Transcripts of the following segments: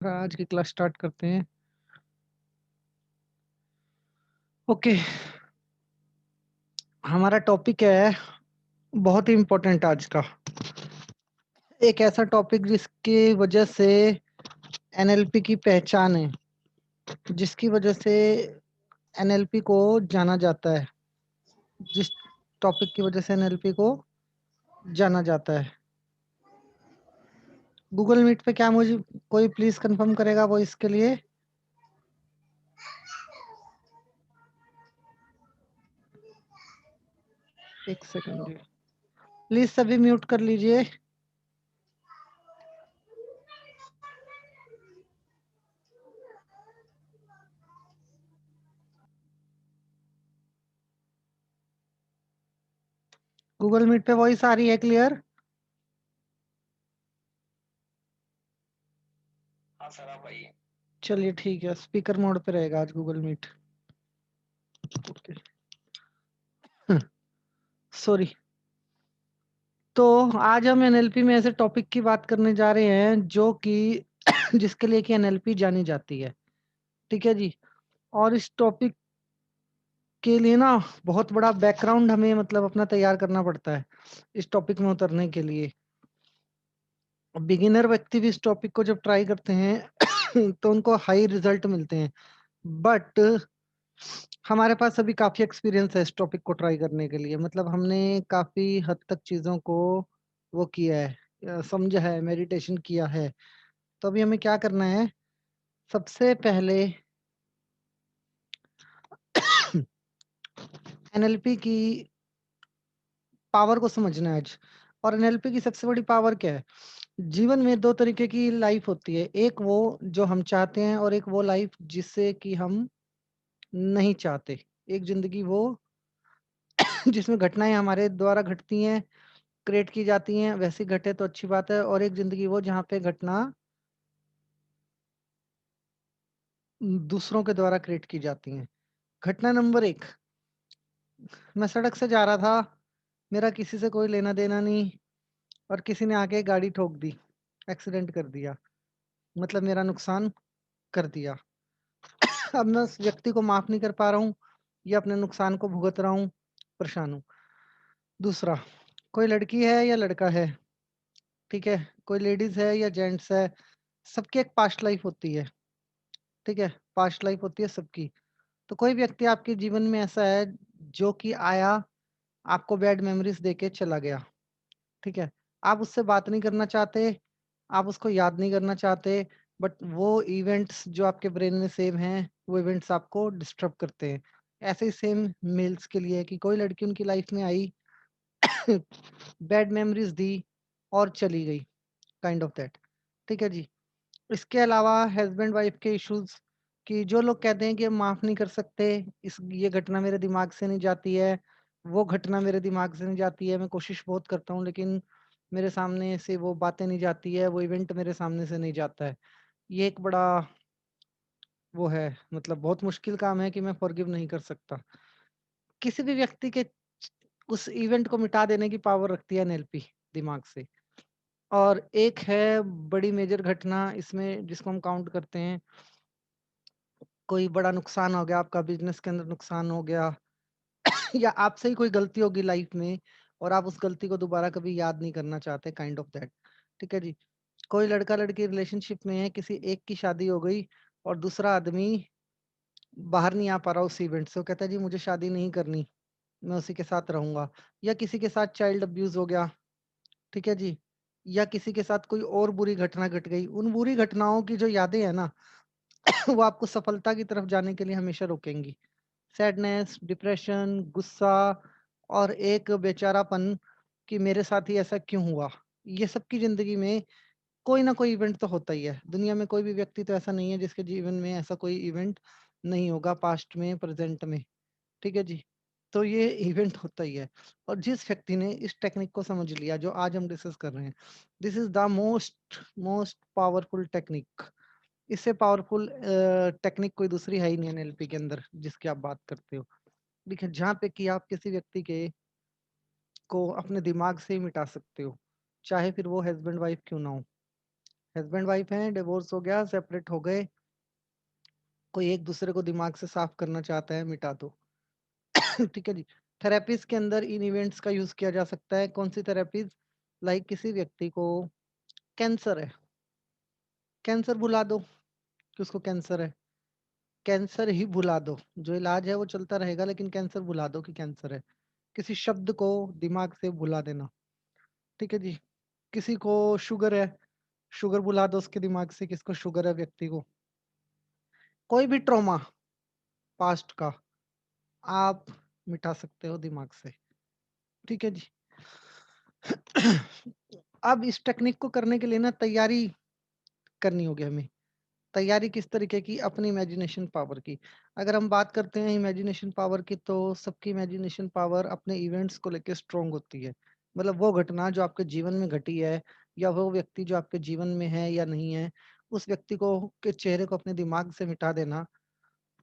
आज की class start करते हैं। ओके, हमारा टॉपिक है बहुत ही इम्पोर्टेंट आज का। एक ऐसा टॉपिक जिसकी वजह से एनएलपी की पहचान है, जिसकी वजह से एनएलपी को जाना जाता है, जिस टॉपिक की वजह से एनएलपी को जाना जाता है। गूगल मीट पे क्या मुझे कोई प्लीज कंफर्म करेगा वो इसके लिए? एक सेकंड प्लीज, सभी म्यूट कर लीजिए। गूगल मीट पे वॉइस आ रही है क्लियर? हाँ सर आप आइए। चलिए ठीक है, स्पीकर मोड पे रहेगा आज गूगल मीट। Okay, sorry. तो आज हम एनएलपी में ऐसे टॉपिक की बात करने जा रहे हैं जो कि जिसके लिए कि एनएलपी जानी जाती है। ठीक है जी। और इस टॉपिक के लिए ना बहुत बड़ा बैकग्राउंड हमें मतलब अपना तैयार करना पड़ता है इस टॉपिक में उतरने के लिए। बिगिनर व्यक्ति भी इस टॉपिक को जब ट्राई करते हैं तो उनको हाई रिजल्ट मिलते हैं। बट हमारे पास अभी काफी एक्सपीरियंस है इस टॉपिक को ट्राई करने के लिए, मतलब हमने काफी हद तक चीजों को वो किया है, समझा है, मेडिटेशन किया है। तो अभी हमें क्या करना है? सबसे पहले एनएलपी की पावर को समझना है आज। और एनएलपी की सबसे बड़ी पावर क्या है? जीवन में दो तरीके की लाइफ होती है, एक वो जो हम चाहते हैं और एक वो लाइफ जिससे कि हम नहीं चाहते। एक जिंदगी वो जिसमें घटनाएं हमारे द्वारा घटती हैं, क्रिएट की जाती हैं, वैसी घटे तो अच्छी बात है। और एक जिंदगी वो जहाँ पे घटना दूसरों के द्वारा क्रिएट की जाती हैं। घटना नंबर एक, मैं सड़क से जा रहा था, मेरा किसी से कोई लेना देना नहीं, और किसी ने आके गाड़ी ठोक दी, एक्सीडेंट कर दिया, मतलब मेरा नुकसान कर दिया। अब मैं उस व्यक्ति को माफ नहीं कर पा रहा हूँ या अपने नुकसान को भुगत रहा हूँ, परेशान हूँ। दूसरा, कोई लड़की है या लड़का है, ठीक है, कोई लेडीज है या जेंट्स है, सबकी एक पास्ट लाइफ होती है। ठीक है, पास्ट लाइफ होती है सबकी। तो कोई व्यक्ति आपके जीवन में ऐसा है जो कि आया, आपको बैड मेमोरीज देके चला गया। ठीक है, आप उससे बात नहीं करना चाहते, आप उसको याद नहीं करना चाहते, बट वो इवेंट्स जो आपके ब्रेन में सेव हैं वो इवेंट्स आपको डिस्टर्ब करते हैं। ऐसे ही सेम मेल्स के लिए है कि कोई लड़की उनकी लाइफ में आई, बैड मेमोरीज दी और चली गई, काइंड ऑफ दैट। ठीक है जी। इसके अलावा हस्बैंड वाइफ के इश्यूज, कि जो लोग कहते हैं कि हम माफ नहीं कर सकते, इस ये घटना मेरे दिमाग से नहीं जाती है, वो घटना मेरे दिमाग से नहीं जाती है, मैं कोशिश बहुत करता हूँ लेकिन मेरे सामने से वो बातें नहीं जाती है, वो इवेंट मेरे सामने से नहीं जाता है। ये एक बड़ा वो है, मतलब बहुत मुश्किल काम है कि मैं फॉरगिव नहीं कर सकता। किसी भी व्यक्ति के उस इवेंट को मिटा देने की पावर रखती है एनएलपी दिमाग से। और एक है बड़ी मेजर घटना इसमें जिसको हम काउंट करते हैं, कोई बड़ा नुकसान हो गया, आपका बिजनेस के अंदर नुकसान हो गया, या आपसे ही कोई गलती होगी लाइफ में और आप उस गलती को दोबारा कभी याद नहीं करना चाहते, काइंड ऑफ दैट। ठीक है जी। कोई लड़का लड़की रिलेशनशिप में है, किसी एक की शादी हो गई और दूसरा आदमी बाहर नहीं आ पा रहा उस इवेंट से, वो कहता है जी मुझे शादी नहीं करनी, मैं उसी के साथ रहूंगा। या किसी के साथ चाइल्ड अब्यूज हो गया, ठीक है जी, या किसी के साथ कोई और बुरी घटना घट गई। उन बुरी घटनाओं की जो यादें है ना वो आपको सफलता की तरफ जाने के लिए हमेशा रोकेंगी। सैडनेस, डिप्रेशन, गुस्सा और एक बेचारापन कि मेरे साथ ही ऐसा क्यों हुआ। ये सबकी जिंदगी में कोई ना कोई इवेंट तो होता ही है। दुनिया में कोई भी व्यक्ति तो ऐसा नहीं है जिसके जीवन में ऐसा कोई इवेंट नहीं होगा, पास्ट में, प्रेजेंट में। ठीक है जी। तो ये इवेंट होता ही है। और जिस व्यक्ति ने इस टेक्निक को समझ लिया जो आज हम डिस्कस कर रहे हैं, this is the most most powerful technique. इससे पावरफुल टेक्निक कोई दूसरी है ही नहीं एनएलपी के अंदर जिसकी आप बात करते हो। देखिए, जहाँ पे कि आप किसी व्यक्ति के को अपने दिमाग से ही मिटा सकते हो, चाहे फिर वो हस्बैंड वाइफ क्यों ना हो। हस्बैंड वाइफ हैं, डिवोर्स हो गया, सेपरेट हो गए, कोई एक दूसरे को दिमाग से साफ करना चाहता है, मिटा दो। ठीक है जी। थेरेपीज के अंदर इन इवेंट्स का यूज किया जा सकता है। कौन सी थेरेपीज? लाइक किसी व्यक्ति को कैंसर है, कैंसर भुला दो कि उसको कैंसर है, कैंसर ही भुला दो, जो इलाज है वो चलता रहेगा लेकिन कैंसर भुला दो कि कैंसर है। किसी शब्द को दिमाग से भुला देना। ठीक है जी। किसी को शुगर है, शुगर भुला दो उसके दिमाग से, किसको शुगर है व्यक्ति को। कोई भी ट्रॉमा पास्ट का आप मिटा सकते हो दिमाग से। ठीक है जी। अब इस टेक्निक को करने के लिए ना तैयारी करनी होगी हमें। तैयारी किस तरीके की? अपनी इमेजिनेशन पावर की। अगर हम बात करते हैं इमेजिनेशन पावर की, तो सबकी इमेजिनेशन पावर अपने इवेंट्स को लेकर स्ट्रोंग होती है। मतलब वो घटना जो आपके जीवन में घटी है, या वो व्यक्ति जो आपके जीवन में है या नहीं है, उस व्यक्ति को के चेहरे को अपने दिमाग से मिटा देना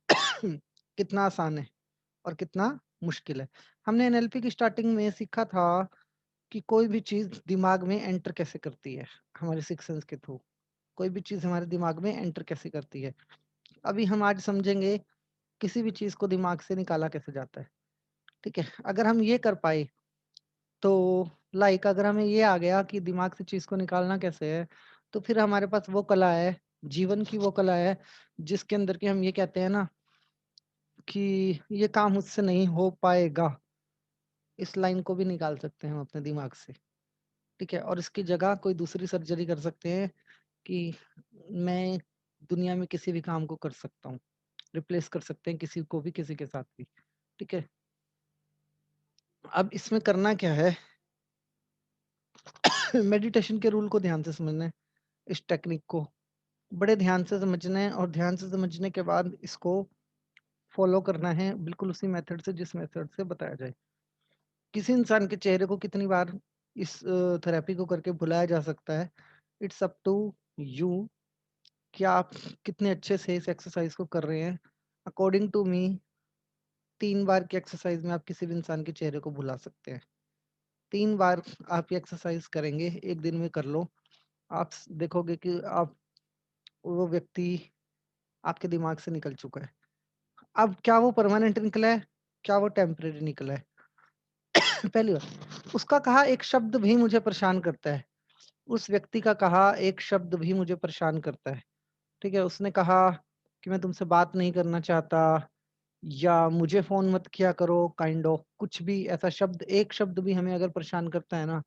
कितना आसान है और कितना मुश्किल है। हमने एनएलपी की स्टार्टिंग में सीखा था कि कोई भी चीज दिमाग में एंटर कैसे करती है, हमारे सिक्स सेंस के थ्रू। कोई भी चीज हमारे दिमाग में एंटर कैसे करती है। अभी हम आज समझेंगे किसी भी चीज को दिमाग से निकाला कैसे जाता है। ठीक है, अगर हम ये कर पाए तो लाइक अगर हमें ये आ गया कि दिमाग से चीज को निकालना कैसे है, तो फिर हमारे पास वो कला है, जीवन की वो कला है, जिसके अंदर की हम ये कहते हैं ना कि ये काम मुझसे नहीं हो पाएगा, इस लाइन को भी निकाल सकते हैं हम अपने दिमाग से। ठीक है, और इसकी जगह कोई दूसरी सर्जरी कर सकते हैं कि मैं दुनिया में किसी भी काम को कर सकता हूँ, रिप्लेस कर सकते हैं किसी को भी किसी के साथ भी। ठीक है, अब इसमें करना क्या है? मेडिटेशन के रूल को ध्यान से समझना है, इस टेक्निक को बड़े ध्यान से समझना है, और ध्यान से समझने के बाद इसको फॉलो करना है बिल्कुल उसी मेथड से जिस मेथड से बताया जाए। किसी इंसान के चेहरे को कितनी बार इस थेरेपी को करके भुलाया जा सकता है, इट्स अप टू यू, कि आप कितने अच्छे से इस एक्सरसाइज को कर रहे हैं। अकॉर्डिंग टू मी 3 बार की एक्सरसाइज में आप किसी भी इंसान के चेहरे को भुला सकते हैं। 3 बार आप ये एक्सरसाइज करेंगे, एक दिन में कर लो, आप देखोगे कि आप वो व्यक्ति आपके दिमाग से निकल चुका है। अब क्या वो परमानेंट निकला है, क्या वो टेम्परेरी निकला है? पहली बार, उसका कहा एक शब्द भी मुझे परेशान करता है, उस व्यक्ति का कहा एक शब्द भी मुझे परेशान करता है। ठीक है, उसने कहा कि मैं तुमसे बात नहीं करना चाहता, या मुझे फोन मत किया करो, काइंड ऑफ कुछ भी ऐसा शब्द, एक शब्द भी हमें अगर परेशान करता है ना,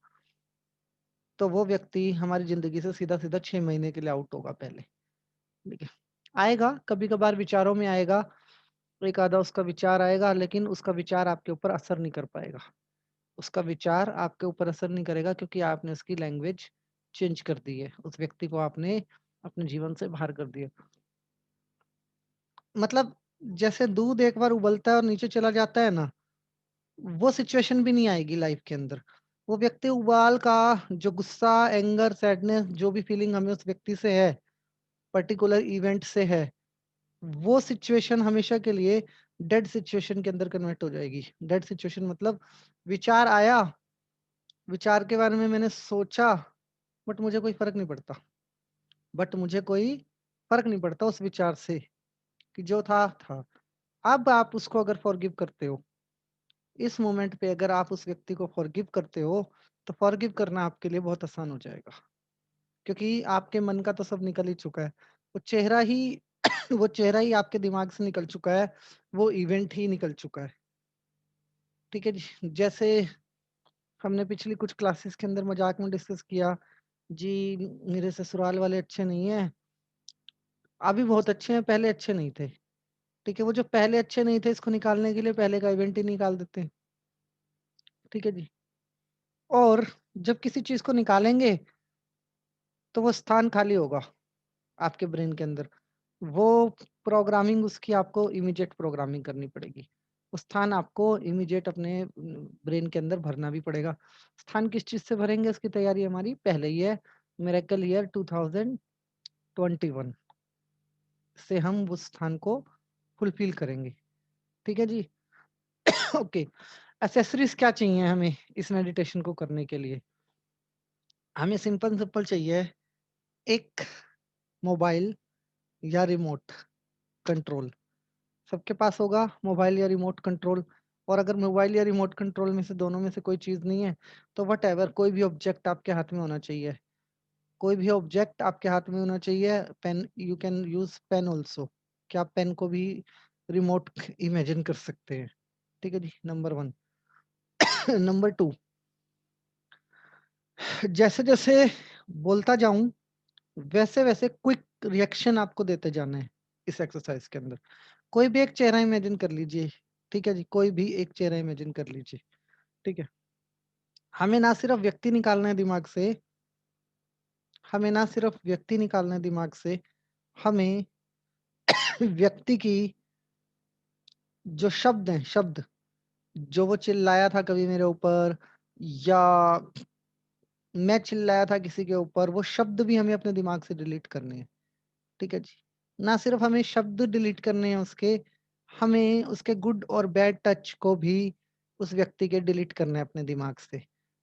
तो वो व्यक्ति हमारी जिंदगी से सीधा सीधा 6 महीने के लिए आउट होगा पहले। ठीक है, आएगा कभी कभार विचारों में आएगा, एक आधा उसका विचार आएगा, लेकिन उसका विचार आपके ऊपर असर नहीं कर पाएगा। उसका विचार आपके ऊपर असर नहीं करेगा क्योंकि आपने उसकी लैंग्वेज चेंज कर दी है, उस व्यक्ति को आपने अपने जीवन से बाहर कर दिया। मतलब जैसे दूध एक बार उबलता है और नीचे चला जाता है ना, वो सिचुएशन भी नहीं आएगी लाइफ के अंदर। वो व्यक्ति उबाल का जो गुस्सा, एंगर, सैडनेस, जो भी फीलिंग हमें उस व्यक्ति से है, पर्टिकुलर इवेंट से है, वो सिचुएशन हमेशा के लिए डेड सिचुएशन के अंदर कन्वर्ट हो जाएगी। डेड सिचुएशन मतलब विचार आया, विचार के बारे में मैंने सोचा, बट मुझे कोई फर्क नहीं पड़ता, उस विचार से, कि जो था था। अब आप उसको अगर फॉरगिव करते हो, इस मोमेंट पे अगर आप उस व्यक्ति को फॉरगिव करते हो, तो फॉरगिव करना आपके लिए बहुत आसान हो जाएगा, क्योंकि आपके मन का तो सब निकल ही चुका है। वो चेहरा ही वो चेहरा ही आपके दिमाग से निकल चुका है, वो इवेंट ही निकल चुका है। ठीक है जी। जैसे हमने पिछली कुछ क्लासेस के अंदर मजाक में डिस्कस किया, जी मेरे ससुराल वाले अच्छे नहीं है, अभी बहुत अच्छे हैं, पहले अच्छे नहीं थे। ठीक है, वो जो पहले अच्छे नहीं थे, इसको निकालने के लिए पहले का इवेंट ही निकाल देते हैं। ठीक है जी। और जब किसी चीज को निकालेंगे, तो वो स्थान खाली होगा आपके ब्रेन के अंदर। वो प्रोग्रामिंग उसकी आपको इमीडिएट प्रोग्रामिंग करनी पड़ेगी। वो स्थान आपको इमीडिएट अपने ब्रेन के अंदर भरना भी पड़ेगा। स्थान किस चीज से भरेंगे, उसकी तैयारी हमारी पहले ही है। मिरेकल ईयर 2021 से हम उस स्थान को फुलफिल करेंगे। ठीक है जी। ओके, एसेसरीज क्या चाहिए हमें इस मेडिटेशन को करने के लिए? हमें सिंपल सिंपल चाहिए एक मोबाइल या रिमोट कंट्रोल, सबके पास होगा मोबाइल या रिमोट कंट्रोल। और अगर मोबाइल या रिमोट कंट्रोल में से दोनों में से कोई चीज नहीं है तो वट कोई भी ऑब्जेक्ट आपके हाथ में होना चाहिए, कोई भी ऑब्जेक्ट आपके हाथ में होना चाहिए। Pen, you can use pen also, क्या आप पेन को भी रिमोट इमेजिन कर सकते हैं? ठीक है जी, नंबर 1। नंबर 2, जैसे जैसे बोलता जाऊं वैसे वैसे क्विक रिएक्शन आपको देते जाना है इस एक्सरसाइज के अंदर। कोई भी एक चेहरा इमेजिन कर लीजिए, ठीक है जी, कोई भी एक चेहरा इमेजिन कर लीजिए, ठीक है। हमें ना सिर्फ व्यक्ति निकालना है दिमाग से, हमें ना सिर्फ व्यक्ति निकालना है दिमाग से, हमें व्यक्ति की जो शब्द हैं, शब्द जो वो चिल्लाया था कभी मेरे ऊपर, या मैं चिल्लाया था किसी के ऊपर, वो शब्द भी हमें अपने दिमाग से डिलीट करने हैं। ठीक है जी, ना सिर्फ हमें शब्द डिलीट करने हैं उसके, हमें उसके गुड और बैड टच को भी उस व्यक्ति के डिलीट करना है अपने दिमाग से।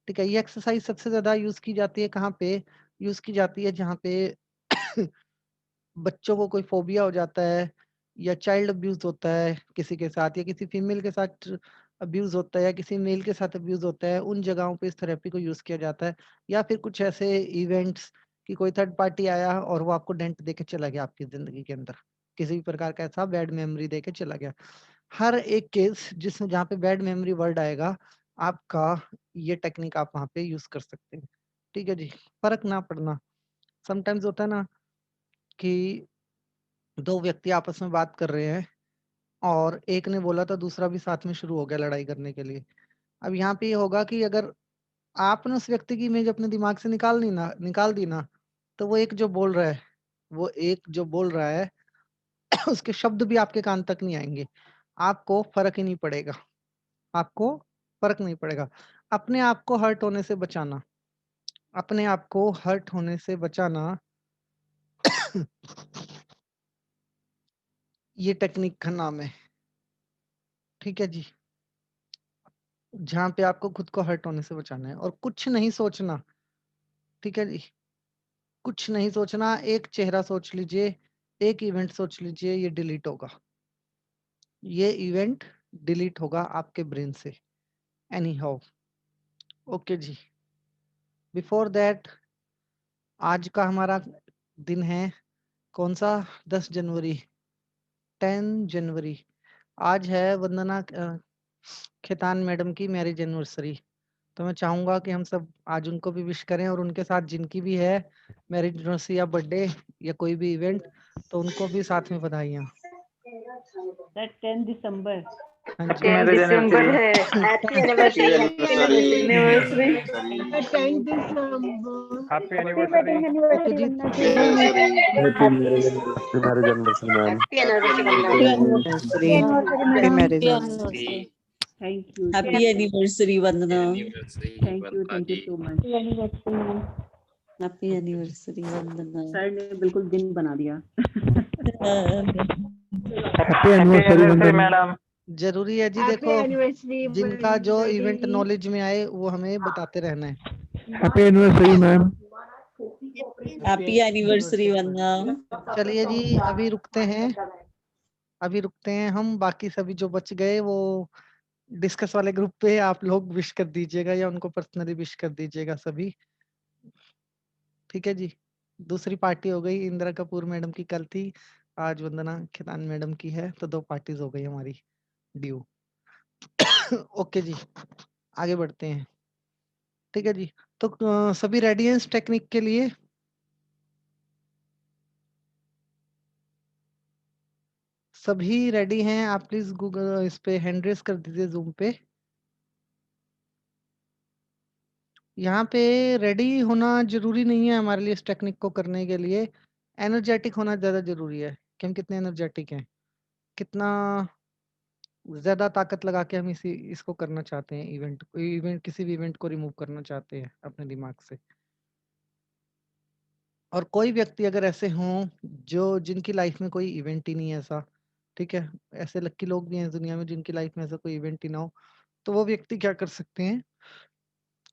ठीक है, ये एक्सरसाइज सबसे ज्यादा यूज की जाती है कहाँ पे? यूज की जाती है जहाँ पे बच्चों को कोई फोबिया हो जाता है, या चाइल्ड अब्यूज होता है किसी के साथ, या किसी फीमेल के साथ अब्यूज होता है, या किसी मेल के साथ अब्यूज होता है, उन जगहों पे इस थेरेपी को यूज किया जाता है। या फिर कुछ ऐसे इवेंट्स कि कोई थर्ड पार्टी आया और वो आपको डेंट दे के चला गया आपकी जिंदगी के अंदर, किसी भी प्रकार का ऐसा बैड मेमोरी दे के चला गया। हर एक केस जिसमें जहाँ पे बैड मेमोरी वर्ड आएगा, आपका ये टेक्निक आप वहाँ पे यूज कर सकते हैं। ठीक है जी, फर्क ना पड़ना। समटाइम्स होता है ना कि दो व्यक्ति आपस में बात कर रहे हैं और एक ने बोला था, दूसरा भी साथ में शुरू हो गया लड़ाई करने के लिए। अब यहाँ पे ये होगा कि अगर आपने उस व्यक्ति की इमेज अपने दिमाग से निकाल दी ना, तो वो एक जो बोल रहा है, वो एक जो बोल रहा है उसके शब्द भी आपके कान तक नहीं आएंगे, आपको फर्क ही नहीं पड़ेगा, आपको फर्क नहीं पड़ेगा। अपने आप को हर्ट होने से बचाना, अपने आप को हर्ट होने से बचाना, ये टेक्निक का नाम है। ठीक है जी, जहाँ पे आपको खुद को हर्ट होने से बचाना है और कुछ नहीं सोचना। ठीक है जी, कुछ नहीं सोचना, एक चेहरा सोच लीजिए, एक इवेंट सोच लीजिए, ये डिलीट होगा, ये इवेंट डिलीट होगा आपके ब्रेन से। एनी हाउ, ओके जी। बिफोर दैट, आज का हमारा दिन है कौन सा? 10 जनवरी, 10 जनवरी। आज है वंदना खेतान मैडम की मैरिज एनिवर्सरी। तो मैं चाहूंगा कि हम सब आज उनको भी विश करें, और उनके साथ जिनकी भी है मैरिज एनिवर्सरी या बर्थडे या कोई भी इवेंट, तो उनको भी साथ में बधाइयाँ। That 10 December. हाँ जी, 10 दिसंबर है। Happy anniversary, happy anniversary. 10 December. Happy happy anniversary. Wedding okay anniversary जी, Vandana ji. Happy marriage anniversary ma'am. Happy anniversary Vandana Happy ji. anniversary. Happy anniversary Happy madam. marriage Happy anniversary. Thank you. Happy anniversary, Vandana. Thank you. Thank you so much. Happy anniversary ma'am. Happy anniversary, Vandana. Sir ने बिल्कुल दिन बना दिया। Happy anniversary madam. जरूरी है जी। Happy देखो, anniversary, जिनका जो Vandana इवेंट जी। नॉलेज में आए वो हमें बताते रहना है। Happy anniversary ma'am. Happy anniversary, Vandana. चलिए जी, अभी रुकते हैं, अभी रुकते हैं हम। बाकी सभी जो बच गए वो डिस्कस वाले ग्रुप पे आप लोग विश कर दीजिएगा, या उनको पर्सनली विश कर दीजिएगा सभी। ठीक है जी, दूसरी पार्टी हो गई, इंदिरा कपूर मैडम की कल थी, आज वंदना खेतान मैडम की है, तो 2 पार्टीज हो गई हमारी ड्यू। ओके जी, आगे बढ़ते हैं। ठीक है जी, तो सभी रेडी हैं इस टेक्निक के लिए? सभी रेडी हैं? आप प्लीज गूगल इस पे हैंड रेस कर दीजिए जूम पे। यहाँ पे रेडी होना जरूरी नहीं है हमारे लिए इस टेक्निक को करने के लिए, एनर्जेटिक होना ज्यादा जरूरी है कि हम कितने एनर्जेटिक हैं, कितना ज्यादा ताकत लगा के हम इसको करना चाहते हैं, किसी भी इवेंट को रिमूव करना चाहते हैं अपने दिमाग से। और कोई व्यक्ति अगर ऐसे हों जो जिनकी लाइफ में कोई इवेंट ही नहीं है ऐसा, ठीक है, ऐसे लक्की लोग भी हैं इस दुनिया में जिनकी लाइफ में ऐसा कोई इवेंट ही ना हो, तो वो व्यक्ति क्या कर सकते हैं?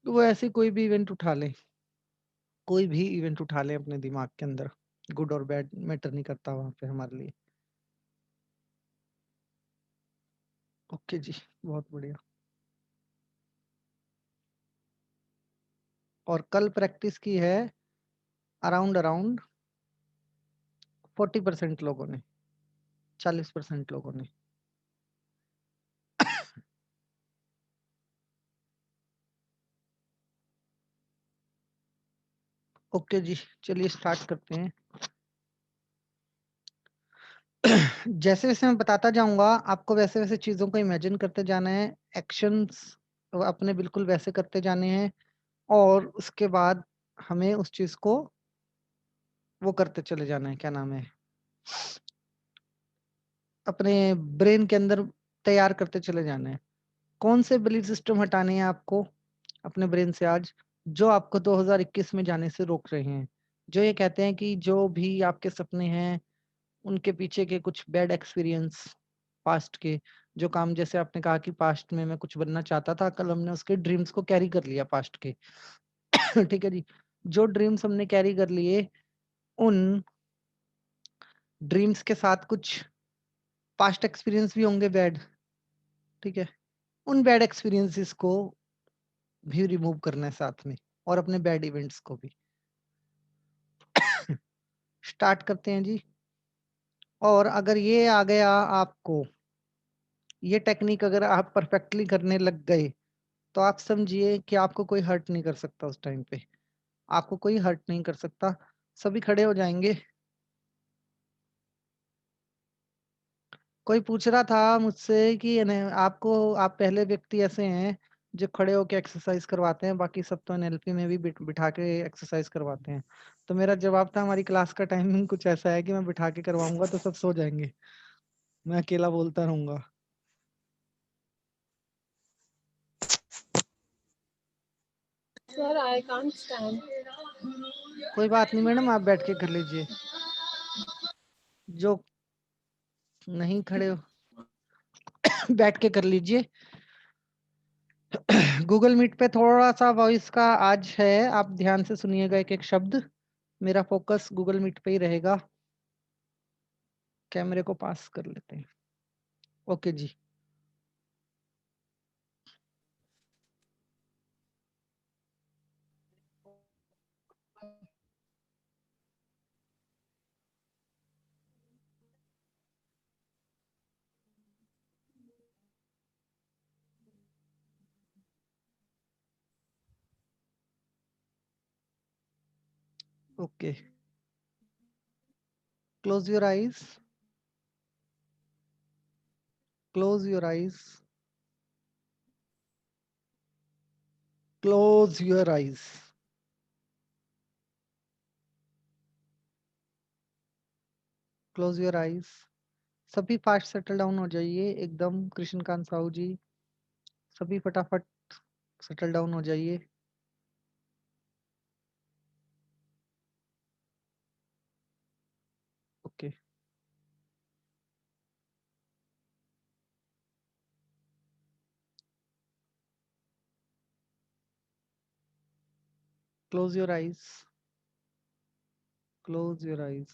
वो ऐसे कोई भी इवेंट उठा लें, कोई भी इवेंट उठा लें अपने दिमाग के अंदर, गुड और बैड मैटर नहीं करता वहां पे हमारे लिए। ओके जी, बहुत बढ़िया। और कल प्रैक्टिस की है अराउंड 40% लोगों ने, 40% लोगों ने। ओके जी, चलिए स्टार्ट करते हैं। जैसे जैसे मैं बताता जाऊंगा आपको वैसे वैसे चीजों को इमेजिन करते जाना है, एक्शंस अपने बिल्कुल वैसे करते जाने हैं, और उसके बाद हमें उस चीज को वो करते चले जाना है, क्या नाम है, अपने ब्रेन के अंदर तैयार करते चले जाना है। कौन से बिलीफ सिस्टम हटाने हैं आपको अपने ब्रेन से आज, जो आपको 2021 में जाने से रोक रहे हैं, जो ये कहते हैं कि जो भी आपके सपने हैं उनके पीछे के कुछ बैड एक्सपीरियंस पास्ट के, जो काम, जैसे आपने कहा कि पास्ट में मैं कुछ बनना चाहता था, कल हमने उसके ड्रीम्स को कैरी कर लिया पास्ट के। ठीक है जी, जो ड्रीम्स हमने कैरी कर लिए, उन ड्रीम्स के साथ कुछ पास्ट एक्सपीरियंस भी होंगे बैड। ठीक है, उन बैड एक्सपीरियंसेस को भी रिमूव करना है साथ में, और अपने बैड इवेंट्स को भी। स्टार्ट करते हैं जी। और अगर ये आ गया आपको, ये टेक्निक अगर आप परफेक्टली करने लग गए, तो आप समझिए कि आपको कोई हर्ट नहीं कर सकता उस टाइम पे, आपको कोई हर्ट नहीं कर सकता। सभी खड़े हो जाएंगे। कोई पूछ रहा था मुझसे कि आपको, आप पहले व्यक्ति ऐसे हैं जो खड़े होके एक्सरसाइज करवाते हैं, बाकी सब तो एनएलपी में भी बिठा के एक्सरसाइज करवाते हैं। तो मेरा जवाब था, हमारी क्लास का टाइमिंग कुछ ऐसा है कि मैं बिठा के करवाऊंगा तो सब सो जाएंगे, मैं अकेला बोलता रहूंगा। Sir, I can't stand. कोई बात नहीं मैडम, आप बैठ के कर लीजिए। जो नहीं खड़े हो बैठ के कर लीजिए। गूगल मीट पे थोड़ा सा वॉइस का आज है, आप ध्यान से सुनिएगा एक एक शब्द। मेरा फोकस गूगल मीट पे ही रहेगा। कैमरे को पास कर लेते हैं। ओके जी। Okay, close your eyes, close your eyes, close your eyes. Close your eyes. सभी फास्ट सेटल डाउन हो जाइए एकदम, कृष्णकांत साहू जी, सभी फटाफट सेटल डाउन हो जाइए। Okay, close your eyes, close your eyes,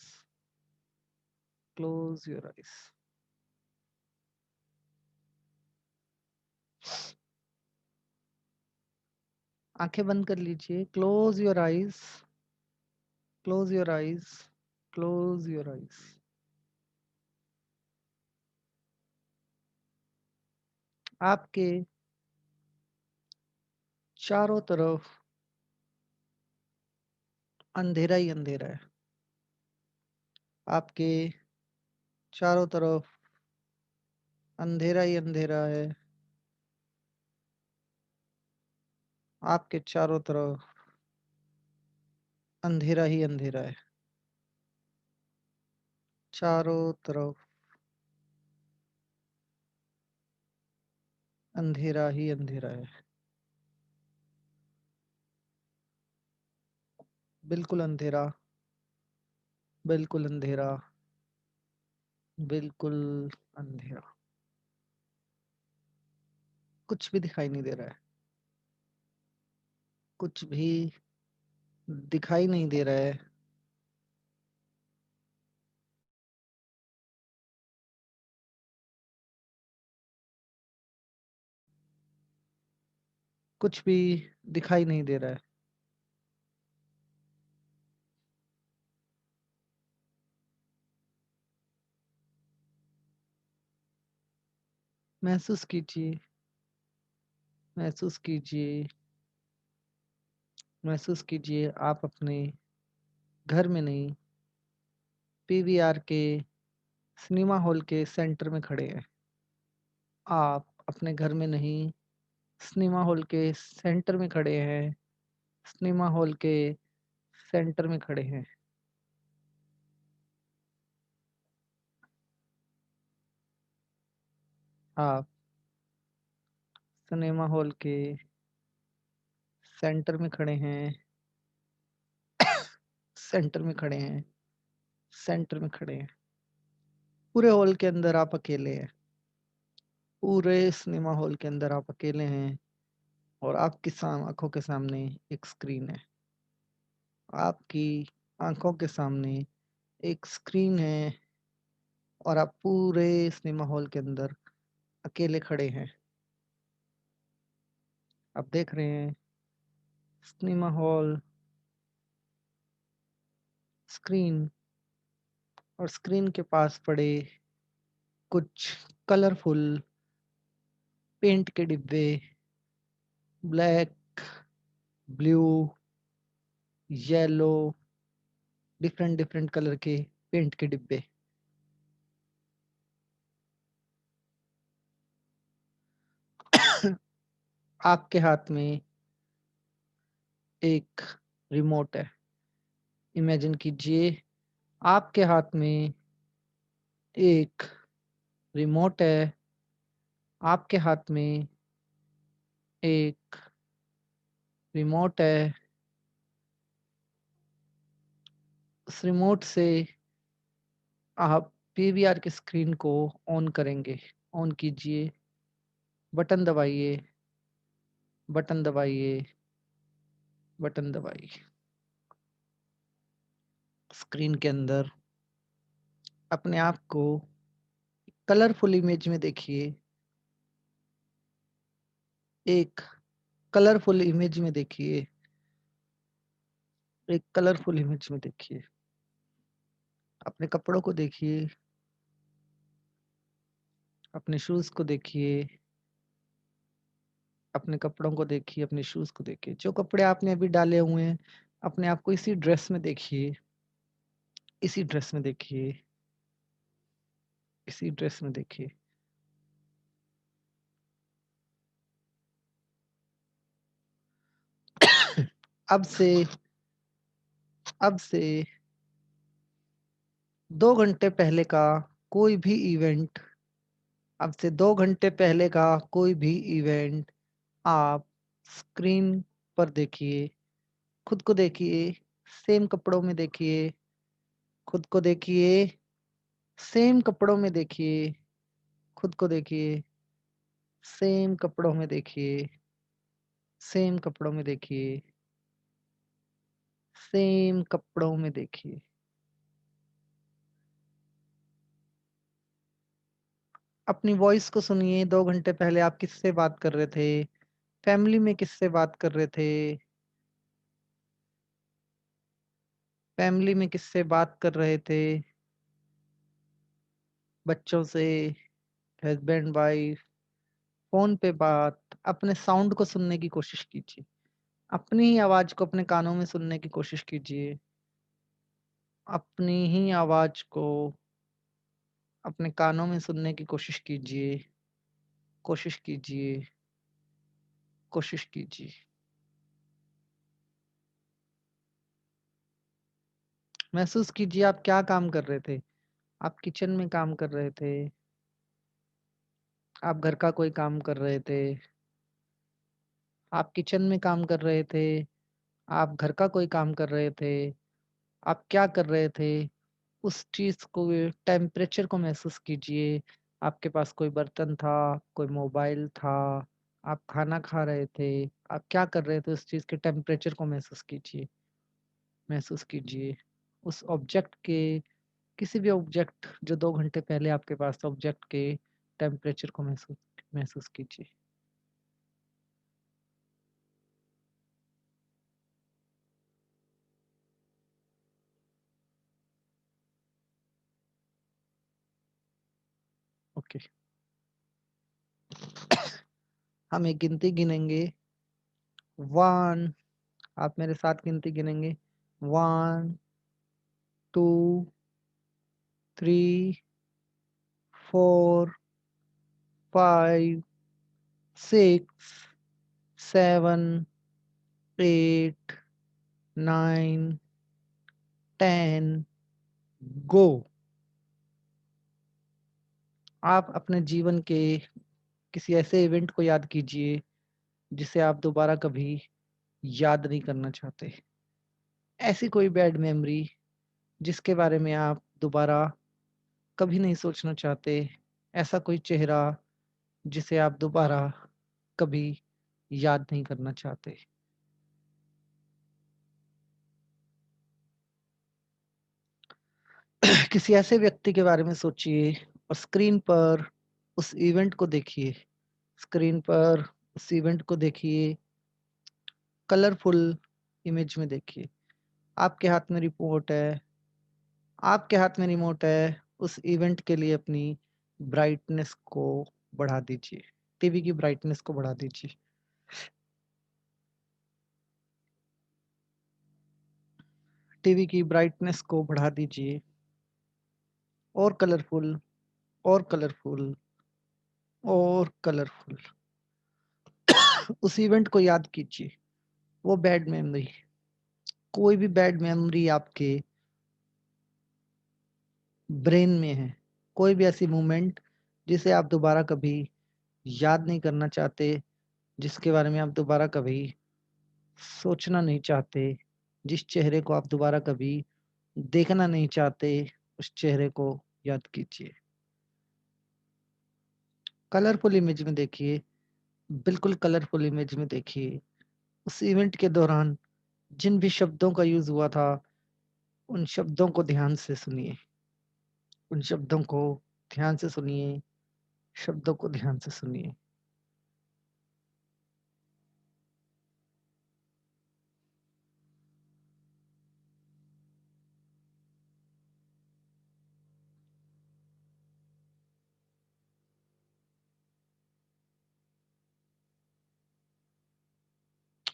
close your eyes. आंखें बंद कर लीजिए, close your eyes, close your eyes, close your eyes. आपके चारों तरफ अंधेरा ही अंधेरा है, आपके चारों तरफ अंधेरा ही अंधेरा है, आपके चारों तरफ अंधेरा ही अंधेरा है, चारों तरफ अंधेरा ही अंधेरा है, बिल्कुल अंधेरा, बिल्कुल अंधेरा, बिल्कुल अंधेरा। कुछ भी दिखाई नहीं दे रहा है, कुछ भी दिखाई नहीं दे रहा है। कुछ भी दिखाई नहीं दे रहा है। महसूस कीजिए, महसूस कीजिए, महसूस कीजिए आप अपने घर में नहीं, पीवीआर के सिनेमा हॉल के सेंटर में खड़े हैं। आप अपने घर में नहीं, सिनेमा हॉल के सेंटर में खड़े हैं। सिनेमा हॉल के सेंटर में खड़े हैं। आप सिनेमा हॉल के सेंटर में खड़े हैं। सेंटर में खड़े हैं। सेंटर में खड़े हैं। पूरे हॉल के अंदर आप अकेले हैं। पूरे सिनेमा हॉल के अंदर आप अकेले हैं और आपकी आंखों के सामने एक स्क्रीन है। आपकी आंखों के सामने एक स्क्रीन है और आप पूरे सिनेमा हॉल के अंदर अकेले खड़े हैं। आप देख रहे हैं सिनेमा हॉल, स्क्रीन, और स्क्रीन के पास पड़े कुछ कलरफुल पेंट के डिब्बे, black, blue, yellow, different different colour के पेंट के डिब्बे। आपके हाथ में एक रिमोट है। इमेजिन कीजिए आपके हाथ में एक रिमोट है। आपके हाथ में एक रिमोट है। उस रिमोट से आप पीवीआर की स्क्रीन को ऑन करेंगे। ऑन कीजिए, बटन दबाइए, बटन दबाइए, बटन दबाइए। स्क्रीन के अंदर अपने आप को कलरफुल इमेज में देखिए। एक कलरफुल इमेज में देखिए। एक कलरफुल इमेज में देखिए। अपने कपड़ों को देखिए। अपने शूज को देखिए। अपने कपड़ों को देखिए, अपने शूज को देखिए। जो कपड़े आपने अभी डाले हुए हैं, अपने आप को इसी ड्रेस में देखिए। इसी ड्रेस में देखिए। इसी ड्रेस में देखिए। अब से अब से 2 घंटे पहले का कोई भी इवेंट, अब से 2 घंटे पहले का कोई भी इवेंट आप स्क्रीन पर देखिए। खुद को देखिए, सेम कपड़ों में देखिए। खुद को देखिए, सेम कपड़ों में देखिए। खुद को देखिए, सेम कपड़ों में देखिए। सेम कपड़ों में देखिए। सेम कपड़ों में देखिए। अपनी वॉइस को सुनिए। 2 घंटे पहले आप किससे बात कर रहे थे? फैमिली में किससे बात कर रहे थे? फैमिली में किससे बात कर रहे थे? बच्चों से, हस्बैंड वाइफ, फोन पे बात। अपने साउंड को सुनने की कोशिश कीजिए। अपनी ही आवाज को अपने कानों में सुनने की कोशिश कीजिए। अपनी ही आवाज को अपने कानों में सुनने की कोशिश कीजिए। कोशिश कीजिए। कोशिश कीजिए। महसूस कीजिए आप क्या काम कर रहे थे। आप किचन में काम कर रहे थे। आप घर का कोई काम कर रहे थे। आप किचन में काम कर रहे थे। आप घर का कोई काम कर रहे थे। आप क्या कर रहे थे? उस चीज को, टेम्परेचर को महसूस कीजिए। आपके पास कोई बर्तन था, कोई मोबाइल था, आप खाना खा रहे थे। आप क्या कर रहे थे? उस चीज के टेम्परेचर को महसूस कीजिए। महसूस कीजिए। उस ऑब्जेक्ट के, किसी भी ऑब्जेक्ट जो 2 घंटे पहले आपके पास था, ऑब्जेक्ट के टेम्परेचर को महसूस महसूस कीजिए। ओके, हम एक गिनती गिनेंगे। 1, आप मेरे साथ गिनती गिनेंगे। 1, 2, 3, 4, 5, 6, 7, 8, 9, 10, गो। आप अपने जीवन के किसी ऐसे इवेंट को याद कीजिए जिसे आप दोबारा कभी याद नहीं करना चाहते। ऐसी कोई बैड मेमोरी जिसके बारे में आप दोबारा कभी नहीं सोचना चाहते। ऐसा कोई चेहरा जिसे आप दोबारा कभी याद नहीं करना चाहते। किसी ऐसे व्यक्ति के बारे में सोचिए और स्क्रीन पर उस इवेंट को देखिए। स्क्रीन पर उस इवेंट को देखिए, कलरफुल इमेज में देखिए। आपके हाथ में रिपोर्ट है, आपके हाथ में रिमोट है। उस इवेंट के लिए अपनी ब्राइटनेस को बढ़ा दीजिए। टीवी की ब्राइटनेस को बढ़ा दीजिए। टीवी की ब्राइटनेस को बढ़ा दीजिए। और कलरफुल, और कलरफुल, और कलरफुल। उस इवेंट को याद कीजिए। वो बैड मेमोरी, कोई भी बैड मेमोरी आपके ब्रेन में है, कोई भी ऐसी मोमेंट जिसे आप दोबारा कभी याद नहीं करना चाहते, जिसके बारे में आप दोबारा कभी सोचना नहीं चाहते, जिस चेहरे को आप दोबारा कभी देखना नहीं चाहते, उस चेहरे को याद कीजिए। कलरफुल इमेज में देखिए, बिल्कुल कलरफुल इमेज में देखिए। उस इवेंट के दौरान जिन भी शब्दों का यूज हुआ था, उन शब्दों को ध्यान से सुनिए। उन शब्दों को ध्यान से सुनिए। शब्दों को ध्यान से सुनिए।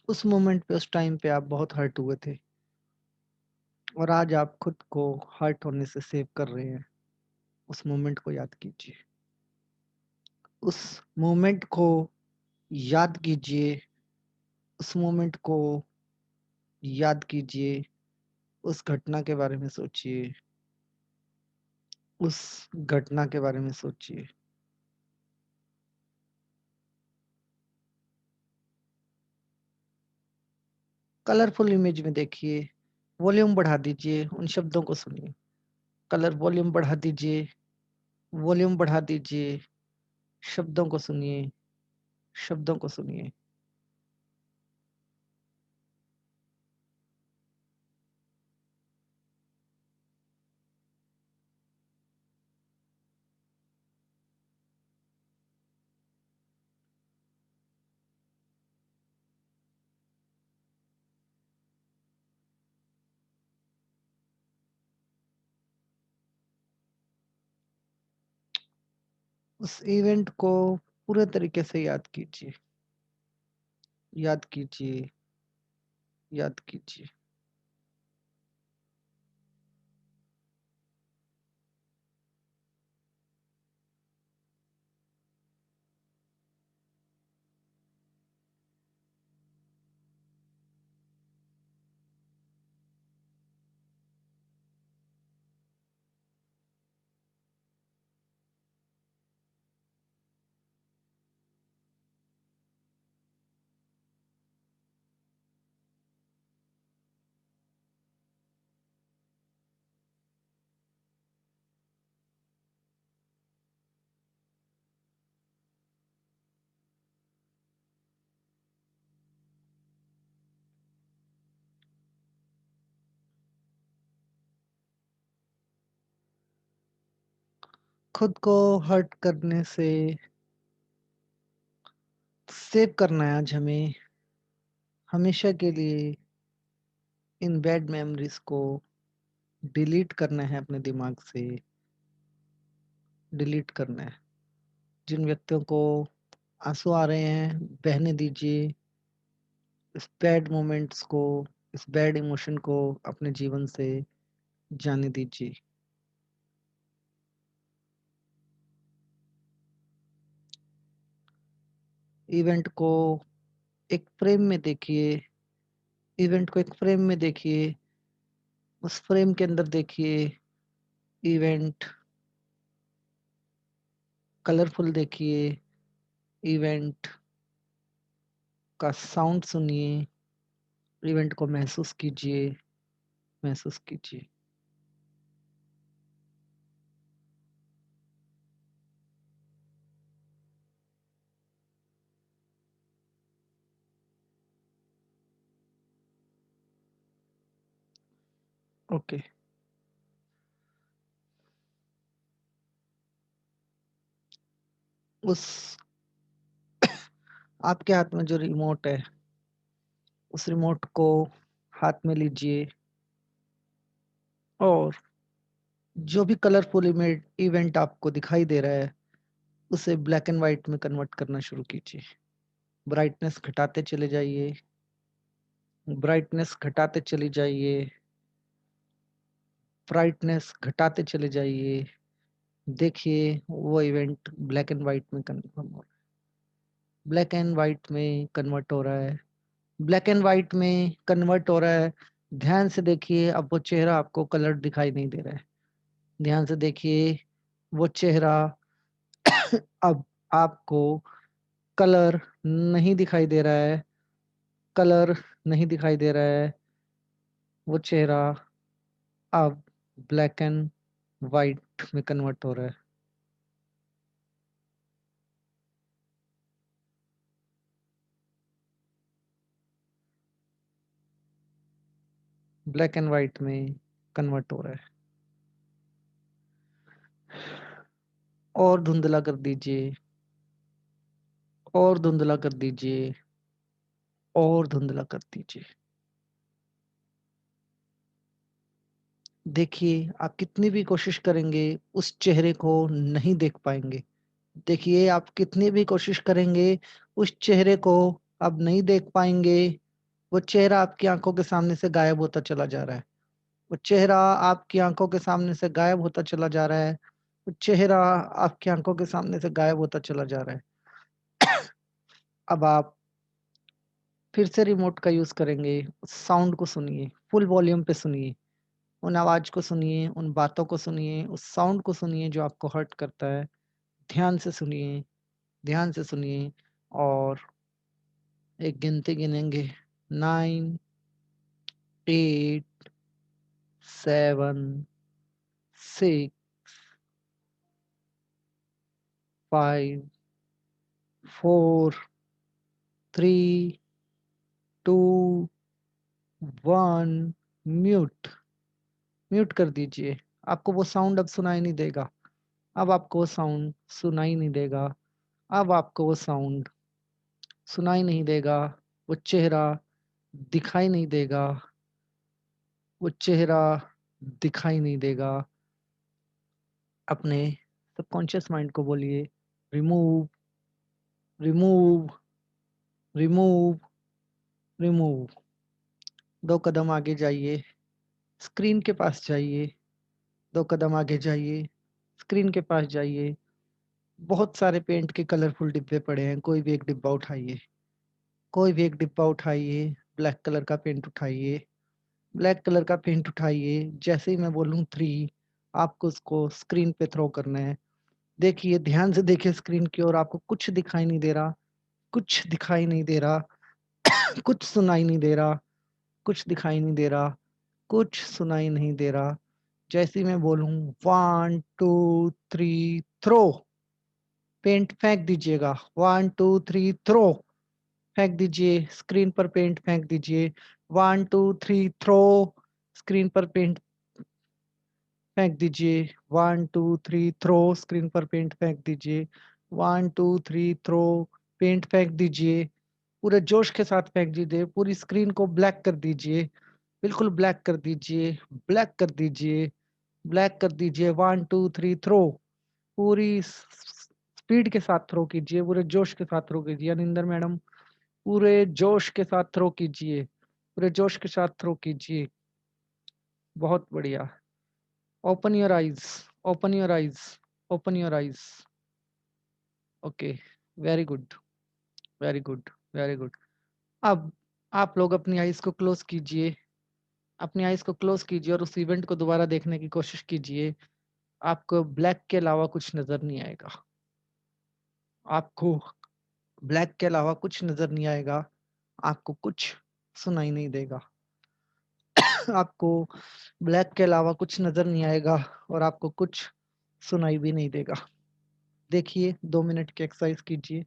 उस मोमेंट पे, उस टाइम पे आप बहुत हर्ट हुए थे और आज आप खुद को हर्ट होने से सेव कर रहे हैं। उस मोमेंट को याद कीजिए। उस मोमेंट को याद कीजिए। उस मोमेंट को याद कीजिए। उस घटना के बारे में सोचिए। उस घटना के बारे में सोचिए। कलरफुल इमेज में देखिए। वॉल्यूम बढ़ा दीजिए, उन शब्दों को सुनिए। कलर वॉल्यूम बढ़ा दीजिए। वॉल्यूम बढ़ा दीजिए। शब्दों को सुनिए। शब्दों को सुनिए। उस इवेंट को पूरे तरीके से याद कीजिए। याद कीजिए। याद कीजिए। खुद को हर्ट करने से सेव करना है आज हमें हमेशा के लिए। इन बैड मेमोरीज को डिलीट करना है अपने दिमाग से, डिलीट करना है। जिन व्यक्तियों को आंसू आ रहे हैं बहने दीजिए। इस बैड मोमेंट्स को, इस बैड इमोशन को अपने जीवन से जाने दीजिए। इवेंट को एक फ्रेम में देखिए, इवेंट को एक फ्रेम में देखिए, उस फ्रेम के अंदर देखिए इवेंट, कलरफुल देखिए इवेंट का साउंड सुनिए, इवेंट को महसूस कीजिए, महसूस कीजिए। ओके उस आपके हाथ में जो रिमोट है, उस रिमोट को हाथ में लीजिए और जो भी कलरफुल इवेंट आपको दिखाई दे रहा है उसे ब्लैक एंड व्हाइट में कन्वर्ट करना शुरू कीजिए। ब्राइटनेस घटाते चले जाइए, ब्राइटनेस घटाते चली जाइए, ब्राइटनेस घटाते चले जाइए। देखिए वो इवेंट ब्लैक एंड व्हाइट में कन्वर्ट हो रहा है, ब्लैक एंड व्हाइट में कन्वर्ट हो रहा है, ब्लैक एंड व्हाइट में कन्वर्ट हो रहा है। ध्यान से देखिए, अब वो चेहरा आपको कलर दिखाई नहीं दे रहा है। ध्यान से देखिए वो चेहरा अब आपको कलर नहीं दिखाई दे रहा है, कलर नहीं दिखाई दे रहा है। वो चेहरा अब ब्लैक एंड वाइट में कन्वर्ट हो रहा है। ब्लैक एंड वाइट में कन्वर्ट हो रहा है। और धुंधला कर दीजिए, और धुंधला कर दीजिए, और धुंधला कर दीजिए। देखिए आप कितनी भी कोशिश करेंगे उस चेहरे को नहीं देख पाएंगे। देखिए आप कितनी भी कोशिश करेंगे उस चेहरे को आप नहीं देख पाएंगे। वो चेहरा आपकी आंखों के सामने से गायब होता चला जा रहा है। वो चेहरा आपकी आंखों के सामने से गायब होता चला जा रहा है। वो चेहरा आपकी आंखों के सामने से गायब होता चला जा रहा है। अब आप फिर से रिमोट का यूज करेंगे। उस साउंड को सुनिए, फुल वॉल्यूम पे सुनिए, उन आवाज को सुनिए, उन बातों को सुनिए, उस साउंड को सुनिए जो आपको हर्ट करता है। ध्यान से सुनिए, ध्यान से सुनिए और एक गिनती गिनेंगे। 9, 8, 7, 6, 5, 4, 3, 2, 1। म्यूट, म्यूट कर दीजिए। आपको वो साउंड अब सुनाई नहीं देगा। अब आपको वो साउंड सुनाई नहीं देगा। अब आपको वो साउंड सुनाई नहीं देगा। वो चेहरा दिखाई नहीं देगा। वो चेहरा दिखाई नहीं देगा। अपने सबकॉन्शियस माइंड को बोलिए, रिमूव, रिमूव, रिमूव, रिमूव। 2 कदम आगे जाइए, स्क्रीन के पास जाइए। 2 कदम आगे जाइए, स्क्रीन के पास जाइए। बहुत सारे पेंट के कलरफुल डिब्बे पड़े हैं, कोई भी एक डिब्बा उठाइए, कोई भी एक डिब्बा उठाइए। ब्लैक कलर का पेंट उठाइए, ब्लैक कलर का पेंट उठाइए। जैसे ही मैं बोलूँ 3, आपको उसको स्क्रीन पे थ्रो करना है। देखिए, ध्यान से देखिए स्क्रीन की ओर। आपको कुछ दिखाई नहीं दे रहा, कुछ दिखाई नहीं दे रहा, कुछ सुनाई नहीं दे रहा, कुछ दिखाई नहीं दे रहा, कुछ सुनाई नहीं दे रहा। जैसे ही मैं बोलूँ 1, 2, 3 थ्रो, पेंट फेंक दीजिएगा। 1, 2, 3 थ्रो, फेंक दीजिए। स्क्रीन पर पेंट फेंक दीजिए। 1, 2, 3 थ्रो, स्क्रीन पर पेंट फेंक दीजिए। 1 2 3 थ्रो, स्क्रीन पर पेंट फेंक दीजिए। 1 2 3 थ्रो, पेंट फेंक दीजिए। पूरे जोश के साथ फेंक दीजिए। पूरी स्क्रीन को ब्लैक कर दीजिए, बिल्कुल ब्लैक कर दीजिए, ब्लैक कर दीजिए, ब्लैक कर दीजिए। 1 2 3 थ्रो, पूरी स्पीड के साथ थ्रो कीजिए, पूरे जोश के साथ थ्रो कीजिए। अनिंदर मैडम, पूरे जोश के साथ थ्रो कीजिए, पूरे जोश के साथ थ्रो कीजिए। बहुत बढ़िया। Open your eyes, open your eyes, open your eyes. Okay, very good, very good, very good. अब आप लोग अपनी आईज को क्लोज कीजिए, अपनी आईज को क्लोज कीजिए और उस इवेंट को दोबारा देखने की कोशिश कीजिए। आपको ब्लैक के अलावा कुछ नजर नहीं आएगा, आपको ब्लैक के अलावा कुछ नजर नहीं आएगा, आपको कुछ सुनाई नहीं देगा। आपको ब्लैक के अलावा कुछ नजर नहीं आएगा और आपको कुछ सुनाई भी नहीं देगा। देखिए, 2 मिनट की एक्सरसाइज कीजिए।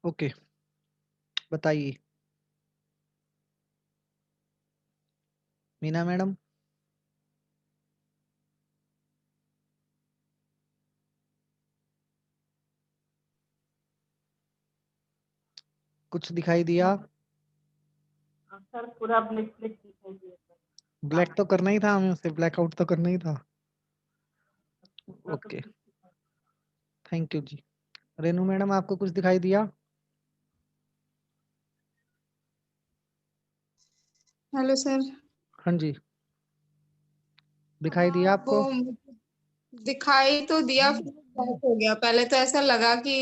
ओके, बताइए मीना मैडम। कुछ दिखाई दिया? सर पूरा ब्लिक ब्लिक दिखाई दिया। ब्लैक तो करना ही था हमें, उसे ब्लैकआउट तो करना ही था। ओके, थैंक यू जी। रेनू मैडम, आपको कुछ दिखाई दिया? Hello sir. हाँ जी, दिखाई दिया वो आपको? दिखाई तो दिया, फिर ब्लैक हो गया। पहले तो ऐसा लगा कि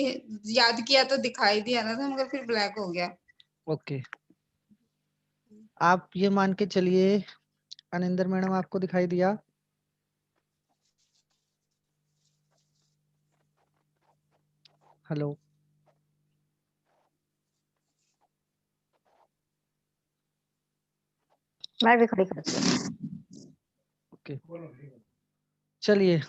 याद किया तो दिखाई दिया ना था, मगर फिर ब्लैक हो गया। ओके, आप ये मान के चलिए अनिंदर मैडम आपको दिखाई दिया? हेलो, मैं भी खड़ी करती हूँ। ओके, चलिए।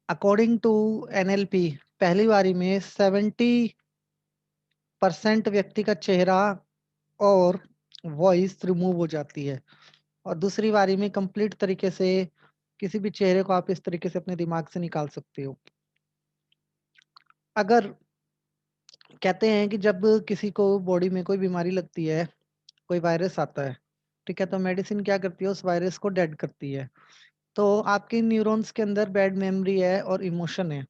अकॉर्डिंग टू एनएलपी पहली बारी में 70% व्यक्ति का चेहरा और वॉइस रिमूव हो जाती है, और दूसरी बारी में कंप्लीट तरीके से किसी भी चेहरे को आप इस तरीके से अपने दिमाग से निकाल सकते हो। अगर कहते हैं कि जब किसी को बॉडी में कोई बीमारी लगती है, कोई वायरस आता है, ठीक है, तो मेडिसिन क्या करती है, उस वायरस को डेड करती है। तो आपके न्यूरॉन्स के अंदर बैड मेमोरी है और इमोशन है।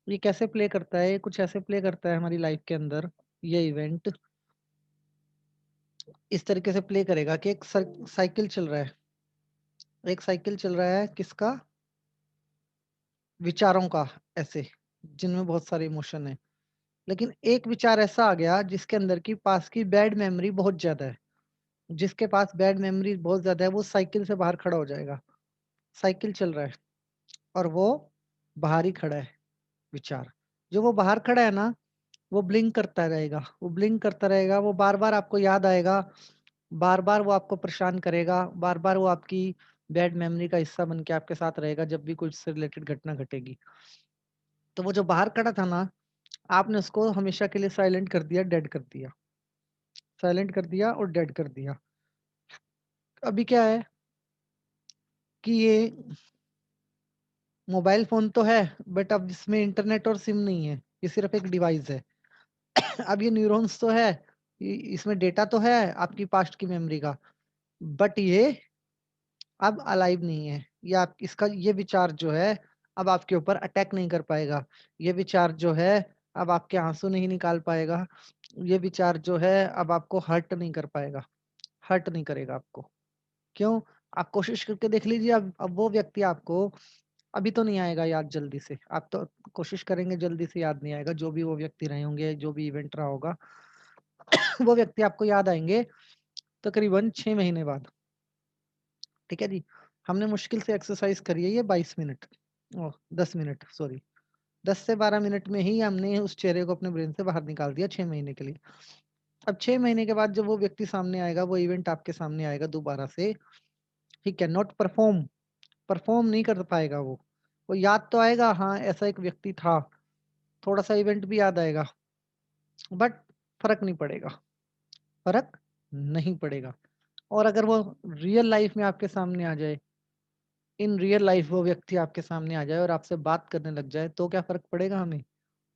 ये कैसे प्ले करता है? कुछ ऐसे प्ले करता है हमारी लाइफ के अंदर। ये इवेंट इस तरीके से प्ले करेगा कि एक साइकिल चल रहा है, एक साइकिल चल रहा है किसका? विचारों का, ऐसे जिनमें बहुत सारे इमोशन है। लेकिन एक विचार ऐसा आ गया जिसके अंदर की पास की बैड मेमोरी बहुत ज्यादा है। जिसके पास बैड मेमोरी बहुत ज्यादा है वो साइकिल से बाहर खड़ा हो जाएगा। साइकिल चल रहा है और वो बाहर ही खड़ा है विचार। जो वो बाहर खड़ा है ना, वो ब्लिंक करता रहेगा, वो ब्लिंक करता रहेगा, वो बार बार आपको याद आएगा, बार बार वो आपको परेशान करेगा, बार बार वो आपकी बैड मेमोरी का हिस्सा बन के आपके साथ रहेगा जब भी कुछ से रिलेटेड घटना घटेगी। तो वो जो बाहर खड़ा था ना, आपने उसको हमेशा के लिए साइलेंट कर दिया, डेड कर दिया, साइलेंट कर दिया और डेड कर दिया। अभी क्या है कि ये मोबाइल फोन तो है, बट अब इसमें इंटरनेट और सिम नहीं है, ये सिर्फ एक डिवाइस है। अब ये न्यूरॉन्स तो है, इसमें डेटा तो है आपकी पास्ट की मेमोरी का, बट ये अब अलाइव नहीं है। ये आप इसका ये विचार जो है अब आपके ऊपर अटैक नहीं कर पाएगा। ये विचार जो है अब आपके आंसू नहीं निकाल पाएगा। ये विचार जो है अब आपको हर्ट नहीं कर पाएगा, हर्ट नहीं करेगा आपको। क्यों? आप कोशिश करके देख लीजिए। अब वो व्यक्ति आपको अभी तो नहीं आएगा याद जल्दी से, आप तो कोशिश करेंगे जल्दी से याद नहीं आएगा। जो भी वो व्यक्ति रहे होंगे, जो भी इवेंट रहा होगा वो व्यक्ति आपको याद आएंगे तकरीबन 6 महीने बाद। ठीक है जी, हमने मुश्किल से एक्सरसाइज करी है ये 22 मिनट, 10 मिनट, सॉरी 10 से 12 मिनट में ही हमने उस चेहरे को अपने ब्रेन से बाहर निकाल दिया 6 महीने के लिए। अब 6 महीने के बाद जब वो व्यक्ति सामने आएगा, वो इवेंट आपके सामने आएगा दोबारा से, ही कैन नॉट परफॉर्म नहीं कर पाएगा वो याद तो आएगा, हाँ ऐसा एक व्यक्ति था, थोड़ा सा इवेंट भी याद आएगा, बट फर्क नहीं पड़ेगा, फर्क नहीं पड़ेगा। और अगर वो रियल लाइफ में आपके सामने आ जाए, इन रियल लाइफ वो व्यक्ति आपके सामने आ जाए और आपसे बात करने लग जाए, तो क्या फर्क पड़ेगा हमें?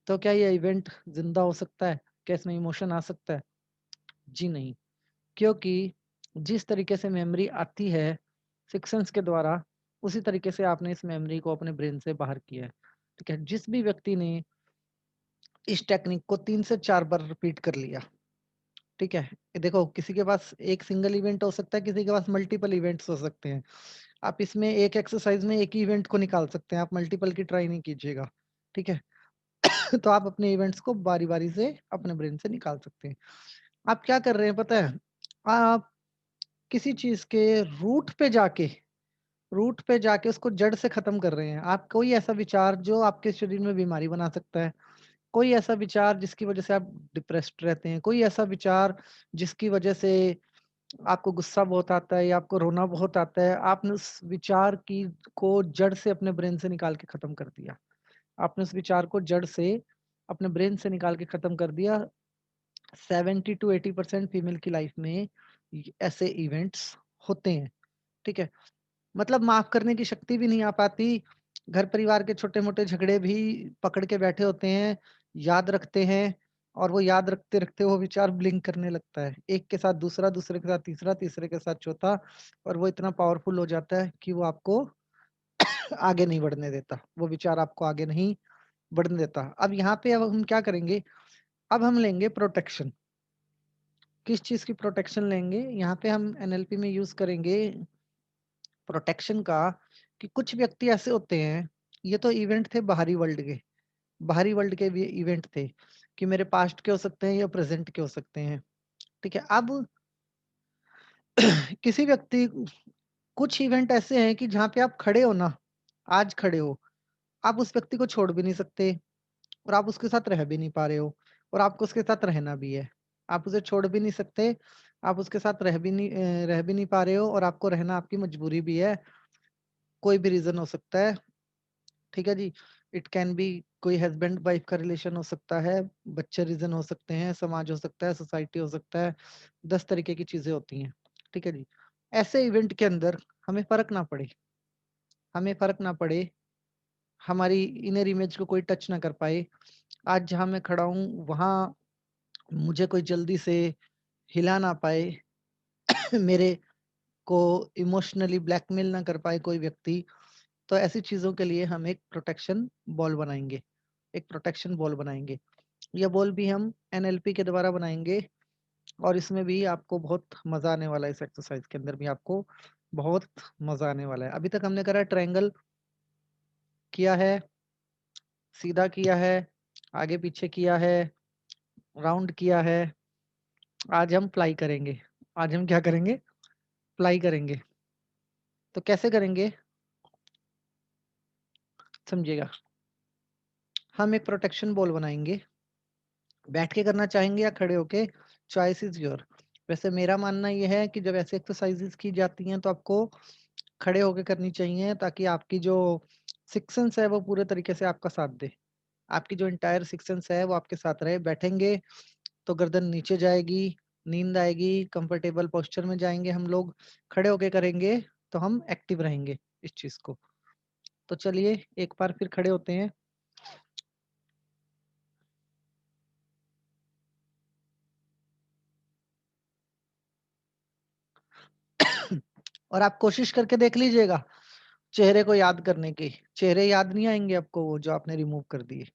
तो क्या ये इवेंट जिंदा हो सकता है? क्या इसमें इमोशन आ सकता है? जी नहीं, क्योंकि जिस तरीके से मेमोरी आती है सिक्स सेंस के द्वारा, उसी तरीके से आपने इस मेमोरी को अपने ब्रेन से बाहर किया है। ठीक है, जिस भी व्यक्ति ने इस टेक्निक को 3 से 4 बार रिपीट कर लिया, ठीक है, ये देखो किसी के पास एक सिंगल इवेंट हो सकता है, किसी के पास मल्टीपल इवेंट्स हो सकते हैं। आप इसमें एक एक्सरसाइज में एक ही इवेंट को निकाल सकते हैं, आप मल्टीपल की ट्राई नहीं कीजिएगा। ठीक है तो आप अपने इवेंट्स को बारी-बारी से अपने ब्रेन से निकाल सकते हैं। आप क्या कर रहे हैं पता है? आप किसी चीज़ के रूट पे जाके उसको जड़ से खत्म कर रहे हैं। आप कोई ऐसा विचार जो आपके शरीर में बीमारी बना सकता है, कोई ऐसा विचार जिसकी वजह से आप डिप्रेस्ड रहते हैं, कोई ऐसा विचार जिसकी वजह से आपको गुस्सा बहुत आता है या आपको रोना बहुत आता है, आपने उस विचार की को जड़ से अपने ब्रेन से निकाल के खत्म कर दिया। आपने उस विचार को जड़ से अपने ब्रेन से निकाल के खत्म कर दिया। 70 टू 80% फीमेल की लाइफ में ऐसे इवेंट्स होते हैं। ठीक है, मतलब माफ करने की शक्ति भी नहीं आ पाती। घर परिवार के छोटे मोटे झगड़े भी पकड़ के बैठे होते हैं, याद रखते हैं, और वो याद रखते रखते वो विचार ब्लिंक करने लगता है, एक के साथ दूसरा, दूसरे के साथ तीसरा, तीसरे के साथ चौथा, और वो इतना पावरफुल हो जाता है कि वो आपको आगे नहीं बढ़ने देता, वो विचार आपको आगे नहीं बढ़ने देता। अब यहाँ पे अब हम क्या करेंगे? अब हम लेंगे प्रोटेक्शन। किस चीज की प्रोटेक्शन लेंगे? यहाँ पे हम एनएलपी में यूज करेंगे प्रोटेक्शन का, कि कुछ व्यक्ति ऐसे होते हैं, ये तो इवेंट थे बाहरी वर्ल्ड के भी इवेंट थे, कि मेरे पास्ट के हो सकते हैं या प्रेजेंट के हो सकते हैं। ठीक है, अब किसी व्यक्ति कुछ इवेंट ऐसे हैं कि जहाँ पे आप खड़े हो ना, आज खड़े हो, आप उस व्यक्ति को छोड़ भी नहीं सकते, और आप उसके साथ रह भी नहीं पा रहे हो, और आपको उसके साथ रहना भी है। आप उसे छोड़ भी नहीं सकते, आप उसके साथ रह भी नहीं पा रहे हो, और आपको रहना आपकी मजबूरी भी है। कोई भी रीज़न हो सकता है, ठीक है जी। इट कैन बी कोई हस्बैंड वाइफ का रिलेशन हो सकता है, बच्चे रीज़न हो सकते हैं, समाज हो सकता है, सोसाइटी हो सकता है, 10 तरीके की चीज़ें होती हैं, ठीक है जी। ऐसे इवेंट के अंदर हमें फ़र्क ना पड़े, हमारी इनर इमेज को कोई टच ना कर पाए। आज जहाँ मैं खड़ा हूँ, वहाँ मुझे कोई जल्दी से हिला ना पाए, मेरे को इमोशनली ब्लैकमेल ना कर पाए कोई व्यक्ति। तो ऐसी चीज़ों के लिए हम एक प्रोटेक्शन बॉल बनाएँगे, एक प्रोटेक्शन बॉल बनाएँगे। ये बॉल भी हम एनएलपी के द्वारा बनाएँगे, और इसमें भी आपको बहुत मज़ा आने वाला है, इस एक्सरसाइज़ के अंदर भी आपको बहुत मज़ा आने वाला है। अभी तक हमने करा ट्रायंगल किया है, सीधा किया है, आगे पीछे किया है, राउंड किया है। आज हम फ्लाई करेंगे। आज हम क्या करेंगे? फ्लाई करेंगे। तो कैसे करेंगे? समझिएगा। हम एक प्रोटेक्शन बॉल बनाएँगे, बैठ के करना चाहेंगे या खड़े होके, चॉइस इज़ योर। वैसे मेरा मानना ये है कि जब ऐसे एक्सरसाइज़ेज़ की जाती हैं तो आपको खड़े होके करनी चाहिए, ताकि आपकी जो सिक्स सेंस है वो पूरे तरीके से आपका साथ दे। आपकी जो एंटायर सिक्स सेंस है वो आपके साथ रहे। बैठेंगे तो गर्दन नीचे जाएगी, नींद आएगी, कंफर्टेबल पोस्चर में जाएँगे हम लोग। खड़े होके करेंगे तो हम एक्टिव रहेंगे इस चीज़ को। तो चलिए एक बार फिर खड़े होते हैं। और आप कोशिश करके देख लीजिएगा चेहरे को याद करने की। चेहरे याद नहीं आएँगे आपको वो जो आपने रिमूव कर दिए।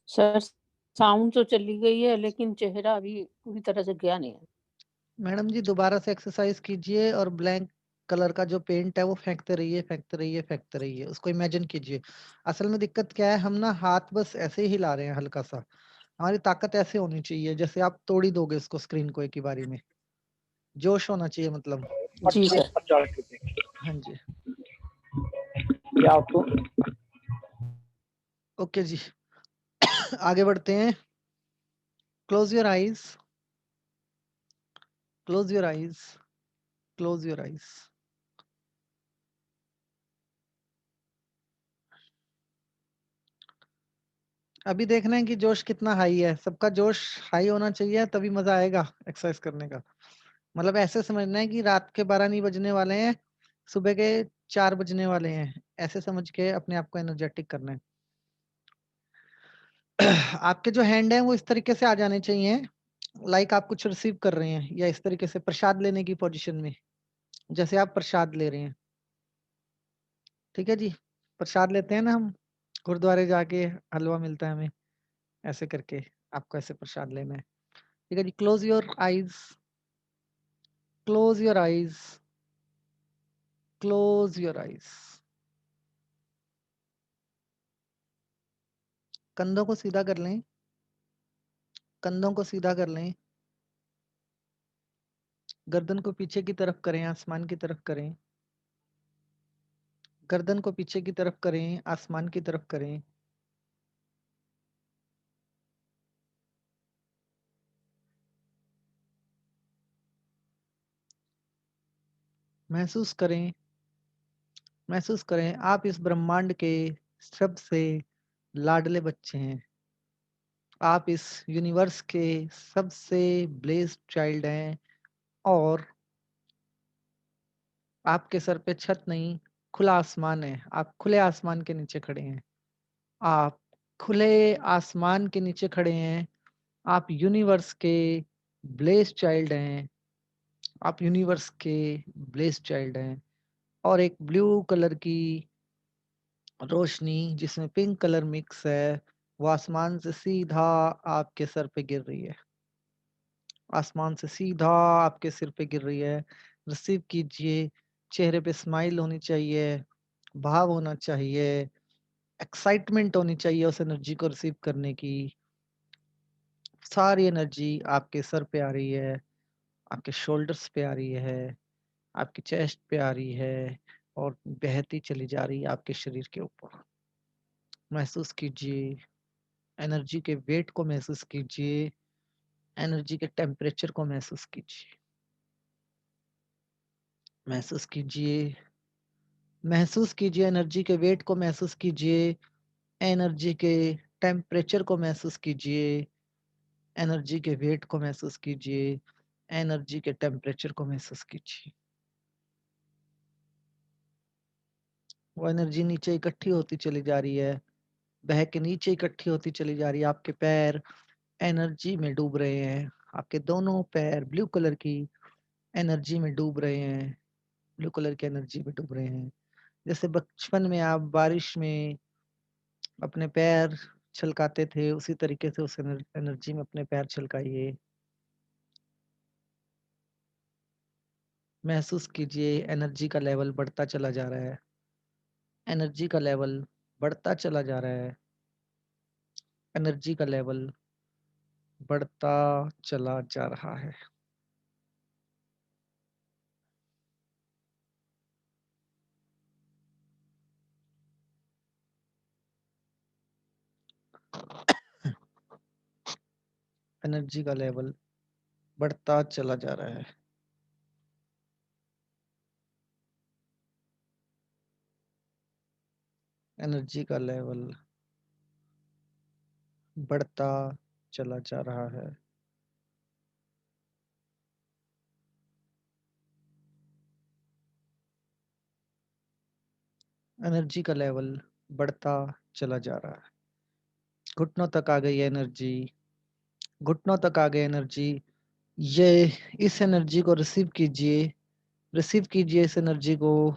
सर साउंड तो चली गई है, लेकिन चेहरा अभी पूरी तरह से गया नहीं है। मैडम जी दोबारा से एक्सरसाइज कीजिए और ब्लैंक कलर का जो पेंट है वो फेंकते रहिए, फेंकते रहिए, फेंकते रहिए। उसको इमेजिन कीजिए। असल में दिक्कत क्या है, हम ना हाथ बस ऐसे ही हिला रहे हैं हल्का सा। हमारी ताकत ऐसे होनी चाहिए जैसे आप तोड़ ही दोगे उसको, स्क्रीन को एक ही बारी में। जोश होना चाहिए मतलब। जी सर। हाँ जी, क्या आपको ओके जी। आगे बढ़ते हैं। Close your eyes, close your eyes, close your eyes. अभी देखना है कि जोश कितना हाई है। सबका जोश हाई होना चाहिए, तभी मजा आएगा एक्सरसाइज करने का। मतलब ऐसे समझना है कि रात के 12 नहीं बजने वाले हैं, सुबह के 4 बजने वाले हैं। ऐसे समझ के अपने आप को एनर्जेटिक करना है। आपके जो हैंड है वो इस तरीके से आ जाने चाहिए, लाइक आप कुछ रिसीव कर रहे हैं, या इस तरीके से प्रसाद लेने की पोजीशन में, जैसे आप प्रसाद ले रहे हैं। ठीक है जी, प्रसाद लेते हैं ना हम गुरुद्वारे जाके, हलवा मिलता है हमें, ऐसे करके आपको ऐसे प्रसाद लेना है। ठीक है जी, close your eyes, close your eyes, close your eyes. कंधों को सीधा कर लें, कंधों को सीधा कर लें। गर्दन को पीछे की तरफ करें, आसमान की तरफ करें। गर्दन को पीछे की तरफ करें, आसमान की तरफ करें। महसूस करें, महसूस करें आप इस ब्रह्मांड के सबसे लाडले बच्चे हैं। आप इस यूनिवर्स के सबसे ब्लेस्ड चाइल्ड हैं। और आपके सर पे छत नहीं, खुला आसमान है। आप खुले आसमान के नीचे खड़े हैं। आप खुले आसमान के नीचे खड़े हैं। आप यूनिवर्स के ब्लेस्ड चाइल्ड हैं। आप यूनिवर्स के ब्लेस्ड चाइल्ड हैं। और एक ब्लू कलर की रोशनी जिसमें पिंक कलर मिक्स है, वो आसमान से सीधा आपके सर पे गिर रही है। आसमान से सीधा आपके सिर पे गिर रही है। रिसीव कीजिए। चेहरे पे स्माइल होनी चाहिए, भाव होना चाहिए, एक्साइटमेंट होनी चाहिए उस एनर्जी को रिसीव करने की। सारी एनर्जी आपके सर पे आ रही है, आपके शोल्डर्स पे आ रही है, आपकी चेस्ट पे आ रही है, और बहती चली जा रही है आपके शरीर के ऊपर। महसूस कीजिए एनर्जी के वेट को, महसूस कीजिए एनर्जी के टेम्परेचर को, महसूस कीजिए, महसूस कीजिए, महसूस कीजिए एनर्जी के वेट को, महसूस कीजिए एनर्जी के टेम्परेचर को, महसूस कीजिए एनर्जी के वेट को, महसूस कीजिए एनर्जी के टेम्परेचर को, महसूस कीजिए। वो एनर्जी नीचे इकट्ठी होती चली जा रही है, बह के नीचे इकट्ठी होती चली जा रही है। आपके पैर एनर्जी में डूब रहे हैं। आपके दोनों पैर ब्लू कलर की एनर्जी में डूब रहे हैं, ब्लू कलर की एनर्जी में डूब रहे हैं। जैसे बचपन में आप बारिश में अपने पैर छलकाते थे, उसी तरीके से उस एनर्जी में अपने पैर छलकाइए। महसूस कीजिए एनर्जी का लेवल बढ़ता चला जा रहा है, एनर्जी का लेवल बढ़ता चला जा रहा है, एनर्जी का लेवल बढ़ता चला जा रहा है। एनर्जी का लेवल बढ़ता चला जा रहा है। एनर्जी का लेवल बढ़ता चला जा रहा है। एनर्जी का लेवल बढ़ता चला जा रहा है। घुटनों तक आ गई एनर्जी, घुटनों तक आ गई एनर्जी। ये इस एनर्जी को रिसीव कीजिए, रिसीव कीजिए इस एनर्जी को,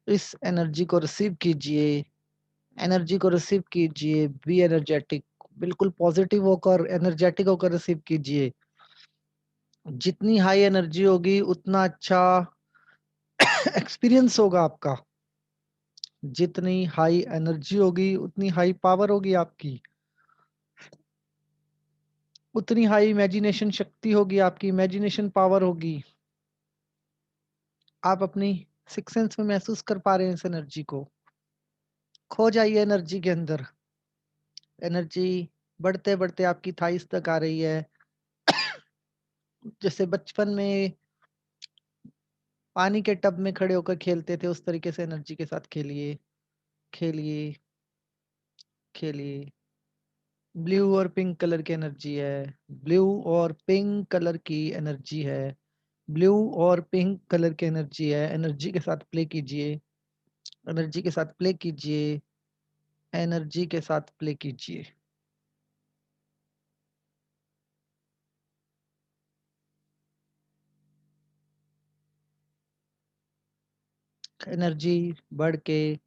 इस एनर्जी को रिसीव कीजिए, एनर्जी को रिसीव कीजिए। बी एनर्जेटिक, बिल्कुल पॉजिटिव होकर एनर्जेटिक होकर रिसीव कीजिए। जितनी हाई एनर्जी होगी उतना अच्छा एक्सपीरियंस होगा आपका। जितनी हाई एनर्जी होगी उतनी हाई पावर होगी आपकी, उतनी हाई इमेजिनेशन शक्ति होगी आपकी, इमेजिनेशन पावर होगी। आप अपनी सिक्स सेंस में महसूस कर पा रहे हैं इस एनर्जी को। खो जाइए एनर्जी के अंदर। एनर्जी बढ़ते बढ़ते आपकी थाइस तक आ रही है। जैसे बचपन में पानी के टब में खड़े होकर खेलते थे, उस तरीके से एनर्जी के साथ खेलिए, खेलिए, खेलिए। ब्लू और पिंक कलर की एनर्जी है, ब्लू और पिंक कलर की एनर्जी है, ब्लू और पिंक कलर की एनर्जी है। एनर्जी के साथ प्ले कीजिए, एनर्जी के साथ प्ले कीजिए, एनर्जी के साथ प्ले कीजिए। एनर्जी बढ़ के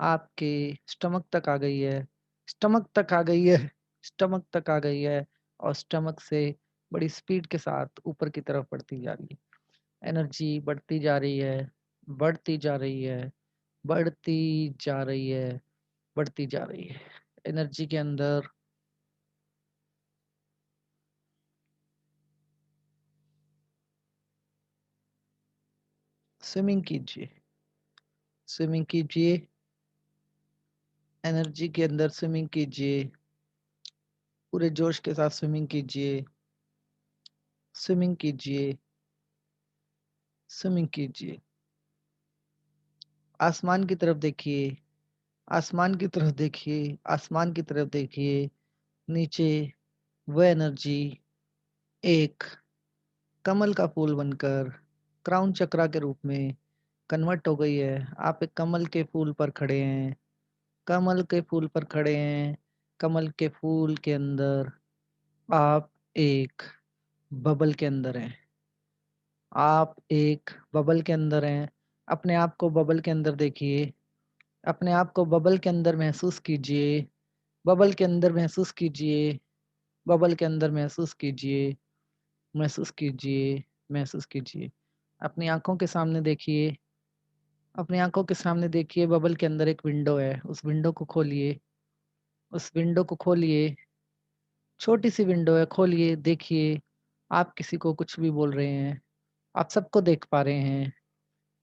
आपके स्टमक तक आ गई है, स्टमक तक आ गई है, स्टमक तक आ गई है, और स्टमक से बड़ी स्पीड के साथ ऊपर की तरफ बढ़ती जा रही है। एनर्जी बढ़ती जा रही है, बढ़ती जा रही है, बढ़ती जा रही है, बढ़ती जा रही है। एनर्जी के अंदर स्विमिंग कीजिए, स्विमिंग कीजिए, एनर्जी के अंदर स्विमिंग कीजिए, पूरे जोश के साथ स्विमिंग कीजिए, स्विमिंग कीजिए, स्विमिंग कीजिए। आसमान की तरफ देखिए, आसमान की तरफ देखिए, आसमान की तरफ देखिए। नीचे वह एनर्जी एक कमल का फूल बनकर क्राउन चक्रा के रूप में कन्वर्ट हो गई है। आप एक कमल के फूल पर खड़े हैं, कमल के फूल पर खड़े हैं। कमल के फूल के अंदर आप एक बबल के अंदर हैं, आप एक बबल के अंदर हैं। अपने आप को बबल के अंदर देखिए, अपने आप को बबल के अंदर महसूस कीजिए, बबल के अंदर महसूस कीजिए, बबल के अंदर महसूस कीजिए, महसूस कीजिए, महसूस कीजिए। अपनी आंखों के सामने देखिए, अपनी आंखों के सामने देखिए, बबल के अंदर एक विंडो है, उस विंडो को खोलिए, उस विंडो को खोलिए। छोटी सी विंडो है, खोलिए, देखिए। आप किसी को कुछ भी बोल रहे हैं, आप सबको देख पा रहे हैं,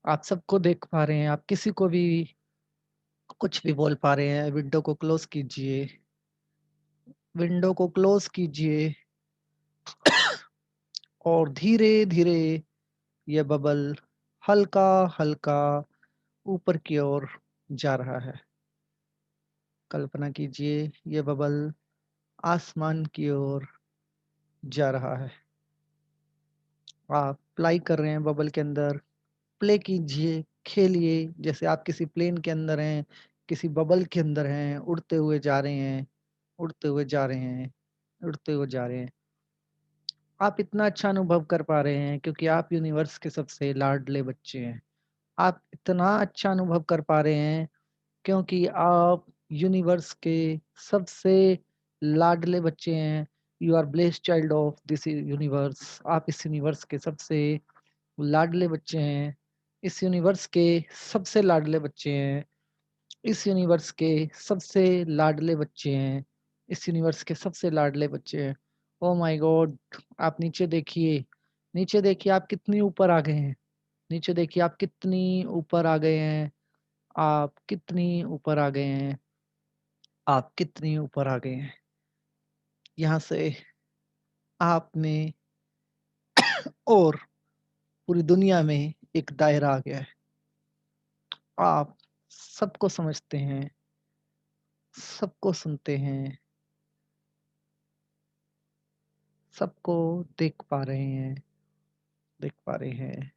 आप सबको देख पा रहे हैं, आप किसी को भी कुछ भी बोल पा रहे हैं। विंडो को क्लोज कीजिए, विंडो को क्लोज कीजिए, और धीरे धीरे ये बबल हल्का हल्का ऊपर की ओर जा रहा है। कल्पना कीजिए ये बबल आसमान की ओर जा रहा है। आप फ्लाई कर रहे हैं बबल के अंदर। प्ले कीजिए, खेलिए, जैसे आप किसी प्लेन के अंदर हैं, किसी बबल के अंदर हैं, उड़ते हुए जा रहे हैं, उड़ते हुए जा रहे हैं, उड़ते हुए जा रहे हैं। आप इतना अच्छा अनुभव कर पा रहे हैं क्योंकि आप यूनिवर्स के सबसे लाडले बच्चे हैं। आप इतना अच्छा अनुभव कर पा रहे हैं क्योंकि आप यूनिवर्स के सबसे लाडले बच्चे हैं। You are blessed child of this universe. आप इस यूनिवर्स के सबसे लाडले बच्चे हैं, इस यूनिवर्स के सबसे लाडले बच्चे हैं, इस यूनिवर्स के सबसे लाडले बच्चे हैं, इस यूनिवर्स के सबसे लाडले बच्चे हैं। Oh my God! आप नीचे देखिए, नीचे देखिए आप कितनी ऊपर आ गए हैं, नीचे देखिए आप कितनी ऊपर आ गए हैं, आप कितनी ऊपर आ गए हैं, आप कितनी ऊपर आ गए हैं। यहाँ से आपने और पूरी दुनिया में एक दायरा आ गया है। आप सबको समझते हैं, सबको सुनते हैं, सबको देख पा रहे हैं, देख पा रहे हैं,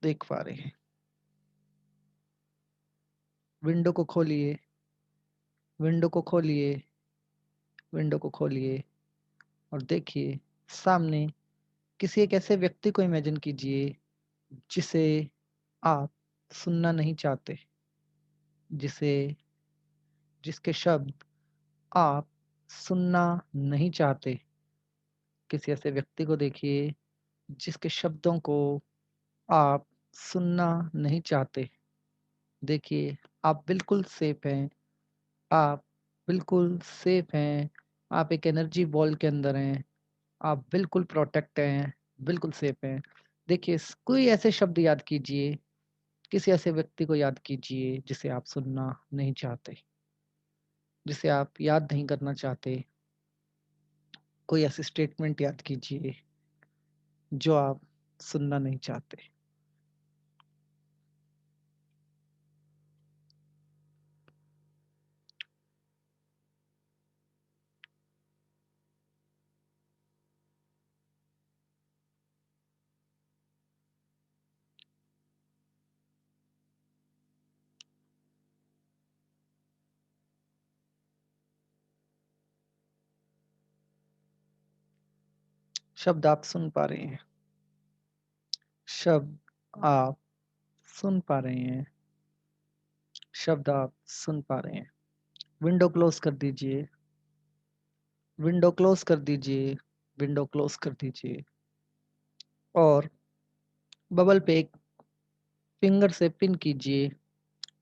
देख पा रहे हैं। विंडो को खोलिए, विंडो को खोलिए, विंडो को खोलिए, और देखिए सामने किसी एक ऐसे व्यक्ति को इमेजिन कीजिए जिसे आप सुनना नहीं चाहते, जिसे जिसके शब्द आप सुनना नहीं चाहते। किसी ऐसे व्यक्ति को देखिए जिसके शब्दों को आप सुनना नहीं चाहते, देखिए आप बिल्कुल सेफ हैं, आप बिल्कुल सेफ हैं, आप एक एनर्जी बॉल के अंदर हैं, आप बिल्कुल प्रोटेक्ट हैं, बिल्कुल सेफ हैं। देखिए कोई ऐसे शब्द याद कीजिए, किसी ऐसे व्यक्ति को याद कीजिए जिसे आप सुनना नहीं चाहते, जिसे आप याद नहीं करना चाहते। कोई ऐसी स्टेटमेंट याद कीजिए जो आप सुनना नहीं चाहते। शब्द आप सुन पा रहे हैं, शब्द आप सुन पा रहे हैं, शब्द आप सुन पा रहे हैं। विंडो क्लोज कर दीजिए, विंडो क्लोज कर दीजिए, विंडो क्लोज कर दीजिए और बबल पे एक फिंगर से पिन कीजिए।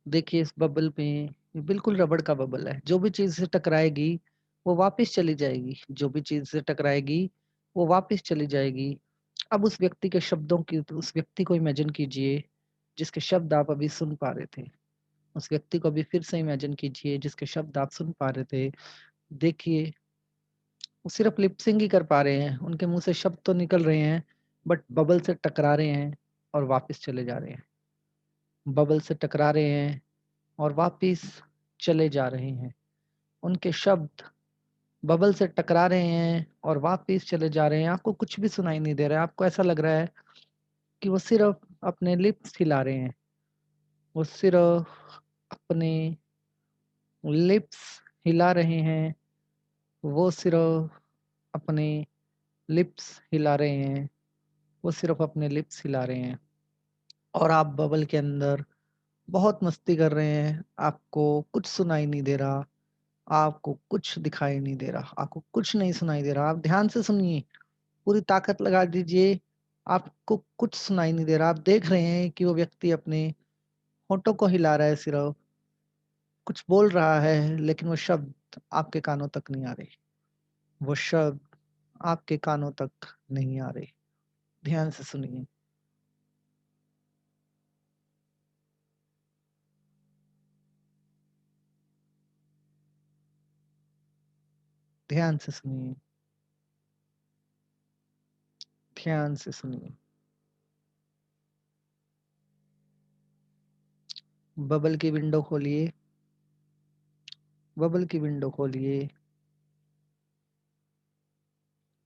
देखिए इस बबल पे ये बिल्कुल रबड़ का बबल है, जो भी चीज से टकराएगी वो वापस चली जाएगी, जो भी चीज से टकराएगी वो वापस चली जाएगी। अब उस व्यक्ति के शब्दों की, उस व्यक्ति को इमेजिन कीजिए जिसके शब्द आप अभी सुन पा रहे थे। उस व्यक्ति को अभी फिर से इमेजिन कीजिए जिसके शब्द आप सुन पा रहे थे। देखिए वो सिर्फ लिपसिंग ही कर पा रहे हैं, उनके मुंह से शब्द तो निकल रहे हैं बट बबल से टकरा रहे हैं और वापस चले जा रहे हैं, बबल से टकरा रहे हैं और वापस चले जा रहे हैं। उनके शब्द बबल से टकरा रहे हैं और वापस चले जा रहे हैं। आपको कुछ भी सुनाई नहीं दे रहा है, आपको ऐसा लग रहा है कि वो सिर्फ अपने लिप्स हिला रहे हैं, वो सिर्फ अपने लिप्स हिला रहे हैं, वो सिर्फ अपने लिप्स हिला रहे हैं, वो सिर्फ अपने लिप्स हिला रहे हैं और आप बबल के अंदर बहुत मस्ती कर रहे हैं। आपको कुछ सुनाई नहीं दे रहा, आपको कुछ दिखाई नहीं दे रहा, आपको कुछ नहीं सुनाई दे रहा। आप ध्यान से सुनिए, पूरी ताकत लगा दीजिए, आपको कुछ सुनाई नहीं दे रहा। आप देख रहे हैं कि वो व्यक्ति अपने होठों को हिला रहा है, सिर्फ कुछ बोल रहा है लेकिन वो शब्द आपके कानों तक नहीं आ रहे, वो शब्द आपके कानों तक नहीं आ रहे। ध्यान से सुनिए। ध्यान से सुनिए, ध्यान से सुनिए। बबल की विंडो खोलिए, बबल की विंडो खोलिए,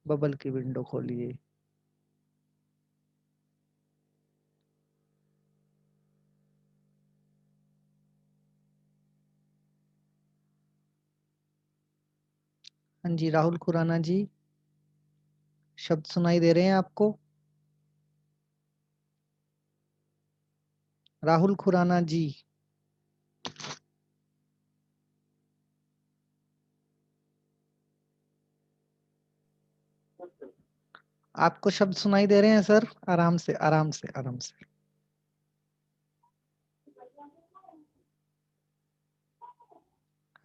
बबल की विंडो खोलिए। हाँ जी राहुल खुराना जी, शब्द सुनाई दे रहे हैं आपको? राहुल खुराना जी, आपको शब्द सुनाई दे रहे हैं सर? आराम से आराम से आराम से।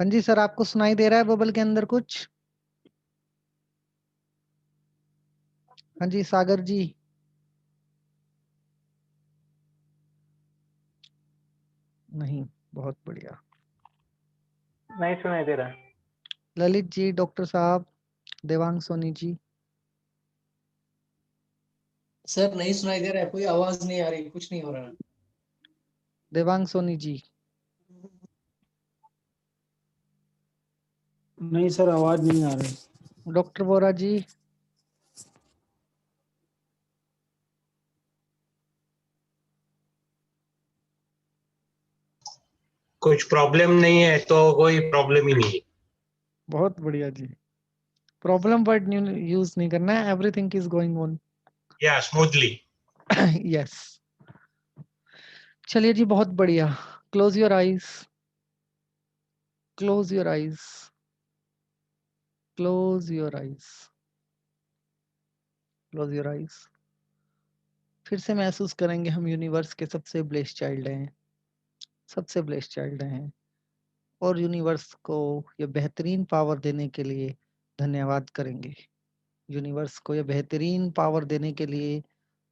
हाँ जी सर, आपको सुनाई दे रहा है बबल के अंदर कुछ? हाँ जी सागर जी, नहीं, बहुत बढ़िया। नहीं सुनाई दे रहा है। ललित जी, डॉक्टर साहब, देवांग सोनी जी। सर नहीं सुनाई दे रहा है, कोई आवाज नहीं आ रही, कुछ नहीं हो रहा है। देवांग सोनी जी, नहीं सर, आवाज नहीं आ रही। डॉक्टर बोरा जी, कुछ प्रॉब्लम नहीं है तो कोई प्रॉब्लम ही नहीं है। बहुत बढ़िया जी। प्रॉब्लम वर्ड यूज नहीं करना है, एवरीथिंग इज गोइंग ऑन। या स्मूथली। यस। चलिए जी, बहुत बढ़िया। Close your eyes, close your eyes, close your eyes, close your eyes. फिर से महसूस करेंगे हम यूनिवर्स के सबसे ब्लेस्ड चाइल्ड हैं, सबसे ब्लेस्ड चाइल्ड हैं, और यूनिवर्स को ये बेहतरीन पावर देने के लिए धन्यवाद करेंगे। यूनिवर्स को ये बेहतरीन पावर देने के लिए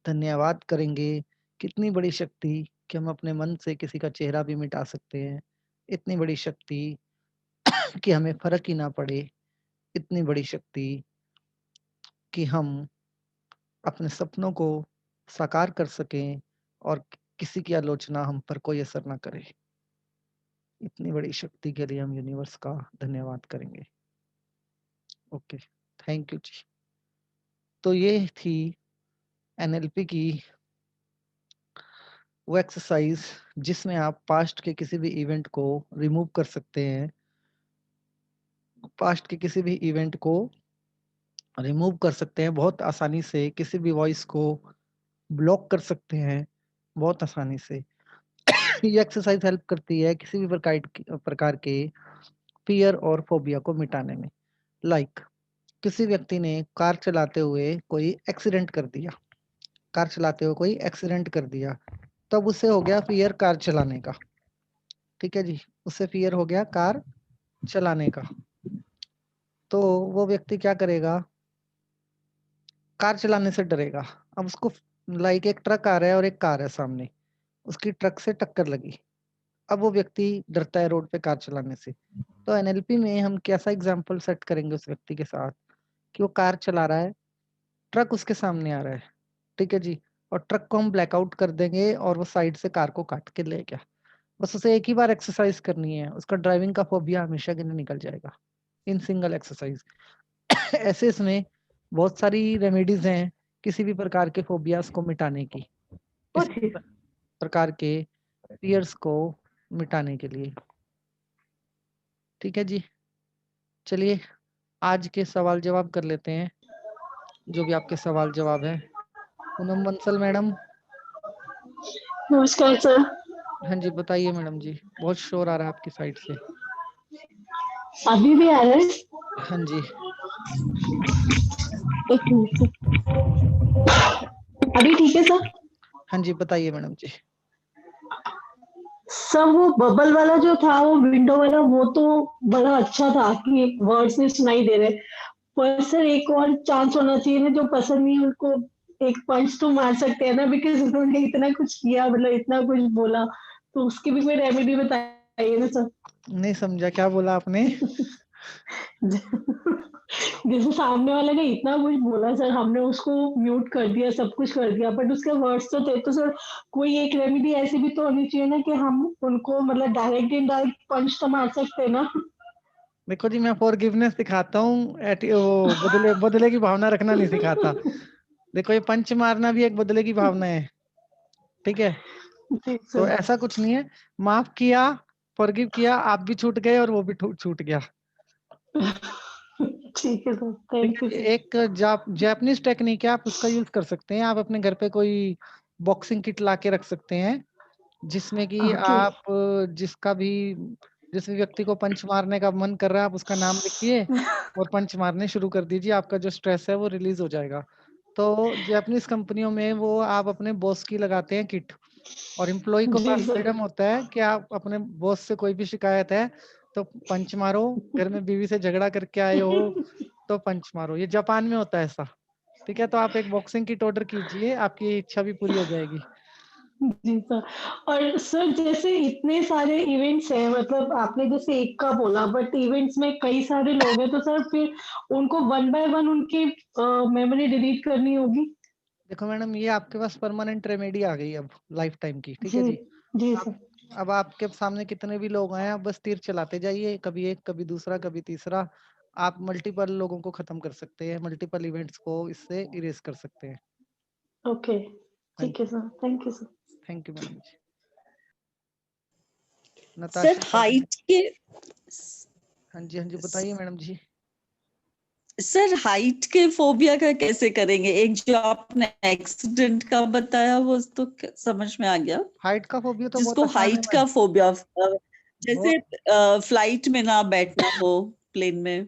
धन्यवाद करेंगे। कितनी बड़ी शक्ति कि हम अपने मन से किसी का चेहरा भी मिटा सकते हैं, इतनी बड़ी शक्ति कि हमें फर्क ही ना पड़े, इतनी बड़ी शक्ति कि हम अपने सपनों को साकार कर सकें और किसी की आलोचना हम पर कोई असर ना करे। इतनी बड़ी शक्ति के लिए हम यूनिवर्स का धन्यवाद करेंगे। ओके, थैंक यू जी। तो ये थी एनएलपी की वो एक्सरसाइज जिसमें आप पास्ट के किसी भी इवेंट को रिमूव कर सकते हैं, पास्ट के किसी भी इवेंट को रिमूव कर सकते हैं बहुत आसानी से, किसी भी वॉइस को ब्लॉक कर सकते हैं बहुत आसानी से। ये एक्सरसाइज हेल्प करती है किसी भी प्रकार के फियर और फोबिया को मिटाने में। लाइक किसी व्यक्ति ने कार चलाते हुए कोई एक्सीडेंट कर दिया, कार चलाते हुए कोई एक्सीडेंट कर दिया, तब उसे हो गया फियर कार चलाने का। ठीक है जी, उससे फियर हो गया कार चलाने का। तो वो व्यक्ति क्या करेगा, कार चलाने से डरेगा। अब उसको लाइक एक ट्रक आ रहा है और एक कार है सामने, उसकी ट्रक से टक्कर लगी, अब वो व्यक्ति डरता है रोड पे कार चलाने से। तो एनएलपी में हम कैसा एग्जांपल सेट करेंगे उस व्यक्ति के साथ कि वो कार चला रहा है, ट्रक उसके सामने आ रहा है, ठीक है जी, और ट्रक को हम ब्लैकआउट कर देंगे और वो साइड से कार को काट के ले गया। बस उसे एक ही बार एक्सरसाइज करनी है, उसका ड्राइविंग का फोबिया हमेशा के लिए निकल जाएगा इन सिंगल एक्सरसाइज। ऐसे इसमें बहुत सारी रेमेडीज हैं किसी भी प्रकार के फोबियास को मिटाने की, किसी भी प्रकार के फियर्स को मिटाने के लिए। ठीक है जी, चलिए आज के सवाल जवाब कर लेते हैं, जो भी आपके सवाल जवाब है। पूनम बंसल मैडम। नमस्कार सर। हाँ जी बताइए मैडम जी, बहुत शोर आ रहा है आपकी साइड से। अभी भी आ रहा है? हाँ जी। एक मिनट। अभी ठीक है सर? हाँ जी बताइए मैडम जी। सर वो बबल वाला जो था, वो विंडो वाला, वो तो बड़ा अच्छा था कि वर्ड्स नहीं सुनाई दे रहे, पर सर एक और चांस होना चाहिए ना, जो पसंद नहीं उनको एक पंच तो मार सकते हैं ना, बिकॉज उन्होंने इतना कुछ किया, मतलब इतना कुछ बोला, तो उसकी भी कोई रेमेडी बताइए ना सर। नहीं समझा, क्या बोला आपने? जैसे सामने वाले ने इतना कुछ बोला सर, हमने उसको म्यूट कर दिया, सब कुछ कर दिया, बट उसके वर्ड्स तो थे, तो सर कोई एक रेमेडी ऐसी भी तो होनी चाहिए ना कि हम उनको मतलब डायरेक्ट इनडायरेक्ट पंच तो मार सकते हैं ना। देखो जी, मैं फॉरगिवनेस सिखाता हूँ, वो बदले की भावना रखना नहीं सिखाता। देखो ये पंच मारना भी एक बदले की भावना है, ठीक है? तो ऐसा कुछ नहीं है, माफ किया, फॉरगिव किया, आप भी छूट गए और वो भी छूट गया। ठीक है सर, थैंक यू। एक जापानीज टेक्निक है, आप उसका यूज कर सकते हैं। आप अपने घर पे कोई बॉक्सिंग किट ला के रख सकते हैं, जिसमें कि आप जिस भी व्यक्ति को पंच मारने का मन कर रहा है, आप उसका नाम लिखिए और पंच मारने शुरू कर दीजिए, आपका जो स्ट्रेस है वो रिलीज हो जाएगा। तो जापानीज कंपनियों में वो आप अपने बॉस की लगाते हैं किट, और एम्प्लॉय को पास फ्रीडम होता है कि आप अपने बॉस से कोई भी शिकायत है तो पंच मारो, घर में बीवी से झगड़ा करके आए हो तो पंच मारो। ये जापान में होता है ऐसा, ठीक है? तो आप एक बॉक्सिंग किट ऑर्डर कीजिए, आपकी इच्छा भी पूरी हो जाएगी। जी सर। और सर जैसे इतने सारे इवेंट्स हैं, मतलब आपने जैसे एक का बोला, बट इवेंट्स में कई सारे लोग हैं, तो सर फिर उनको वन बाय वन उनकी मेमोरी डिलीट करनी होगी? देखो मैडम, ये आपके पास परमानेंट रेमेडी आ गई अब लाइफ टाइम की, ठीक है जी? जी सर। अब आपके सामने कितने भी लोग आए, आप बस तीर चलाते जाइए, कभी एक, कभी दूसरा, कभी तीसरा। आप मल्टीपल लोगों को खत्म कर सकते हैं, मल्टीपल इवेंट्स को इससे इरेज कर सकते हैं। ओके, ठीक है sir, thank you sir. Thank you madam जी। Sir Natasha. हाइट के हाँ जी बताइए मैडम जी। सर हाइट के फोबिया का कैसे करेंगे? एक जो आपने एक्सीडेंट का बताया वो तो समझ में आ गया। हाइट का फोबिया तो जिसको बहुत आसान है हाइट का फोबिया, जैसे फ्लाइट में ना बैठना हो, प्लेन में।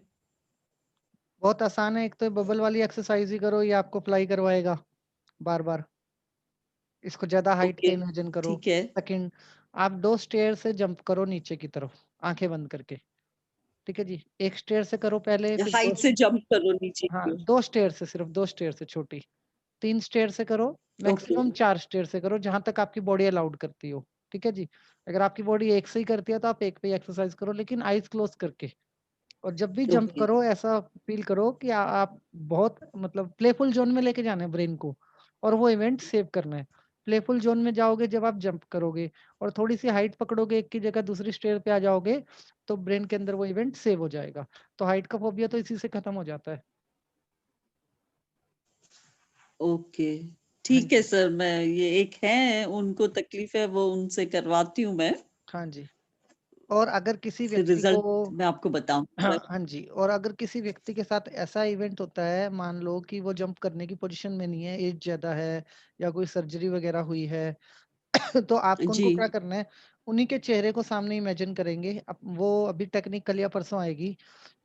बहुत आसान है। एक तो बबल वाली एक्सरसाइज ही करो, ये आपको फ्लाई करवाएगा बार बार। इसको ज्यादा हाइट का ओके, इमेजिन करो। ठीक है। सेकंड, आप 2 स्टेयर से जंप करो नीचे की तरफ, आंखें बंद करके। ठीक है जी, 1 स्टेयर से करो पहले, फिर 2 हाइट से जंप करो नीचे की हाँ, ओर। 2 स्टेयर से, सिर्फ 2 स्टेयर से छोटी। 3 स्टेयर से करो, ओके, मैक्सिमम 4 स्टेयर से करो, जहां तक आपकी बॉडी अलाउड करती हो। ठीक है जी, अगर आपकी बॉडी एक से ही करती है तो आप एक पे ही एक्सरसाइज करो, लेकिन आईज क्लोज करके। और जब भी जंप ओके, करो ऐसा फील करो कि आप बहुत मतलब प्लेफुल जोन में लेके जाना है ब्रेन को, और वो इवेंट सेव करना है। प्लेफुल जोन में जाओगे जब आप जंप करोगे और थोड़ी सी हाइट पकड़ोगे, एक की जगह दूसरी स्टेयर पे आ जाओगे, तो ब्रेन के अंदर वो इवेंट सेव हो जाएगा। तो हाइट का फोबिया तो इसी से खत्म हो जाता है। ओके, हाँ ठीक है जी, सर। मैं ये एक है उनको तकलीफ है, वो उनसे करवाती हूँ मैं, हाँ जी। और अगर किसी फिर व्यक्ति को रिजल्ट मैं आपको बताऊंगी हाँ सर। हाँ जी, और अगर किसी व्यक्ति के साथ ऐसा इवेंट होता है, मान लो कि वो जंप करने की पोजीशन में नहीं है, एज ज्यादा है या कोई सर्जरी वगैरह हुई है, तो आपको जी, उनको क्या करना है, उन्हीं के चेहरे को सामने इमेजिन करेंगे। अब वो अभी टेक्निक कल या परसों आएगी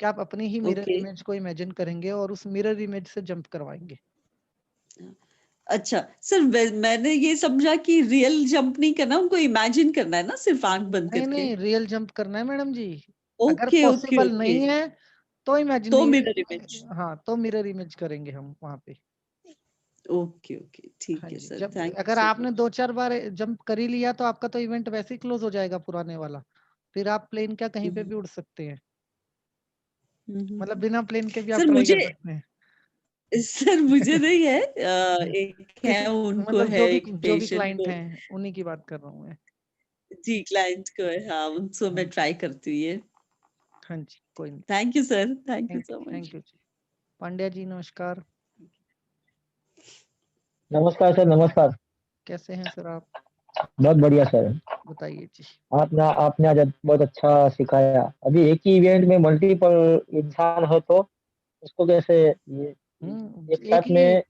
कि आप अपनी ही मिरर ओके। इमेज को इमेजिन करेंगे और उस मिरर इमेज से जंप करवाएंगे। अच्छा सर, मैंने ये समझा कि रियल जंप नहीं करना, उनको इमेजिन करना है ना, सिर्फ आंख बंद नहीं करके। नहीं, रियल जंप करना है मैडम जी। अगर ओके, ओके, पॉसिबल ओके, नहीं है तो तो इमेजिन, मिरर इमेज। हाँ तो मिरर इमेज करेंगे हम वहां पे। ओके, ओके, हाँ ठीक है जी, सर, जब थैंक यू अगर सो आपने मच। 2-4 बार जंप कर ही लिया तो आपका तो इवेंट वैसे ही क्लोज हो जाएगा पुराने वाला। फिर आप प्लेन क्या कहीं पे भी उड़ सकते हैं, मतलब बिना प्लेन के भी आप सर ट्राई कर मुझे सकते हैं। सर मुझे नहीं है, एक है, किसी उनको मतलब है, एक जो भी पेशेंट क्लाइंट को। हैं उन्हीं की बात कर रहा हूँ मैं। जी, क्लाइंट को है, हाँ, उनसे हाँ मैं ट्राई करती हूँ ये। हाँ जी, कोई नहीं। Thank you sir, thank you thank so much. You जी। पांड्या जी नमस्कार। नमस्कार सर, नमस्कार। कैसे हैं सर आप? बहुत बढ़िया सर। बताइए जी। आपने आज बहुत अच्छा सिखाया। अभी एक ही इवेंट में मल्टीपल इंसान हो तो उसको कैसे ये एक एक साथ ही में।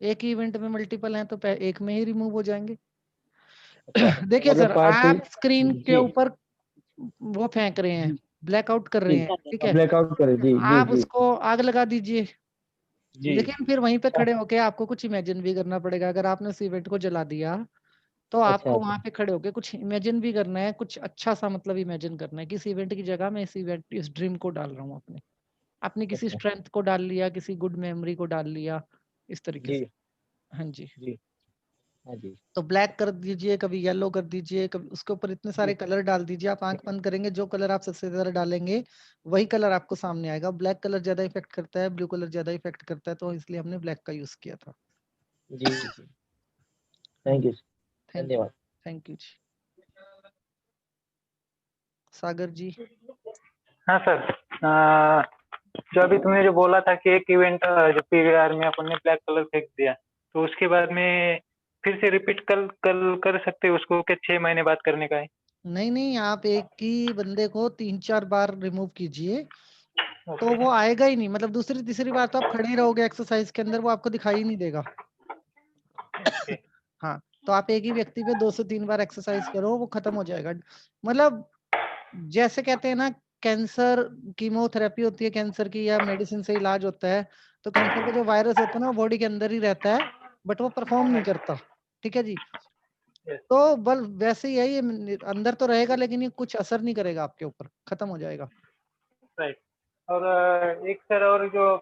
एक ही इवेंट में मल्टीपल हैं तो एक में ही रिमूव हो जाएंगे। अच्छा, देखिए मतलब सर, पार्टी। आप स्क्रीन के जी ऊपर वो फेंक रहे हैं, जी ब्लैकआउट कर रहे जी, हैं, ठीक है? ब्लैकआउट करे, जी जी आप जी उसको आग लगा दीजिए, जी। लेकिन फिर वहीं पे अच्छा खड़े होके आपको कुछ इमेजिन भी करना पड़ेगा। अगर आपने उस इवेंट को जला दिया तो अच्छा आपको अच्छा। वहां पे खड़े होके कुछ इमेजिन भी करना है, कुछ अच्छा सा मतलब इमेजिन करना है कि इस इवेंट की जगह मैं इस ड्रीम को डाल रहा हूँ अपने, अपनी किसी अच्छा स्ट्रेंथ को डाल लिया, किसी गुड मेमोरी को डाल लिया, इस तरीके जी से। हाँ जी, जी। हाँ जी तो ब्लैक कर दीजिए, कभी येलो कर दीजिए, कभी उसके ऊपर इतने सारे जी। कलर डाल दीजिए। आप आंख बंद करेंगे, जो कलर आप सबसे ज्यादा डालेंगे वही कलर आपको सामने आएगा। ब्लैक कलर ज्यादा इफेक्ट करता है, ब्लू कलर ज्यादा इफेक्ट करता है, तो इसलिए हमने ब्लैक का यूज किया था। जी जी। हाँ थैंक जी, यू। थैंक यू, धन्यवाद। थैंक यू जी। सागर जी। हाँ सर, जो अभी तुमने जो बोला था कि एक इवेंट जो पीवीआर में अपन ने ब्लैक कलर फेंक दिया, तो उसके बाद में फिर से रिपीट कल कल कर सकते हैं उसको, क्या 6 महीने बाद करने का है? नहीं नहीं, आप एक ही बंदे को 3-4 बार रिमूव कीजिए, तो ओके। वो आएगा ही नहीं। मतलब दूसरी तीसरी बार तो आप खड़े ही रहोगे एक्सरसाइज के अंदर, वो आपको दिखाई ही नहीं देगा। ओके। हाँ, तो आप एक ही व्यक्ति पे 2 से 3 बार एक्सरसाइज करो, वो खत्म हो जाएगा। मतलब जैसे कहते हैं ना, कैंसर कीमोथेरेपी होती है कैंसर की, या मेडिसिन से इलाज होता है, तो कैंसर का जो वायरस होता है ना वो बॉडी के अंदर ही रहता है, बट वो परफॉर्म नहीं करता। ठीक है जी, यस। तो बल वैसे ही है, ये अंदर तो रहेगा लेकिन ये कुछ असर नहीं करेगा आपके ऊपर, खत्म हो जाएगा। राइट। और एक सर, और जो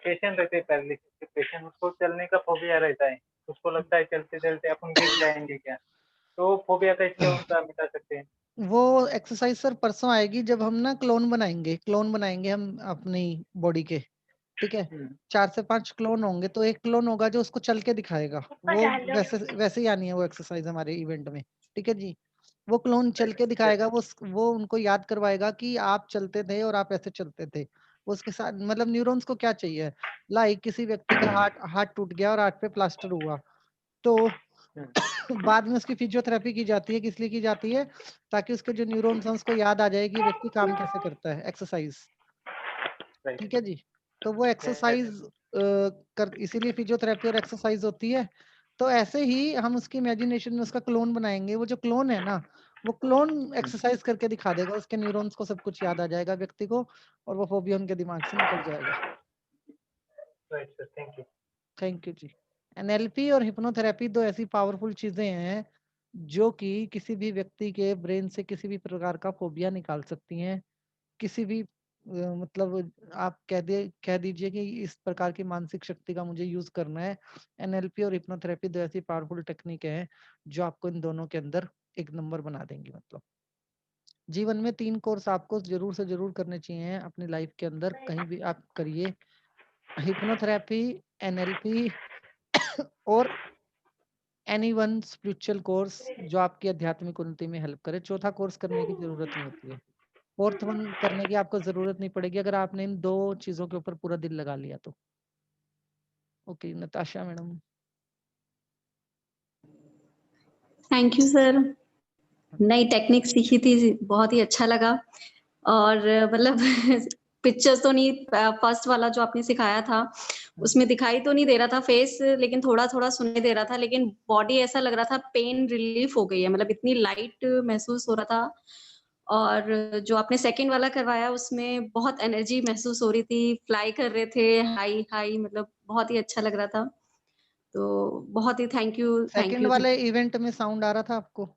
पेशेंट रहते हैं पैरालिसिस के पेशेंट, उसको चलने का फोबिया रहता है, उसको लगता है चलते चलते अपन गिर जाएंगे क्या, तो फोबिया कैसे उनका मिटा सकते हैं? वो एक्सरसाइज सर परसों आएगी, जब हम ना क्लोन बनाएंगे हम अपनी बॉडी के। ठीक है, 4 से 5 क्लोन होंगे, तो एक क्लोन होगा जो उसको चल के दिखाएगा। वो वैसे वैसे ही आनी है वो एक्सरसाइज हमारे इवेंट में। ठीक है जी, वो क्लोन चल के दिखाएगा, वो उनको याद करवाएगा कि आप चलते थे और आप ऐसे चलते थे। उसके साथ मतलब न्यूरॉन्स को क्या चाहिए, लाइक किसी व्यक्ति का हाथ टूट गया और हाथ पे प्लास्टर हुआ, तो बाद में उसकी फिजियोथेरेपी की जाती है। किस लिए की जाती है? ताकि उसके जो न्यूरॉन्स हैं उसको याद आ जाए कि व्यक्ति काम कैसे करता है, एक्सरसाइज। राइट। ठीक है जी, तो वो एक्सरसाइज कर इसीलिए फिजियोथेरेपी और एक्सरसाइज होती है। तो ऐसे ही हम उसकी इमेजिनेशन में उसका क्लोन बनाएंगे। वो जो क्लोन है ना, वो क्लोन एक्सरसाइज करके दिखा देगा, उसके न्यूरॉन्स को सब कुछ याद आ जाएगा व्यक्ति को, और वो फोबिया उनके दिमाग से निकल जाएगा। Right sir, thank you. Thank you जी। एनएलपी और हिप्नोथेरेपी दो ऐसी पावरफुल चीजें हैं जो कि किसी भी व्यक्ति के ब्रेन से किसी भी प्रकार का फोबिया निकाल सकती हैं। किसी भी मतलब आप कह दीजिए कि इस प्रकार की मानसिक शक्ति का मुझे यूज करना है। एनएलपी और हिप्नोथेरेपी दो ऐसी पावरफुल टेक्निक है जो आपको इन दोनों के अंदर एक नंबर बना देंगी। मतलब जीवन में 3 कोर्स आपको जरूर से जरूर करने चाहिए अपनी लाइफ के अंदर, कहीं भी आप करिए। हिप्नोथेरेपी, एनएलपी और एनी वन स्पिरिचुअल कोर्स जो आपकी आध्यात्मिक उन्नति में हेल्प करे। चौथा कोर्स करने की जरूरत नहीं होती है। फोर्थ वन करने की आपको जरूरत नहीं पड़ेगी अगर आपने इन 2 चीजों के ऊपर पूरा दिल लगा लिया तो। Okay, Natasha madam. Thank you sir. नई टेक्निक सीखी थी, बहुत ही अच्छा लगा। और मतलब पिक्चर्स तो नहीं, फर्स्ट वाला जो आपने सिखाया था उसमें दिखाई तो नहीं दे रहा था फेस, लेकिन थोड़ा थोड़ा सुनाई दे रहा था, लेकिन बॉडी ऐसा लग रहा था पेन रिलीफ हो गई है, मतलब इतनी लाइट महसूस हो रहा था। और जो आपने सेकंड वाला करवाया उसमें बहुत एनर्जी महसूस हो रही थी, फ्लाई कर रहे थे हाई हाई, मतलब बहुत ही अच्छा लग रहा था। तो बहुत ही थैंक यू सेकंड वाले इवेंट में साउंड आ रहा था आपको?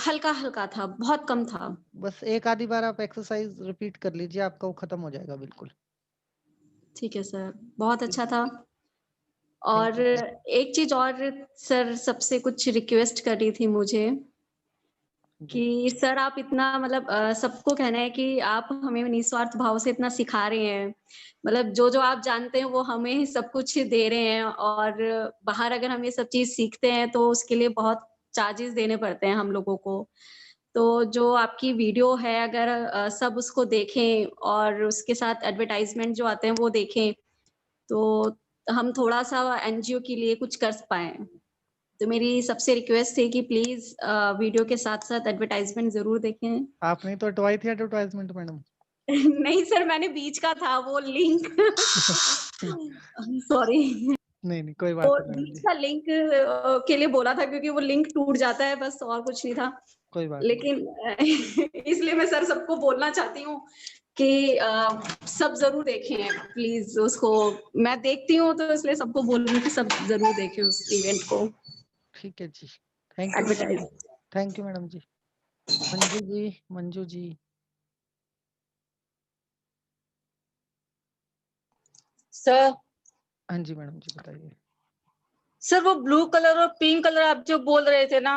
हल्का हल्का था, बहुत कम था। बस एक आधी बार आप एक्सरसाइज रिपीट कर लीजिए, आपका वो खत्म हो जाएगा बिल्कुल। ठीक है सर, बहुत अच्छा था। और एक चीज और सर, सबसे कुछ रिक्वेस्ट करी थी मुझे कि सर आप इतना मतलब सबको कहना है कि आप हमें निस्वार्थ भाव से इतना सिखा रहे हैं, मतलब जो जो आप जानते हैं वो हमें सब कुछ दे रहे हैं, और बाहर अगर हम ये सब चीज सीखते हैं तो उसके लिए बहुत चार्जेस देने पड़ते हैं हम लोगों को। तो जो आपकी वीडियो है अगर सब उसको देखें और उसके साथ एडवर्टाइजमेंट जो आते हैं वो देखें तो हम थोड़ा सा एनजीओ के लिए कुछ कर पाए। तो मेरी सबसे रिक्वेस्ट है कि प्लीज वीडियो के साथ साथ एडवर्टाइजमेंट जरूर देखें। आपने तो हटवाई थी एडवर्टाइजमेंट मैडम। नहीं सर, मैंने बीच का था वो लिंक सॉरी, नहीं नहीं कोई वो बात नहीं मैडम बीच जी, का लिंक के लिए बोला था क्योंकि वो लिंक टूट जाता है, बस और कुछ नहीं था। कोई बात लेकिन इसलिए मैं सर सबको बोलना चाहती हूँ कि सब जरूर देखें प्लीज उसको। मैं देखती हूँ तो इसलिए सबको बोल रही हूँ कि सब जरूर देखें उस इवेंट को। ठीक है जी, thank you madam ji, thank you madam ji. Manju ji, Manju ji. Sir. हाँ जी मैडम जी बताइए। सर वो ब्लू कलर और पिंक कलर आप जो बोल रहे थे ना,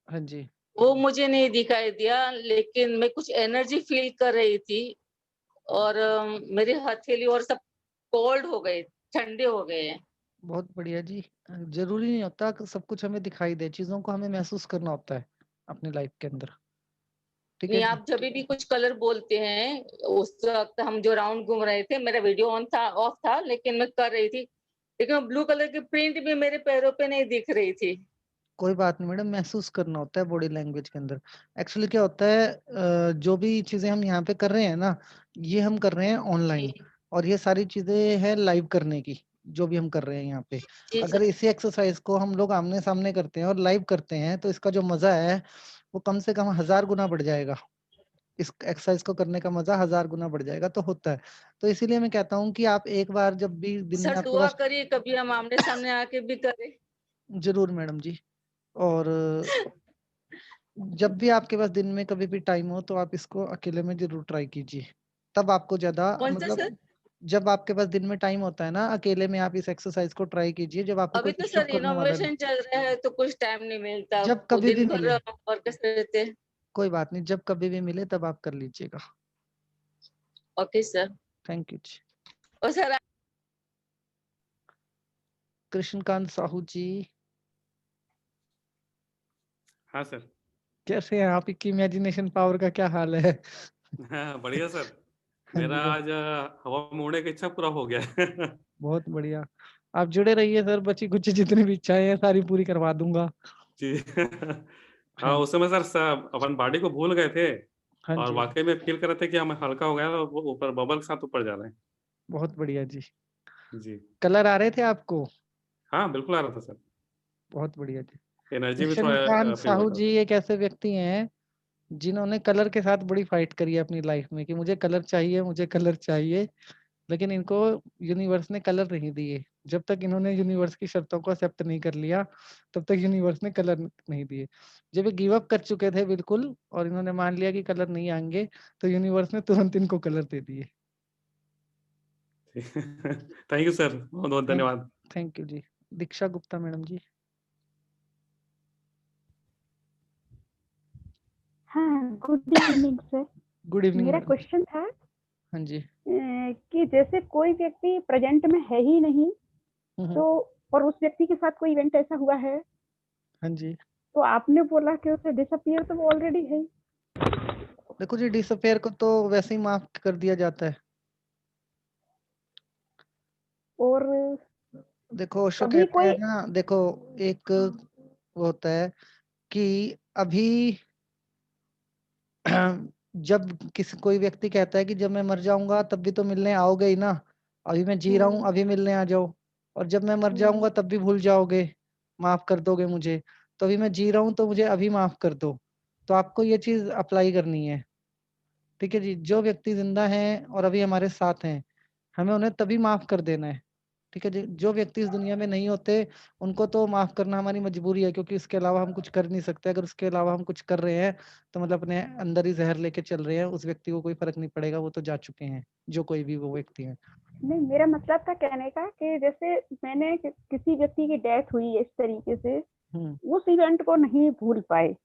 हाँ जी। वो मुझे नहीं दिखाई दिया, लेकिन मैं कुछ एनर्जी फील कर रही थी और मेरी हथेली और सब कोल्ड हो गए, ठंडे हो गए हैं। बहुत बढ़िया जी। जरूरी नहीं होता कि सब कुछ हमें दिखाई दे, चीजों को हमें महसूस करना होता है अपनी लाइफ के अंदर। ठीक है नहीं, जी। आप जब भी कुछ कलर बोलते हैं, उस वक्त हम जो राउंड घूम रहे थे, मेरा वीडियो ऑन था, ऑफ था, लेकिन मैं कर रही थी, लेकिन ब्लू कलर की प्रिंट भी मेरे पैरों पे नहीं दिख रही थी। कोई बात नहीं मैडम, महसूस करना होता है बॉडी लैंग्वेज के अंदर। एक्चुअली क्या होता है, जो भी चीजें हम यहाँ पे कर रहे हैं ना, ये हम कर रहे हैं ऑनलाइन, और ये सारी चीजें हैं लाइव करने की जो भी हम कर रहे हैं यहाँ पे। जी अगर सर। इसी एक्सरसाइज को हम लोग आमने सामने करते हैं और लाइव करते हैं तो इसका जो मजा है वो कम से कम 1000 गुना बढ़ जाएगा। इस एक्सरसाइज को करने का मजा 1000 गुना बढ़ जाएगा, तो होता है। तो इसीलिए मैं कहता हूँ कि आप एक बार जब भी दिन में सर आपके दुआ पास। करिए कभी हम आमने सामने आके भी करें। जरूर मैडम जी। और जब भी आपके पास दिन में कभी भी टाइम हो तो आप इसको अकेले में जरूर ट्राई कीजिए, तब आपको ज्यादा कौन सा मतलब सर? जब आपके पास दिन में टाइम होता है ना, अकेले में आप इस एक्सरसाइज को ट्राई कीजिए जब आपको अभी कोई तो डिस्टर्ब सर करने वाला नहीं। इनोवेशन चल रहा है तो कुछ टाइम नहीं मिलता, जब वो कभी भी दिन भर मिले, वर्क रहते हैं। कोई बात नहीं, जब कभी भी मिले तब आप कर लीजिएगा। Okay sir. थैंक यू जी। और सर कृष्णकांत साहू जी, हाँ सर। कैसे हैं आप? की इमेजिनेशन पावर का क्या हाल है? हाँ बढ़िया सर। हाँ मेरा जी बहुत आज हवा में उड़ने की इच्छा पूरा हो गया। बहुत बढ़िया। आप जुड़े रहिए सर, बची कुछ जितनी भी इच्छाएं हैं सारी पूरी करवा दूंगा। जी। हाँ हाँ उस समय सर अपन बॉडी को भूल गए थे हाँ और जी, वाकई में फील कर रहे थे कि हम हल्का हो गया और वो ऊपर बबल के साथ ऊपर जा रहे हैं। बहुत बढ़िया जी। जी। कलर आ रहे थे आपको? हाँ बिल्कुल आ रहा था सर। बहुत बढ़िया जी। एनर्जी भी कृष्णकांत थोड़ा फील हो साहू रहा जी था। एक ऐसे व्यक्ति हैं जिन्होंने कलर के साथ बड़ी फाइट करी है अपनी लाइफ में कि मुझे कलर चाहिए, मुझे कलर चाहिए। लेकिन इनको यूनिवर्स ने कलर नहीं दिए। जब तक इन्होंने यूनिवर्स की शर्तों को एक्सेप्ट नहीं कर लिया, तब तक यूनिवर्स ने कलर नहीं दिए। जब ये गिव अप कर चुके थे बिल्कुल और इन्होंने मान लिया कि कलर नहीं आएंगे, तो यूनिवर्स ने तुरंत इनको कलर दे दिए। थैंक यू सर, बहुत बहुत धन्यवाद। थैंक यू जी। दीक्षा गुप्ता मैडम जी। हाँ, good evening sir. Good evening मेरा मैडम। क्वेश्चन था हाँ जी। कि जैसे कोई व्यक्ति प्रेजेंट में है ही नहीं, तो और उस व्यक्ति के साथ कोई इवेंट ऐसा हुआ है, हाँ जी। तो आपने बोला कि उसे डिसअपियर, तो वो ऑलरेडी है। देखो जी, डिसअपियर को तो वैसे ही माफ कर दिया जाता है। और देखो ओशो कभी कहते हैं कोई ना, देखो एक वो होता है कि अभी जब किसी कोई व्यक्ति कहता है कि जब मैं मर जाऊंगा तब भी तो मिलने आओगे ही ना, अभी मैं जी रहा हूँ अभी मिलने आ जाओ, और जब मैं मर जाऊंगा तब भी भूल जाओगे, माफ कर दोगे मुझे, तो अभी मैं जी रहा हूँ तो मुझे अभी माफ कर दो। तो आपको ये चीज अप्लाई करनी है, ठीक है जी। जो व्यक्ति जिंदा हैं और अभी हमारे साथ हैं, हमें उन्हें तभी माफ कर देना है, ठीक है जी। जो व्यक्ति इस दुनिया में नहीं होते उनको तो माफ करना हमारी मजबूरी है, क्योंकि उसके अलावा हम कुछ कर नहीं सकते। अगर उसके अलावा हम कुछ कर रहे हैं तो मतलब अपने अंदर ही जहर लेके चल रहे हैं, उस व्यक्ति को कोई फर्क नहीं पड़ेगा, वो तो जा चुके हैं, जो कोई भी वो व्यक्ति है। नहीं, मेरा मतलब था कहने का कि जैसे मैंने किसी व्यक्ति की डेथ हुई इस तरीके से, उस इवेंट को नहीं भूल पाए।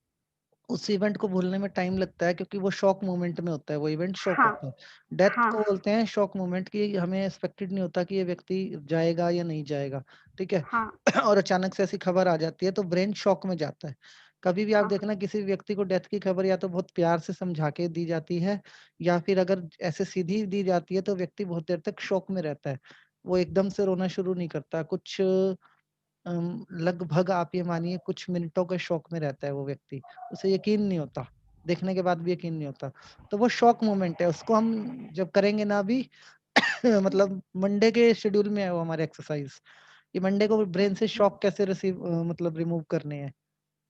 उस इवेंट को भूलने में टाइम लगता है, क्योंकि वो शॉक मोमेंट में होता है, वो इवेंट शॉक हाँ, होता है। डेथ हाँ, को बोलते हैं शॉक मोमेंट, की हमें एक्सपेक्टेड नहीं होता कि ये व्यक्ति जाएगा या नहीं जाएगा, ठीक है। हाँ, और अचानक से ऐसी खबर आ जाती है तो ब्रेन शॉक में जाता है। कभी भी आप हाँ, देखना, किसी व्यक्ति को डेथ की खबर या तो बहुत प्यार से समझा के दी जाती है, या फिर अगर ऐसे सीधी दी जाती है तो व्यक्ति बहुत देर तक शॉक में रहता है, वो एकदम से रोना शुरू नहीं करता। कुछ लगभग आप ये मानिए कुछ मिनटों के शॉक में रहता है वो व्यक्ति, उसे यकीन नहीं होता, देखने के बाद भी यकीन नहीं होता। तो वो शॉक मोमेंट है, उसको हम जब करेंगे ना अभी मतलब मंडे के शेड्यूल में है वो हमारे एक्सरसाइज, कि मंडे को ब्रेन से शॉक कैसे मतलब रिमूव करने हैं,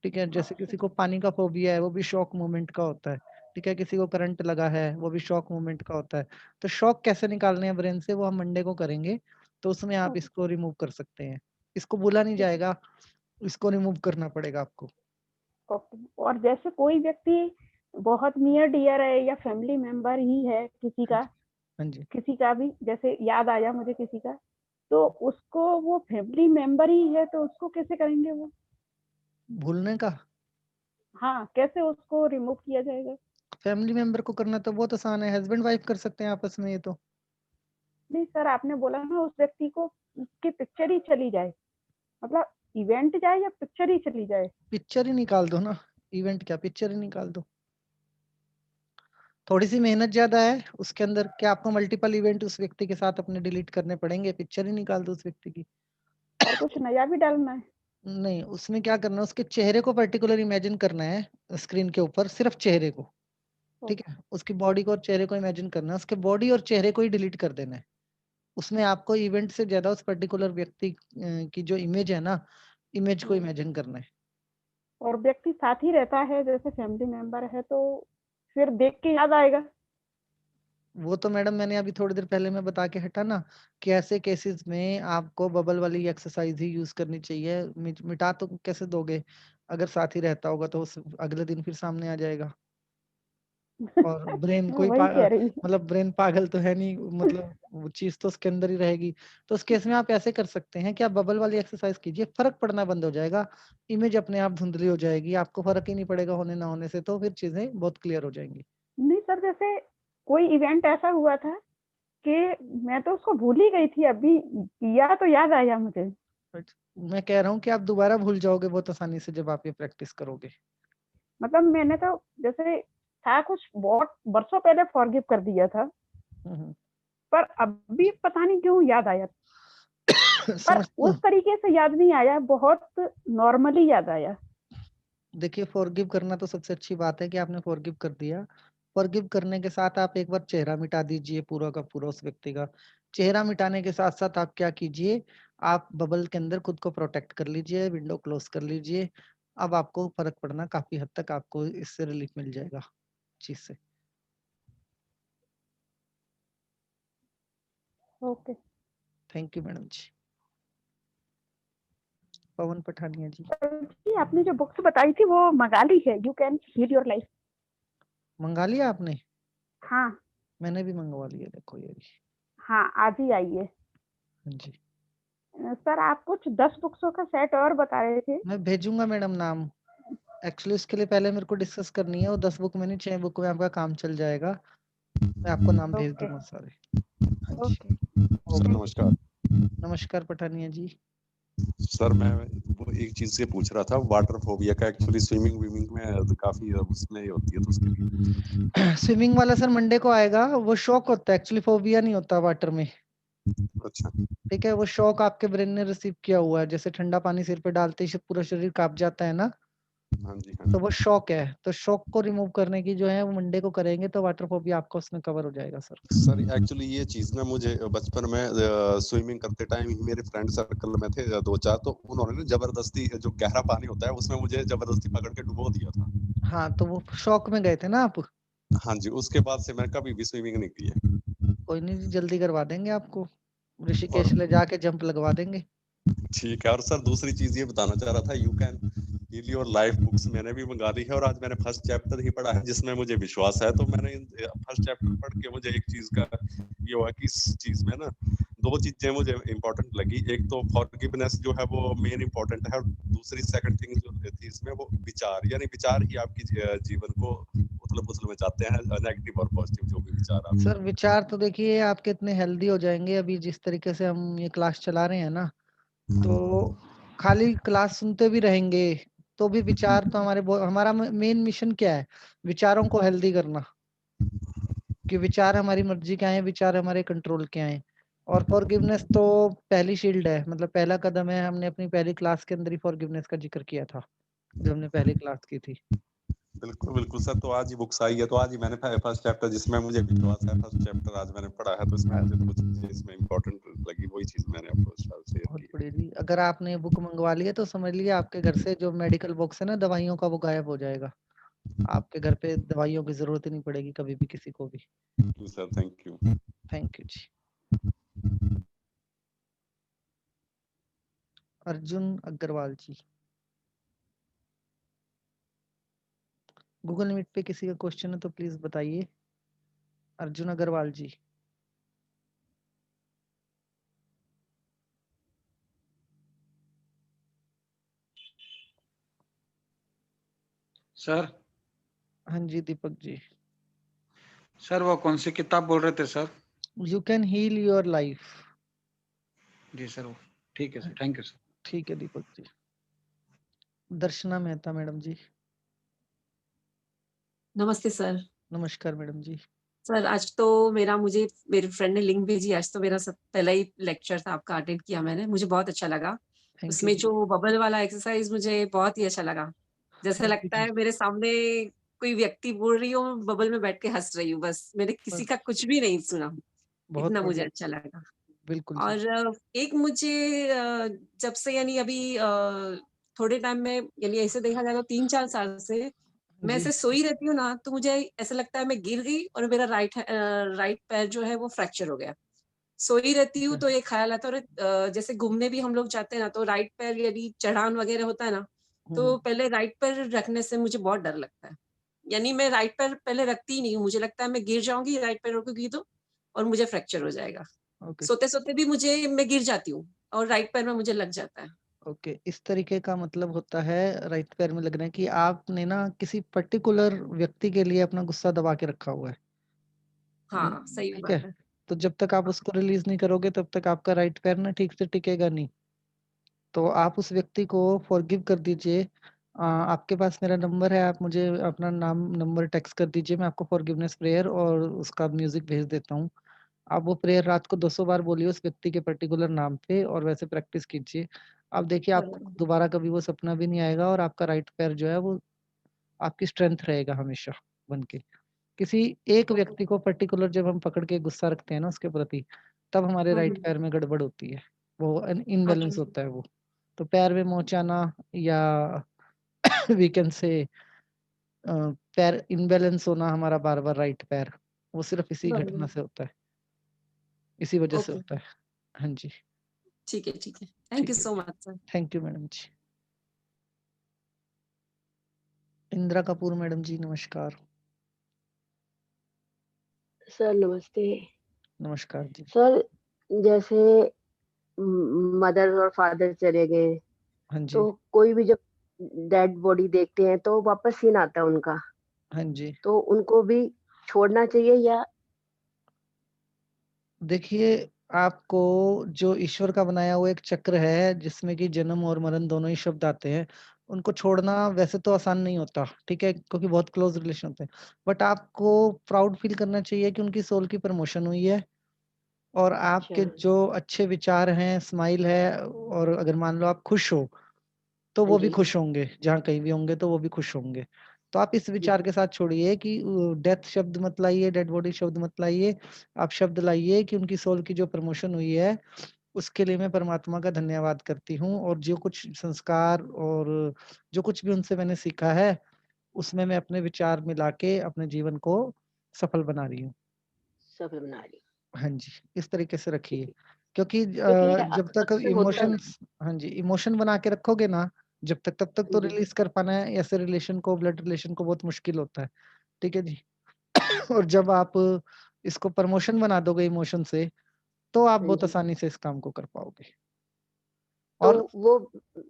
ठीक है। जैसे किसी को पानी का फोबिया है, वो भी शॉक मोमेंट का होता है, ठीक है। किसी को करंट लगा है, वो भी शॉक मोमेंट का होता है। तो शॉक कैसे निकालने हैं ब्रेन से, वो हम मंडे को करेंगे, तो उसमें आप इसको रिमूव कर सकते हैं। इसको भूला नहीं जाएगा, इसको रिमूव करना पड़ेगा आपको। ओके। और जैसे कोई व्यक्ति बहुत नियर डियर है या फैमिली मेंबर ही है किसी का, हाँ जी। किसी का भी, जैसे याद आया मुझे किसी का, तो उसको वो फैमिली मेंबर ही है, तो उसको कैसे करेंगे वो? भूलने का हाँ, कैसे उसको रिमूव किया जाएगा? फैमिली मेंबर को करना तो बहुत आसान है, हस्बैंड वाइफ कर सकते हैं आपस में ये तो। नहीं सर, आपने बोला ना उस व्यक्ति को की पिक्चर ही चली जाए, मतलब इवेंट जाए या पिक्चर ही चली जाए? पिक्चर ही निकाल दो ना, इवेंट क्या, पिक्चर ही निकाल दो। थोड़ी सी मेहनत ज्यादा है उसके अंदर, क्या आपको मल्टीपल इवेंट उस व्यक्ति के साथ अपने डिलीट करने पड़ेंगे, पिक्चर ही निकाल दो उस व्यक्ति की। और कुछ नया भी डालना है? नहीं, उसमें क्या करना है, उसके चेहरे को पर्टिकुलर इमेजिन करना है स्क्रीन के ऊपर, सिर्फ चेहरे को, ठीक है। उसकी बॉडी को और चेहरे को इमेजिन करना है, उसके बॉडी और चेहरे को ही डिलीट कर देना है। उसमें आपको इवेंट से ज्यादा उस पर्टिकुलर व्यक्ति की जो इमेज है ना, इमेज को इमेजिन करना है। और व्यक्ति साथ ही रहता है, जैसे फैमिली मेंबर है, तो फिर देख के याद आएगा? वो तो मैडम मैंने अभी थोड़ी देर पहले मैं बता के हटा ना, कि ऐसे केसेस में आपको बबल वाली एक्सरसाइज ही यूज करनी चाहिए। मिटा तो कैसे दोगे, अगर साथ ही रहता होगा तो अगले दिन फिर सामने आ जाएगा। और ब्रेन मैं कोई वही कह रही हूँ। मतलब ब्रेन पागल तो है नहीं, मतलब वो चीज तो उसके अंदर ही रहेगी। तो उस केस में आप ऐसे कर सकते हैं कि आप बबल वाली एक्सरसाइज कीजिए, फर्क पड़ना बंद हो जाएगा, इमेज अपने आप धुंधली हो जाएगी, आपको फर्क ही नहीं पड़ेगा होने ना होने से, तो फिर चीजें बहुत क्लियर हो जाएंगी। नहीं सर, जैसे कोई इवेंट ऐसा हुआ था कि मैं तो उसको भूल ही गई थी, अभी किया तो याद आया मुझे। मैं कह रहा हूँ कि आप दोबारा भूल जाओगे बहुत आसानी से जब आप ये प्रैक्टिस करोगे। मतलब मैंने तो जैसे था कुछ बहुत बरसों पहले फॉरगिव कर दिया था, पर अभी पता नहीं क्यों याद आया। पर उस तरीके से याद नहीं आया, बहुत नॉर्मली याद आया। देखिए, फॉरगिव करना तो सबसे अच्छी बात है कि आपने फॉरगिव कर दिया। फॉरगिव करने के साथ आप एक बार चेहरा मिटा दीजिए पूरा का पूरा उस व्यक्ति का। चेहरा मिटाने के साथ साथ आप क्या कीजिए, आप बबल के अंदर खुद को प्रोटेक्ट कर लीजिए, विंडो क्लोज कर लीजिए। अब आपको फर्क पड़ना काफी हद तक आपको इससे रिलीफ मिल जाएगा चीज से। ओके। थैंक यू मैडम जी। पवन पठानिया जी। जी आपने जो बुक्स बताई थी वो मंगा ली है, you can heal your life. मंगा लिया आपने? हाँ मैंने भी मंगवा लिया, देखो ये भी। हाँ, आज ही आई है। हाँ जी, सर आप कुछ 10 बुक्सों का सेट और बता रहे थे। मैं भेजूंगा मैडम नाम। एक्चुअली उसके लिए पहले मेरे को डिस्कस करनी है, और 10 बुक में नहीं 6 बुक में आपका काम चल जाएगा। मैं आपको नाम भेज ओके दूंगा सारे। हाँ जी। सर नमस्कार। नमस्कार पठानिया जी। सर मैं वो एक चीज से पूछ रहा था, वाटर फोबिया का। एक्चुअली स्विमिंग विमिंग में काफी उसमें ये होती है, तो उसके लिए स्विमिंग वाला सर मंडे को आएगा। वो शौक होता है, एक्चुअली फोबिया नहीं होता वाटर में। अच्छा ठीक है, वो शौक आपके ब्रेन ने रिसीव किया हुआ है। जैसे ठंडा पानी सिर पे डालते ही पूरा शरीर कांप जाता है ना, हाँ जी तो वो शौक है। तो शौक को रिमूव करने की जो है वो मंडे को करेंगे, तो वाटर फोबिया आपका उसमें कवर हो जाएगा सर। सर एक्चुअली ये चीज ना मुझे बचपन में स्विमिंग करते टाइम ही मेरे फ्रेंड सर्कल में थे 2-4, तो उन्होंने ना जबरदस्ती, जो गहरा पानी होता है उसमें मुझे जबरदस्ती पकड़ के डुबो दिया था। हाँ, तो वो शौक में गए थे ना आप। हाँ जी, उसके बाद से मैं कभी भी स्विमिंग नहीं की है। कोई नहीं जी, जल्दी करवा देंगे आपको। और ऋषिकेश ले जाके जंप लगवा देंगे। ठीक है। और सर दूसरी चीज ये बताना चाह रहा था, you can heal your life books मैंने भी मंगा ली है, और आज मैंने फर्स्ट चैप्टर ही पढ़ा है जिसमें मुझे विश्वास है। तो मैंने फर्स्ट चैप्टर पढ़ के मुझे एक चीज का ये हुआ कि इस चीज में ना 2 चीजें मुझे इम्पोर्टेंट लगी। एक तो फॉरगिवनेस जो है वो मेन इम्पोर्टेंट है, और दूसरी सेकंड थिंग जो थी इसमें वो विचार, यानी विचार ही आपकी जीवन को उथल-पुथल में जाते हैं, नेगेटिव और पॉजिटिव जो भी विचार आप। सर विचार तो देखिए आपके इतने हेल्दी हो जाएंगे अभी जिस तरीके से हम ये क्लास चला रहे हैं ना, तो खाली क्लास सुनते भी रहेंगे तो भी विचार तो हमारा मेन मिशन क्या है? विचारों को हेल्दी करना। कि विचार हमारी मर्जी के आए, विचार हमारे कंट्रोल के आए। और फॉरगिवनेस तो पहली शील्ड है, मतलब पहला कदम है। हमने अपनी पहली क्लास के अंदर ही फॉरगिवनेस का जिक्र किया था जब हमने पहली क्लास की थी। बिल्कुल बिल्कुल सर। तो आज ही बुक्स आई है, तो आज ही मैंने फर्स्ट चैप्टर, जिसमें मुझे विश्वास है, फर्स्ट चैप्टर आज मैंने पढ़ा है, तो इसमें मुझे तो कुछ चीजें इसमें इम्पोर्टेंट लगी, वही चीज मैंने आपको शेयर बहुत की। बढ़िया जी। अगर आपने बुक मंगवा ली है तो समझ लीजिए आपके घर से जो मेडिकल बॉक्स है ना दवाइयों का, वो गायब हो जाएगा। आपके घर पे दवाइयों की जरूरत ही नहीं पड़ेगी कभी भी किसी को भी। Thank you sir, thank you. Thank you जी। अर्जुन अग्रवाल जी। गूगल मीट पे किसी का क्वेश्चन है तो प्लीज बताइए। अर्जुन अग्रवाल जी। सर। हाँ जी दीपक जी। सर वो कौन सी किताब बोल रहे थे sir? You can heal your life. जी सर, ठीक है सर, थैंक यू सर। ठीक है दीपक जी। दर्शना मेहता मैडम जी। नमस्ते सर। नमस्कार मैडम जी। सर आज तो मुझे मेरे फ्रेंड ने लिंक भेजी। आज तो मेरा सब पहला ही लेक्चर था आपका, अटेंड किया मैंने, मुझे बहुत अच्छा लगा। थैंक यू उसमें जी। जो बबल वाला एक्सरसाइज मुझे बहुत ही अच्छा लगा। जैसे थैंक यू लगता जी। है मेरे सामने कोई व्यक्ति बोल रही हो, बबल में बैठ के हंस रही हूँ, बस मैंने किसी का कुछ भी नहीं सुना। बहुत इतना मुझे बढ़िया। अच्छा लगा। बिल्कुल जी। और एक मुझे जब से यानी अभी थोड़े टाइम में, यानी ऐसे देखा जाए तो 3-4 साल से मैं जी। ऐसे सोई रहती हूँ ना, तो मुझे ऐसा लगता है मैं गिर गई और मेरा राइट पैर जो है वो फ्रैक्चर हो गया। सोई रहती हूँ तो ये ख्याल आता है, और जैसे घूमने भी हम लोग जाते हैं ना, तो राइट पैर यदि चढ़ान वगैरह होता है ना, तो पहले राइट पैर रखने से मुझे बहुत डर लगता है। यानी मैं राइट पैर पहले रखती ही नहीं हूँ, मुझे लगता है मैं गिर जाऊंगी राइट पैर रखूंगी तो, और मुझे फ्रैक्चर हो जाएगा। ओके। सोते-सोते भी मैं गिर जाती हूँ और राइट पैर में मुझे लग जाता है। ओके, इस तरीके का मतलब होता है राइट पैर में लगना कि आपने ना किसी पर्टिकुलर व्यक्ति के लिए अपना गुस्सा दबा के रखा हुआ है। हाँ, सही ठीक है, बात है। तो जब तक आप उसको रिलीज नहीं करोगे तब तक आपका राइट पैर ना ठीक से टिकेगा नहीं। तो आप उस व्यक्ति को फॉरगिव कर दीजिए। आपके पास मेरा नंबर है, आप मुझे अपना नाम नंबर टेक्स्ट कर दीजिए, मैं आपको फॉरगिवनेस प्रेयर और उसका म्यूजिक भेज देता हूँ। आप वो प्रेयर रात को 200 बार बोलिए उस व्यक्ति के पर्टिकुलर नाम पे, और वैसे प्रैक्टिस कीजिए। आप देखिए आपको ज़रूर। दोबारा कभी वो सपना भी नहीं आएगा, और आपका राइट पैर जो है वो आपकी स्ट्रेंथ रहेगा हमेशा बन के। किसी एक व्यक्ति को पर्टिकुलर जब हम पकड़ के गुस्सा रखते हैं ना उसके प्रति, तब हमारे हुँ, राइट हुँ। पैर में गड़बड़ होती है। वो अच्छा। इनबैलेंस होता है वो। तो पैर में मोच आना, या वी कैन से पैर इनबैलेंस होना हमारा बार बार राइट पैर, वो सिर्फ इसी घटना बरोबर। से होता है। इसी वजह से ओके होता है। हाँ जी, ठीक है थैंक ठीक यू है। So much sir. Thank you madam ji. Indira Kapoor madam ji नमस्कार। सर नमस्ते। नमस्कार जी। सर जैसे मदर और फादर चले गए हाँ जी, तो कोई भी जब डेड बॉडी देखते हैं तो वापस सीन आता है उनका, हाँ जी। तो उनको भी छोड़ना चाहिए या देखिए, आपको जो ईश्वर का बनाया हुआ एक चक्र है, जिसमें कि जन्म और मरण दोनों ही शब्द आते हैं, उनको छोड़ना वैसे तो आसान नहीं होता, ठीक है? क्योंकि बहुत क्लोज़ रिलेशन होते हैं। बट आपको प्राउड फ़ील करना चाहिए कि उनकी सोल की प्रमोशन हुई है और अच्छा आपके जो अच्छे विचार हैं, स्माइल है और अगर मान लो आप खुश हो, तो हाँ वो भी जी खुश होंगे, जहाँ कहीं भी होंगे तो वो भी खुश होंगे। तो आप इस जी विचार के साथ छोड़िए कि डेथ शब्द मत लाइए, डेड बॉडी शब्द मत लाइए। आप शब्द लाइए कि उनकी सोल की जो प्रमोशन हुई है, उसके लिए मैं परमात्मा का धन्यवाद करती हूँ और जो कुछ संस्कार और जो कुछ भी उनसे मैंने सीखा है, उसमें मैं अपने विचार मिला के अपने जीवन को सफल बना रही हूँ। सफल बना ली। हाँ जी, इस तरीके से रखिए। ठीक है क्योंकि क्योंकि ये जब तक अक्सर होता है। इमोशंस हाँ जी, इमोशन बना के रखोगे ना, जब तक तब तक तो जी रिलीज़ कर पाना है ऐसे रिलेशन को, ब्लड रिलेशन को बहुत मुश्किल होता है। ठीक है जी? और जब आप इसको प्रमोशन बना दोगे इमोशन से, तो आप हाँ बहुत जी आसानी से इस काम को कर पाओगे। तो और वो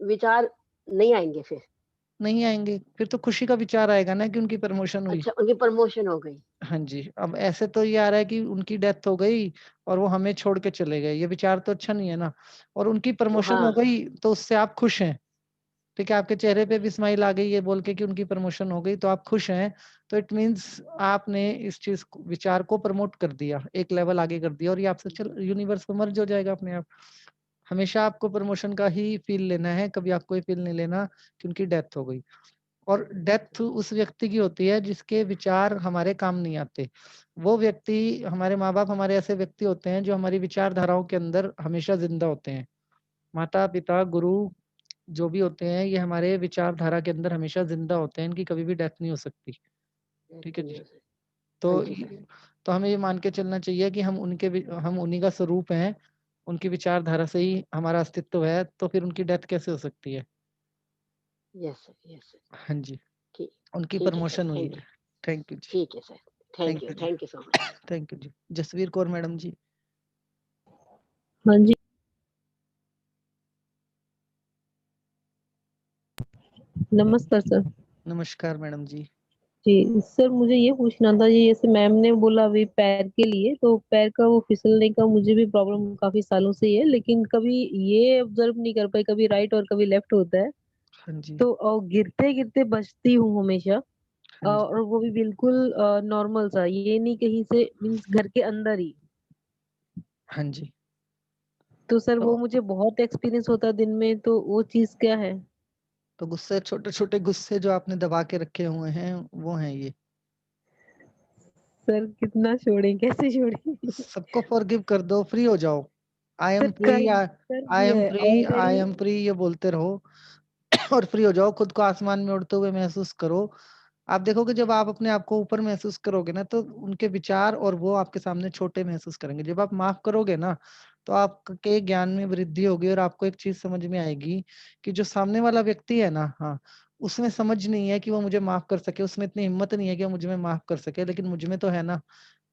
विचार नहीं आएंगे फिर। नहीं आएँगे, फिर तो खुशी का विचार आएगा ना कि उनकी प्रमोशन हुई। अच्छा उनकी प्रमोशन हो गई। हाँ जी, अब ऐसे तो ये आ रहा है कि उनकी डेथ हो गई और वो हमें छोड़ के चले गए, ये विचार तो अच्छा नहीं है ना। और उनकी तो प्रमोशन हो हाँ गई, तो उससे आप खुश हैं। ठीक है, आपके चेहरे पे भी स्माइल आ गई ये बोल के कि उनकी प्रमोशन हो गई, तो आप खुश हैं। तो इट मीन्स आपने इस चीज़ को विचार को प्रमोट कर दिया, एक लेवल आगे कर दिया और ये आपसे चल यूनिवर्स में मर्ज हो जाएगा अपने आप। हमेशा आपको प्रमोशन का ही फ़ील लेना है, कभी आपको ये फ़ील नहीं लेना कि उनकी डेथ हो गई। और डेथ उस व्यक्ति की होती है जिसके विचार हमारे काम नहीं आते। वो व्यक्ति हमारे माँ-बाप हमारे ऐसे व्यक्ति होते हैं जो हमारी विचारधाराओं के अंदर हमेशा ज़िंदा होते हैं। माता-पिता, गुरु जो भी होते हैं ये हमारे विचारधारा के अंदर हमेशा ज़िंदा होते हैं, इनकी कभी भी डेथ नहीं हो सकती। ठीक डेथ है नहीं जी? हो सकती। हाँ तो जी सर। तो हमें ये मान के चलना चाहिए कि हम उन्हीं का स्वरूप हैं, उनकी विचारधारा से ही हमारा अस्तित्व है, तो फिर उनकी डेथ कैसे हो सकती है? Yes sir yes sir. हाँ जी, ठीक उनकी ठीक है सर प्रमोशन हुई थैंक है। यू। थैंक यू जी, ठीक है सर थैंक यू जी, thank you so much. Thank you जी। जसवीर कौर मैडम जी। हाँ जी नमस्कार सर। नमस्कार मैडम जी। जी सर मुझे ये पूछना था ये जैसे मैम ने बोला अभी पैर के लिए तो पैर का वो फिसलने का मुझे भी प्रॉब्लम काफी सालों से ही है लेकिन कभी ये ऑब्जर्व नहीं कर पाई कभी राइट और कभी लेफ्ट होता है हाँ जी, तो गिरते गिरते बचती हूँ हमेशा हाँ जी, और वो भी बिल्कुल नॉर्मल सा ये नहीं कहीं से मीन्स घर के अंदर ही हाँ जी। तो सर वो तो मुझे बहुत एक्सपीरियंस होता है दिन में तो वो चीज क्या है तो गुस्से छोटे-छोटे गुस्से जो आपने दबा के रखे हुए हैं, वो हैं ये। सर कितना छोड़े कैसे छोड़े सबको फ़ॉरगिव कर दो, फ्री हो जाओ। आई सर एम फ्री कर आई कर आई दिया एम है free I already am free ये बोलते रहो और फ्री हो जाओ, खुद को आसमान में उड़ते हुए महसूस करो। आप देखोगे जब आप अपने आप को ऊपर महसूस करोगे ना, तो उनके विचार और वो आपके सामने छोटे महसूस करेंगे। जब आप माफ़ करोगे ना, तो आपके ज्ञान में वृद्धि होगी और आपको एक चीज़ समझ में आएगी कि जो सामने वाला व्यक्ति है ना हाँ, उसमें समझ नहीं है कि वो मुझे माफ़ कर सके, उसमें इतनी हिम्मत नहीं है कि वो मुझे में माफ़ कर सके, लेकिन मुझ में तो है ना,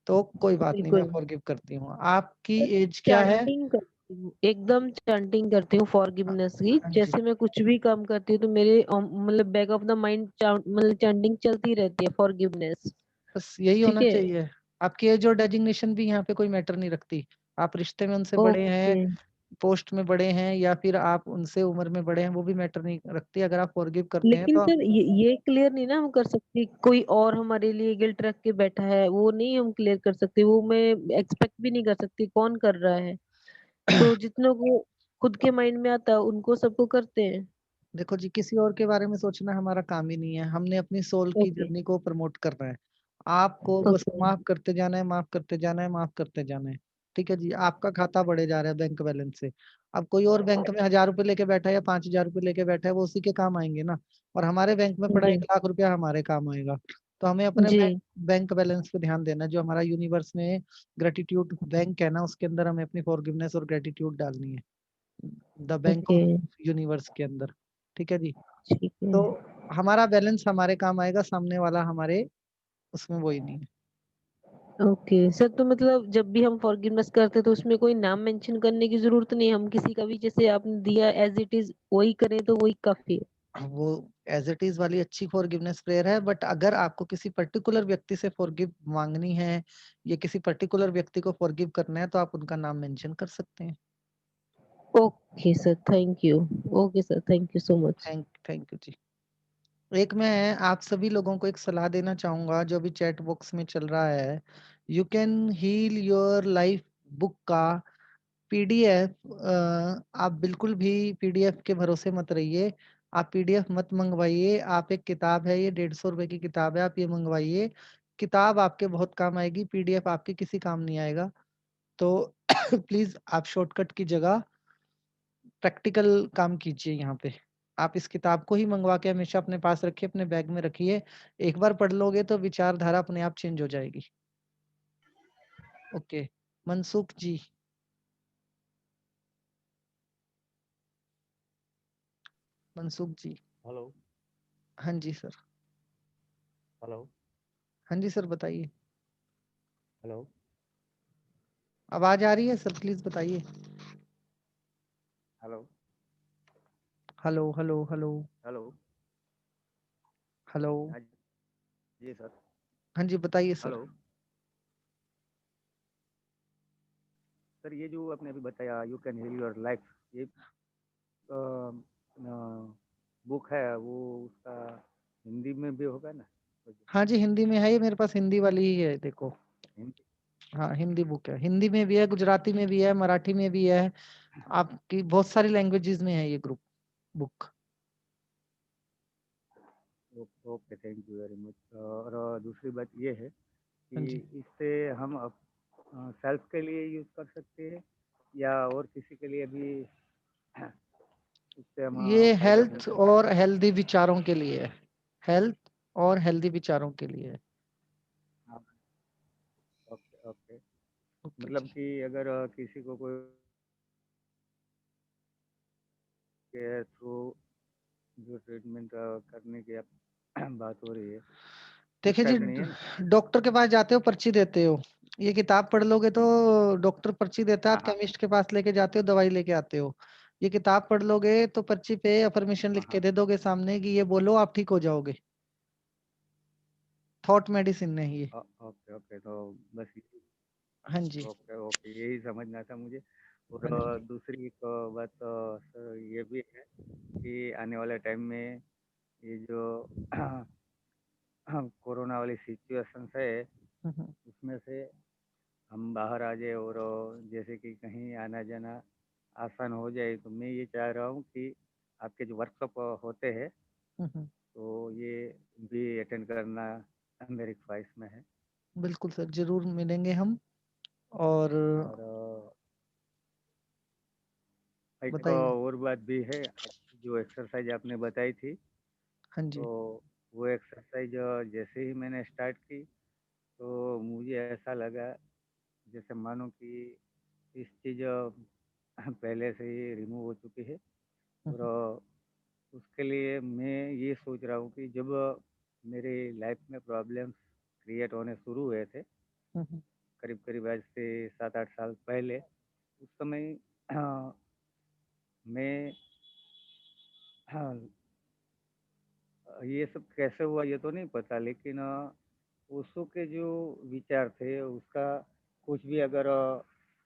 तो कोई बात नहीं, मैं बिल्कुल फ़ॉरगिव करती हूँ। आपकी एज क्या है? चैंटिंग करती हूँ एकदम चैंटिंग करती हूँ फॉरगिवनेस की हाँ जी, जैसे मैं कुछ भी काम करती हूँ तो मेरे मतलब बैक ऑफ द माइंड मतलब चैंटिंग चलती रहती है फॉरगिवनेस बस यही ठीक होना है चाहिए। आपकी एज और डेजिग्नेशन भी यहाँ पे कोई मैटर नहीं रखती। आप रिश्ते में उनसे बड़े हैं, ओके पोस्ट में बड़े हैं या फिर आप उनसे उम्र में बड़े हैं, वो भी मैटर नहीं रखती। अगर आप फ़ॉरगिव करते हैं लेकिन तो सर ये क्लियर नहीं ना हम कर सकते कोई और हमारे लिए गिल्ट रख के बैठा है वो नहीं हम क्लियर कर सकते वो मैं एक्सपेक्ट भी नहीं कर सकती कौन कर रहा है तो जितनों को खुद के माइंड में आता है उनको सबको करते हैं देखो जी, किसी और के बारे में सोचना हमारा काम ही नहीं है। हमने अपनी सोल की ओके जर्नी को प्रमोट करना है। आपको बस ओके माफ़ करते जाना है, माफ़ करते जाना है, माफ़ करते जाना है। ठीक है जी? आपका खाता बढ़े जा रहा है बैंक बैलेंस से। अब कोई और बैंक में ₹1000 लेके बैठा है या ₹5000 लेके बैठा है, वो उसी के काम आएँगे ना। और हमारे बैंक में पड़ा जी 1 लाख रुपया हमारे काम आएगा। तो हमें अपने जी बैंक बैलेंस पे ध्यान देना है। जो हमारा यूनिवर्स में ग्रेटिट्यूड बैंक है ना, उसके अंदर हमें अपनी फॉरगिवनेस और ग्रेटिट्यूड डालनी है, the bank okay of universe के अंदर। ठीक है जी। ठीक है तो हमारा बैलेंस हमारे काम आएगा, सामने वाला हमारे उसमें वही नहीं है। Okay sir. तो मतलब जब भी हम फॉरगिवनेस करते हैं तो उसमें कोई नाम मेंशन करने की जरूरत नहीं है, हम किसी का भी जैसे आपने दिया एज इट इज वही करें तो वही काफी है। वो एज इट इज वाली अच्छी फॉरगिवनेस प्रेयर है, बट अगर आपको किसी पर्टिकुलर व्यक्ति से फॉरगिव मांगनी है या किसी पर्टिकुलर व्यक्ति को फॉरगिव करना है तो आप उनका नाम मेंशन कर सकते हैं। Okay sir, thank you. Okay sir, thank you so much. Thank you जी। एक मैं आप सभी लोगों को एक सलाह देना चाहूंगा जो अभी चैट बॉक्स में चल रहा है। You can heal your life book का पीडीएफ, आप बिल्कुल भी पीडीएफ के भरोसे मत रहिए। आप पीडीएफ मत मंगवाइए। आप एक किताब है, ये 150 रुपए की किताब है, आप ये मंगवाइए। किताब आपके बहुत काम आएगी, पीडीएफ आपके किसी काम नहीं आएगा। तो प्लीज आप शॉर्टकट की जगह प्रैक्टिकल काम कीजिए यहाँ पे। आप इस किताब को ही मंगवा के हमेशा अपने पास रखिए, अपने बैग में रखिए। एक बार पढ़ लोगे तो विचारधारा अपने आप चेंज हो जाएगी। ओके, मनसुख जी। मनसुख जी। हेलो। हाँ जी सर। हेलो। हाँ जी सर, बताइए। हेलो। आवाज आ रही है सर, प्लीज बताइए। Hello. Hello hello hello hello. Hello. हाँ जी सर। हाँ जी, बताइए सर। हेलो सर, ये जो आपने अभी बताया you can heal your life, ये बुक है वो उसका हिंदी में भी होगा ना? हाँ जी, हिंदी में है, ये मेरे पास हिंदी वाली ही है, देखो। हिंदी? हाँ, हिंदी बुक है, हिंदी में भी है, गुजराती में भी है, मराठी में भी है, आपकी बहुत सारी लैंग्वेजेस में है ये group book. Okay, thank you very much. और दूसरी बात ये है हाँ कि जी। इससे हम सेल्फ के लिए यूज कर सकते हैं या और किसी के लिए भी इससे हम ये फायदा मिल हेल्थ सकता और हेल्दी विचारों के लिए है, हेल्थ और हेल्दी विचारों के लिए है। है? Okay okay. ओके मतलब जी। कि अगर किसी को कोई के थ्रू जो ट्रीटमेंट करने की बात हो रही है, उस देखिए जी, टाइप नहीं है ना? डॉक्टर के पास जाते हो, पर्ची देते हो, ये किताब पढ़ लोगे तो डॉक्टर पर्ची देता है, हाँ आप हाँ केमिस्ट के पास लेके जाते हो, दवाई लेके आते हो। ये किताब पढ़ लोगे तो पर्ची पे अफर्मेशन हाँ लिख के हाँ। दे दोगे सामने कि ये बोलो आप ठीक हो जाओगे। थॉट मेडिसिन नहीं ये। ओके ओके, तो बस हाँ जी। ओके ओके, यही समझना था मुझे। और हाँ जी। दूसरी एक बात सर ये भी है कि आने वाले टाइम में ये जो कोरोना वाली सिचुएशन है हम्म। उसमें से हम बाहर आ जाए और जैसे कि कहीं आना जाना आसान हो जाए, तो मैं ये चाह रहा हूँ कि आपके जो वर्कशॉप होते हैं हम्म। तो ये भी अटेंड करना मेरी ख्वाहिश में है। बिल्कुल सर, जरूर मिलेंगे हम। और और एक बताइए। और बात भी है, जो एक्सरसाइज आपने बताई थी, हाँ तो जी। वो एक्सरसाइज जैसे ही मैंने स्टार्ट की तो मुझे ऐसा लगा जैसे मानो कि इस चीज़ पहले से ही रिमूव हो चुकी है। और उसके लिए मैं ये सोच रहा हूँ कि जब मेरी लाइफ में प्रॉब्लम्स क्रिएट होने शुरू हुए थे, हम्म। करीब करीब आज से 7-8 साल पहले, उस समय मैं ये सब कैसे हुआ ये तो नहीं पता, लेकिन उसो के जो विचार थे उसका कुछ भी अगर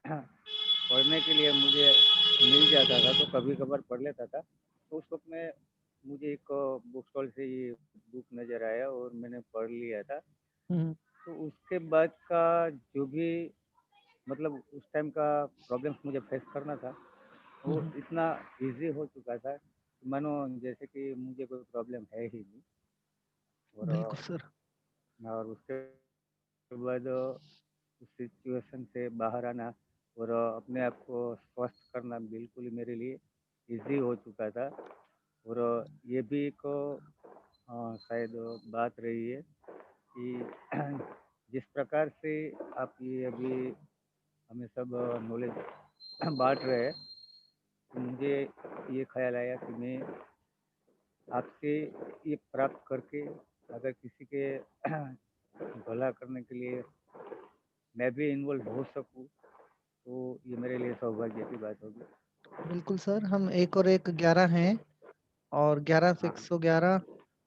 पढ़ने के लिए मुझे मिल जाता था तो कभी कभार पढ़ लेता था। तो उस वक्त में मुझे एक बुक स्टॉल से ये बुक नज़र आया और मैंने पढ़ लिया था। हम्म। तो उसके बाद का जो भी मतलब उस टाइम का प्रॉब्लम्स मुझे फेस करना था वो हम्म। इतना इजी हो चुका था मानो जैसे कि मुझे कोई प्रॉब्लम है ही नहीं। बिल्कुल सर। और उसके बाद उस सिचुएशन से बाहर आना और अपने आप को स्वस्थ करना बिल्कुल ही मेरे लिए इजी हो चुका था। और ये भी एक शायद बात रही है कि जिस प्रकार से आप ये अभी हमें सब नॉलेज बांट रहे हैं, तो मुझे ये ख्याल आया कि मैं आपसे ये प्राप्त करके अगर किसी के भला करने के लिए मैं भी इन्वॉल्व हो सकूं, तो ये मेरे लिए सौभाग्य की बात होगी। बिल्कुल सर, हम 1 और 1 11 हैं, और 11 से 111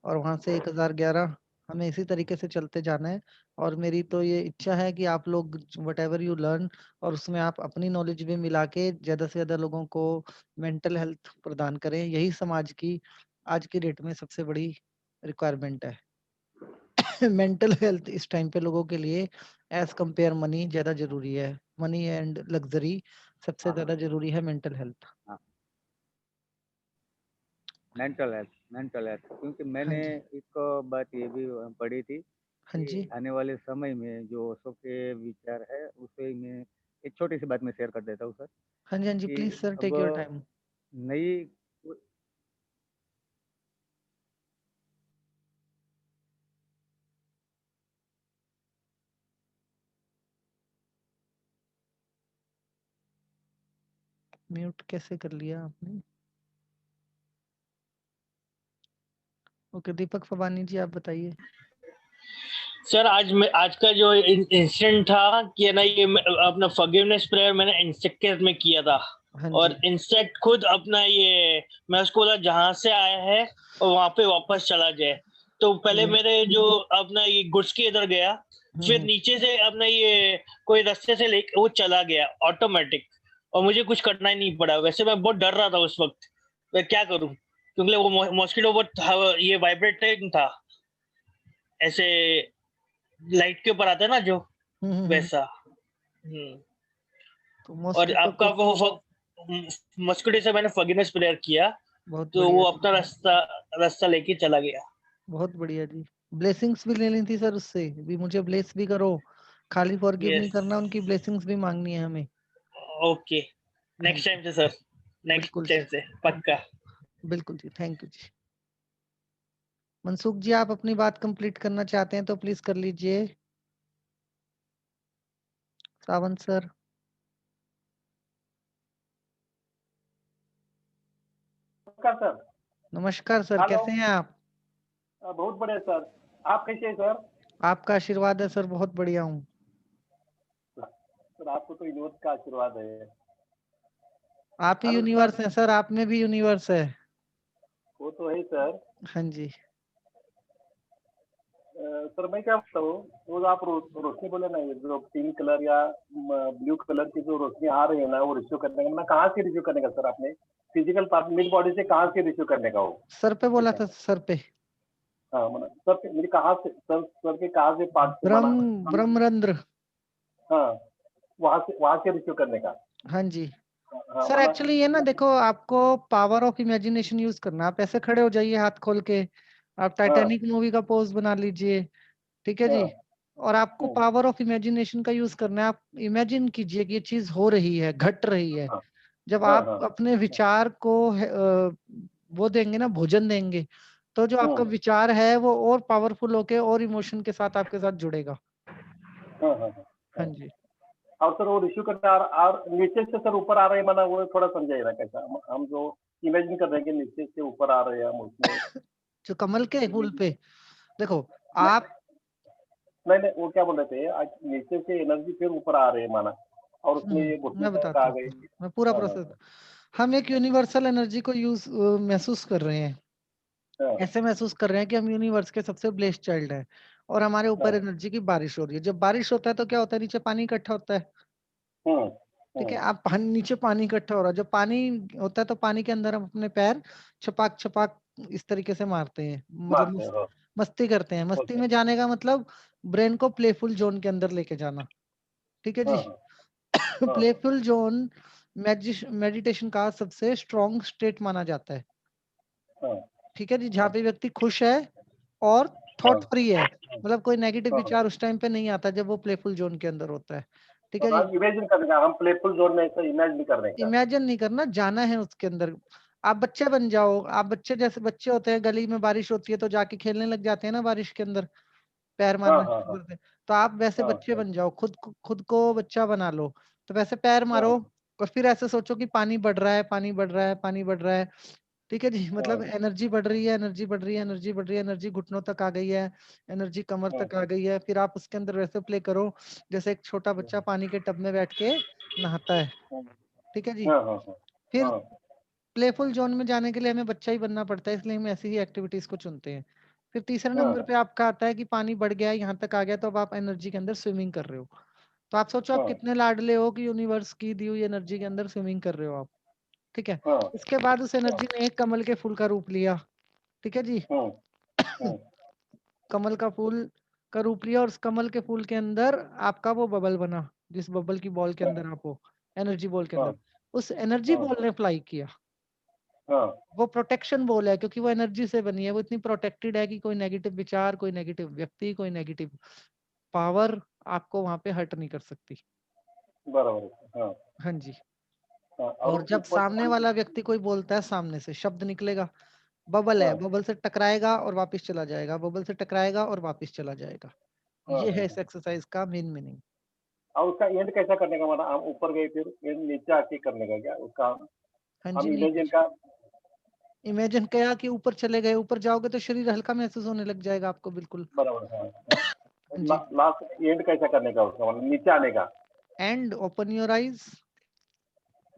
और वहाँ से 1011, हमें इसी तरीके से चलते जाना है। और मेरी तो ये इच्छा है कि आप लोग व्हाटएवर यू लर्न, और उसमें आप अपनी नॉलेज भी मिला के ज़्यादा से ज़्यादा लोगों को मेंटल हेल्थ प्रदान करें। यही समाज की आज की डेट में सबसे बड़ी रिक्वायरमेंट है। मेंटल हेल्थ इस टाइम पे लोगों के लिए एज कंपेयर मनी ज़्यादा ज़रूरी है। मनी एंड लग्जरी सबसे ज़्यादा ज़रूरी है मेंटल हेल्थ। मेंटल हेल्थ, क्योंकि मैंने एक बात ये भी पढ़ी थी हाँ कि जी। आने वाले समय में जो ओशो के विचार है, उसे मैं एक छोटी सी बात में शेयर कर देता हूँ सर। हाँ जी, हाँ जी, कि प्लीज सर, टेक अब योर टाइम। नई म्यूट कैसे कर लिया आपने? ओके, दीपक फबानी जी आप बताइए। सर आज का जो इंसिडेंट था कि है ना, ये अपना फॉरगिवनेस प्रेयर मैंने इंसेक्ट केस में किया था। हाँ और जी। इंसेक्ट खुद अपना ये, मैं उसको बोला जहां से आया है और वहां पे वापस चला जाए। तो पहले मेरे जो अपना ये गुड्स के इधर गया, फिर नीचे से अपना ये कोई रास्ते से लेके वो चला गया ऑटोमेटिक, और मुझे कुछ करना ही नहीं पड़ा। वैसे मैं बहुत डर रहा था उस वक्त, मैं क्या करूं, क्योंकि वो मॉस्किटो बहुत ये वाइब्रेटिंग था, ऐसे लाइट के ऊपर आता है ना जो, वैसा। तो और आपका वो मॉस्किटो से मैंने फॉरगिवनेस प्रेयर किया, बहुत तो वो अपना रास्ता लेके चला गया। बहुत बढ़िया जी। ब्लेसिंग्स भी लेनी थी सर उससे भी, मुझे ब्लेस भी करो, खाली फॉरगिव नहीं करना, उनकी ब्लेसिंग्स भी मांगनी है हमें। ओके, नेक्स्ट टाइम से सर, नेक्स्ट टाइम से पक्का। बिल्कुल जी, थैंक यू जी। मनसुख जी आप अपनी बात कंप्लीट करना चाहते हैं तो प्लीज कर लीजिए। सावंत सर। नमस्कार सर। नमस्कार सर, हेलो। कैसे हैं आप? बहुत बढ़िया सर, आप कैसे हैं सर? आपका आशीर्वाद है सर, बहुत बढ़िया हूँ सर। आपको तो यूनिवर्स का आशीर्वाद है। आप ही यूनिवर्स हैं सर, आप में भी यूनिवर्स है। वो तो है सर। हाँ जी। सर मैं क्या बोलता हूँ, वो आप रोशनी बोले ना, ये जो पिंक कलर या ब्लू कलर की जो रोशनी आ रही है ना, वो रिसीव करने का, कहाँ से रिसीव करने का सर? आपने फिजिकल पार्ट मिड बॉडी से कहाँ से रिसीव करने का? वो सर पे बोला था, सर पे। हाँ सर पे, मेरे कहाँ से सर के कहाँ से पार्ट? ब्रह्मरंध्र। हाँ, वहां से रिसीव करने का। हाँ जी सर, एक्चुअली ये ना देखो, आपको पावर ऑफ इमेजिनेशन यूज करना। आप ऐसे खड़े हो जाइए हाथ खोल के, आप टाइटैनिक मूवी का पोज बना लीजिए, ठीक है जी। और आपको पावर ऑफ इमेजिनेशन का यूज करना है। आप इमेजिन कीजिए कि ये चीज हो रही है, घट रही है। जब आप अपने विचार को वो देंगे ना, भोजन देंगे, तो जो आपका विचार है वो और पावरफुल होके और इमोशन के साथ आपके साथ जुड़ेगा। हाँ जी। और सर वो रिसीव करते और नीचे से सर ऊपर आ रहे हैं, माना वो थोड़ा समझाइए कैसा? हम जो इमेजिन कर रहे हैं कि नीचे से ऊपर आ रहे हैं हम उसमें जो कमल के फूल पे देखो आप, नहीं वो क्या बोल रहे थे, नीचे से एनर्जी फिर ऊपर आ रहे हैं माना, और उसमें ये मैं बताता आ हूँ, गई। मैं पूरा प्रोसेस। हम एक यूनिवर्सल एनर्जी को महसूस कर रहे हैं। ऐसे महसूस कर रहे हैं कि हम यूनिवर्स के सबसे ब्लेस्ड चाइल्ड हैं, और हमारे ऊपर एनर्जी की बारिश हो रही है। जब बारिश होता है तो क्या होता है, नीचे पानी इकट्ठा होता है, ठीक है। आप नीचे पानी इकट्ठा हो रहा है, जब पानी होता है तो पानी के अंदर हम अपने पैर छपाक छपाक इस तरीके से मारते हैं, मतलब मस्ती करते हैं। मस्ती में जाने का मतलब ब्रेन को प्लेफुल जोन के अंदर लेके जाना, ठीक है जी। प्लेफुल जोन मेडिटेशन का सबसे स्ट्रॉन्ग स्टेट माना जाता है, ठीक है जी। जहाँ पे व्यक्ति खुश है और थॉट फ्री है, मतलब कोई नेगेटिव विचार उस टाइम पे नहीं आता जब वो प्लेफुल जोन के अंदर होता है, ठीक है जी। इमेजिन करने का, हम प्लेफुल जोन में इमेजिन करने का, इमेजिन नहीं करना, जाना है उसके अंदर। आप बच्चे बन जाओ, आप बच्चे जैसे बच्चे होते हैं, गली में बारिश होती है तो जाके खेलने लग जाते हैं ना बारिश के अंदर, पैर हाँ मारना हाँ शुरू हाँ करते हैं। तो आप वैसे हाँ बच्चे बन जाओ, खुद को बच्चा बना लो। तो वैसे पैर मारो हाँ और फिर ऐसे सोचो कि पानी बढ़ रहा है, पानी बढ़ रहा है, पानी बढ़ रहा है। ठीक है जी, मतलब हाँ एनर्जी बढ़ रही है, एनर्जी बढ़ रही है, एनर्जी बढ़ रही है, एनर्जी घुटनों तक आ गई है, एनर्जी कमर हाँ तक आ गई है। फिर आप उसके अंदर वैसे प्ले करो जैसे एक छोटा बच्चा पानी के टब में बैठ के नहाता है। ठीक है जी। हाँ हाँ हाँ फिर हाँ प्लेफुल जोन में जाने के लिए हमें बच्चा ही बनना पड़ता है, इसलिए हम ऐसी ही एक्टिविटीज को चुनते हैं। फिर तीसरे नंबर हाँ पे आपका आता है कि पानी बढ़ गया है, यहाँ तक आ गया, तो अब आप एनर्जी के अंदर स्विमिंग कर रहे हो। तो आप सोचो आप हाँ कितने लाडले हो कि यूनिवर्स की दी हुई एनर्जी के अंदर स्विमिंग कर रहे हो आप। ठीक है। हाँ इसके बाद उस एनर्जी ने एक कमल के फूल का रूप लिया। ठीक है जी। हाँ हाँ कमल का फूल का रूप लिया और उस कमल के फूल के अंदर आपका वो बबल बना, जिस बबल की बॉल के अंदर आप हो, एनर्जी बॉल के अंदर। हाँ उस एनर्जी हाँ बॉल ने फ्लाई किया। हाँ वो प्रोटेक्शन बॉल है, क्योंकि वो एनर्जी से बनी है, वो इतनी प्रोटेक्टेड है कि कोई नेगेटिव विचार, कोई नेगेटिव व्यक्ति, कोई नेगेटिव पावर आपको वहां पे हर्ट नहीं कर सकती। बराबर है, हाँ हाँ जी। हाँ और और जब ऊपर सामने वाला व्यक्ति कोई बोलता है, सामने से शब्द निकलेगा, बबल है, हाँ बबल से टकराएगा और वापस चला जाएगा, बबल से टकराएगा और वापस चला जाएगा। हाँ ये हाँ है इस एक्सरसाइज का मेन मीनिंग। और उसका एंड कैसा करने का, मतलब हम ऊपर गए फिर एंड नीचे आके करने का क्या उसका, हाँ जी। हम इमेजिन का इमेजिन किया कि ऊपर चले गए, ऊपर जाओगे तो शरीर हल्का महसूस होने लग जाएगा आपको, बिल्कुल। बराबर हाँ हाँ हाँ जी। लास्ट एंड कैसा करने का उसका, मतलब नीचे आने का, एंड ओपन योर आईज।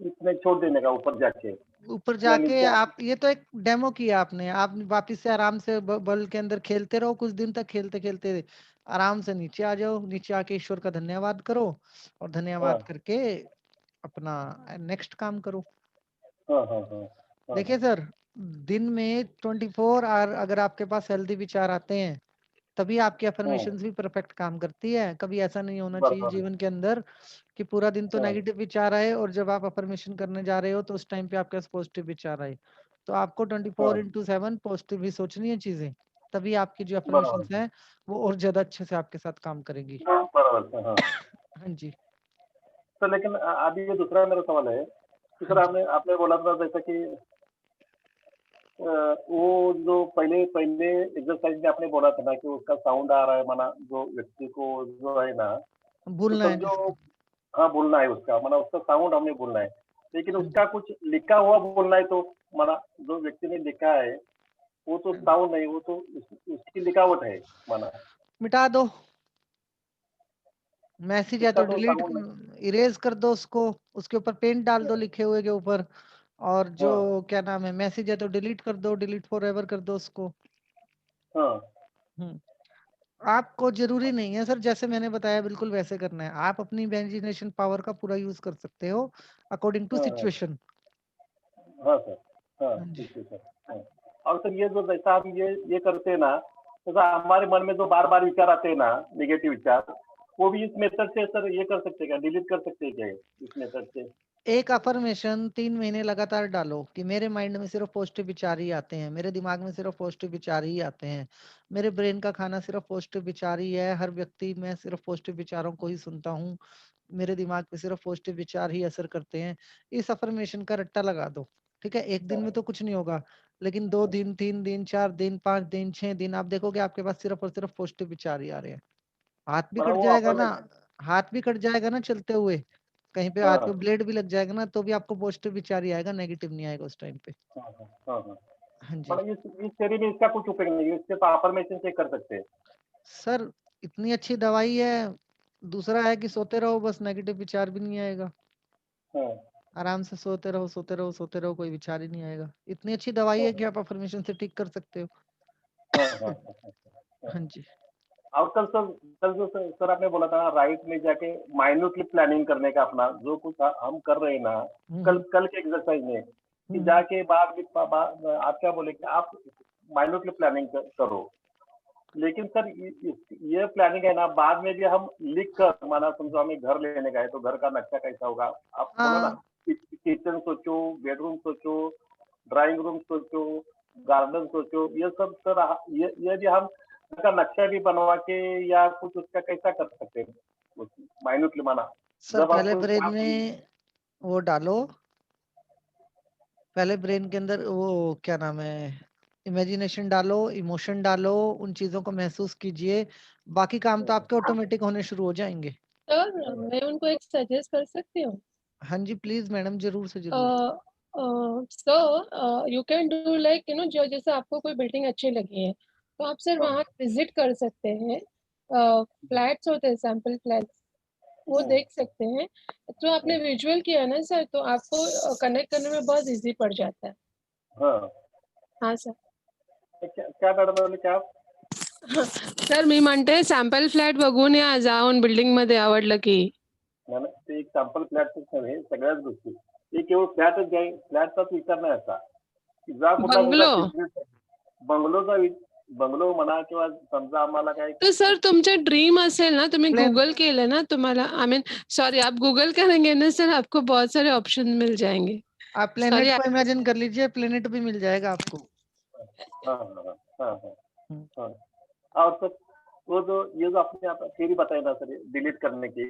इतने छोड़ देने का ऊपर जाके, ऊपर या जाके नीचे आप, ये तो एक डेमो किया आपने, आप वापिस से आराम से बल के अंदर खेलते रहो, कुछ दिन तक खेलते खेलते आराम से नीचे आ जाओ, नीचे आके ईश्वर का धन्यवाद करो और हाँ धन्यवाद करके अपना नेक्स्ट काम करो। हाँ हाँ हाँ हाँ देखिए सर, दिन में 24 आवर अगर आपके पास हेल्दी विचार आते हैं, तभी आपकी हाँ अफर्मेशंस भी परफेक्ट काम करती है। कभी ऐसा नहीं होना चाहिए बराबर जीवन के अंदर कि पूरा दिन तो हाँ नेगेटिव विचार आए और जब आप अफर्मेशन करने जा रहे हो तो उस टाइम पे आपके पास पॉजिटिव विचार आए। तो आपको हाँ 24/7 पॉजिटिव ही सोचनी है चीजें, तभी आपकी जो बराबर अफर्मेशंस हैं वो और ज्यादा अच्छे से आपके साथ काम करेंगी। बराबर हाँ। हाँ जी। तो लेकिन अभी ये दूसरा मेरा सवाल है कि हाँ सर जी। आपने आपने बोला था जैसा कि वो जो पहले पहले एक्सरसाइज में आपने बोला था ना कि उसका साउंड आ रहा है, माना जो व्यक्ति को जो है ना, तो भूलना है समझो जिसको। हाँ बोलना है उसका, माना उसका साउंड हमें बोलना है, लेकिन हाँ उसका जी। कुछ लिखा हुआ बोलना है, तो माना जो व्यक्ति ने लिखा है वो तो हाँ जी। साउंड नहीं, वो तो उसकी लिखावट है, माना मिटा दो मैसेज है उसका तो तो डिलीट, साउंड नहीं। इरेज कर दो उसको, उसके ऊपर पेंट डाल दो लिखे हुए के ऊपर। और जो हाँ क्या नाम है, मैसेज है तो डिलीट कर दो, डिलीट फॉर एवर कर दो उसको। हाँ हम्म। आपको जरूरी नहीं है सर, जैसे मैंने बताया बिल्कुल वैसे करना है। आप अपनी इमेजिनेशन पावर का पूरा यूज कर सकते हो अकॉर्डिंग टू हाँ हाँ सिचुएशन। हाँ सर, हाँ हाँ जी। ठीक है सर, हाँ। और सर ये जो जैसा आप ये करते हैं ना, जैसा हमारे मन में जो बार बार विचार आते हैं ना, नेगेटिव विचार, वो भी इस मेथड से सर ये कर सकते हैं क्या, डिलीट कर सकते हैं क्या इस मेथड से? एक अफर्मेशन 3 महीने लगातार डालो कि मेरे माइंड में सिर्फ पॉजिटिव विचार ही आते हैं, मेरे दिमाग में सिर्फ पॉजिटिव विचार ही आते हैं, मेरे ब्रेन का खाना सिर्फ पॉजिटिव विचार ही है, हर व्यक्ति मैं सिर्फ पॉजिटिव विचारों को ही सुनता हूँ, मेरे दिमाग पे सिर्फ पॉजिटिव विचार ही असर करते हैं। इस अफर्मेशन का रट्टा लगा दो। ठीक है, एक दिन में तो कुछ नहीं होगा, लेकिन 2 दिन, 3 दिन, 4 दिन, 5 दिन, 6 दिन आप देखोगे आपके पास सिर्फ और सिर्फ पॉजिटिव विचार ही आ रहे हैं। हाथ भी मतलब कट वो जाएगा ना, अफर्मेशन, हाथ भी कट जाएगा ना चलते हुए, कहीं पे हाथ पे हाँ ब्लेड भी लग जाएगा ना, तो भी आपको पॉजिटिव विचार ही आएगा, नेगेटिव नहीं आएगा उस टाइम पे। हाँ हाँ हाँ हाँ। हाँ जी। मतलब इस थ्योरी में इसका कुछ उपयोग नहीं है, इससे तो अफर्मेशन से कर सकते हैं। सर इतनी अच्छी दवाई है। दूसरा है कि सोते रहो बस, नेगेटिव विचार भी नहीं आएगा। हाँ आराम से सोते रहो, सोते रहो, सोते रहो, कोई विचार ही नहीं आएगा। इतनी अच्छी दवाई हाँ है कि आप अफर्मेशन से ठीक कर सकते हो। हाँ हाँ हाँ हाँ। हाँ जी। और कल जो सर आपने बोला था राइट में जाके माइन्यूटली प्लानिंग करने का, अपना जो कुछ हम कर रहे हैं ना, कल हम्म। कल के एक्सरसाइज में कि हम्म। जाके बाद में आप क्या बोले कि आप माइन्यूटली प्लानिंग करो, लेकिन सर ये प्लानिंग है ना, बाद में भी हम लिख कर, माना समझो हमें घर लेने का है तो घर का नक्शा कैसा होगा, आप बोला ना, हाँ किचन सोचो, बेडरूम सोचो, ड्राइंग रूम सोचो, गार्डन सोचो, ये सब सर ये भी हम उसका नक्शा भी बनवा के या कुछ उसका कैसा कर सकते हैं माइन्यूटली, माना सर, जब आप पहले ब्रेन आप में वो डालो, पहले ब्रेन के अंदर वो क्या नाम है, इमेजिनेशन डालो, इमोशन डालो, उन चीजों को महसूस कीजिए, बाकी काम तो आपके ऑटोमेटिक होने शुरू हो जाएंगे। सर मैं उनको एक सजेस्ट कर सकती हूँ? हाँ जी प्लीज मैडम, जरूर से जरूर। So you can do like you know, जो जैसे आपको कोई बिल्डिंग अच्छी लगी है तो आप सर वहाँ विजिट कर सकते हैं। फ्लैट्स होते हैं, सैंपल फ्लैट्स, वो देख सकते हैं। जो आपने विजुअल किया ना सर, तो आपको कनेक्ट करने में बहुत इजी पड़ जाता है। हाँ सर। क्या मॅडम बोलले क्या? सर मी म्हणते सॅम्पल फ्लॅट बघून या, जाऊन बिल्डिंग मध्ये आवडलं की. नाही नाही, ते एक सॅम्पल फ्लॅटच नव्हे, सगळ्याच गोष्टी. हे केवळ फ्लॅटच घ्याय, फ्लॅटचाच विचार नाही असा की जा कुठला बंगलो. बंगलो म्हणा किंवा समजा आम्हाला काय. तो सर तुमचे ड्रीम असेल ना, तुम्ही गूगल केलं ना, तुम्हाला आई मीन सॉरी आप गूगल करेंगे ना सर, आपको बहुत सारे ऑप्शन मिल जाएंगे। आप प्लेनेट को इमेजिन कर लीजिए, प्लेनेट भी मिल जाएगा आपको। हाँ। और सर वो जो ये जो आपने आप थ्योरी बताई ना सर, डिलीट करने की,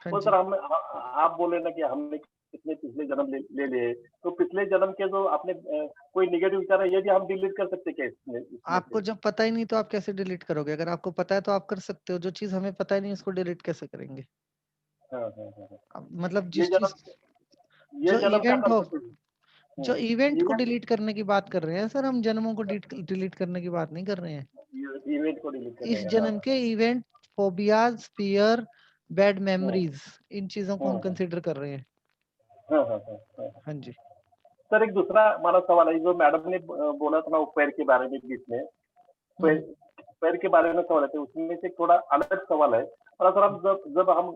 वो सर हम आप बोले ना कि हमने कितने पिछले जन्म ले लिए, तो पिछले जन्म के जो आपने कोई नेगेटिव विचार है, ये भी हम डिलीट कर सकते क्या इसमें? आपको जब पता ही नहीं तो आप कैसे डिलीट करोगे? अगर आपको पता है तो आप कर सकते हो, जो चीज हमें पता ही नहीं उसको डिलीट कैसे करेंगे? मतलब जिस चीज जो इवेंट हो, जो इवेंट को डिलीट करने की बात कर रहे हैं सर, हम जन्मों को डिलीट करने की बात नहीं कर रहे हैं। इवेंट को डिलीट करने, इस जन्म के event, phobias, fear, bad memories, इन चीजों को हम कंसिडर कर रहे हैं। हाँ जी सर। एक दूसरा हमारा सवाल है, जो मैडम ने बोला था ना पैर के बारे में बीच में, पैर के बारे में सवाल है, उसमें से थोड़ा अलग सवाल है। और सर हम जब हम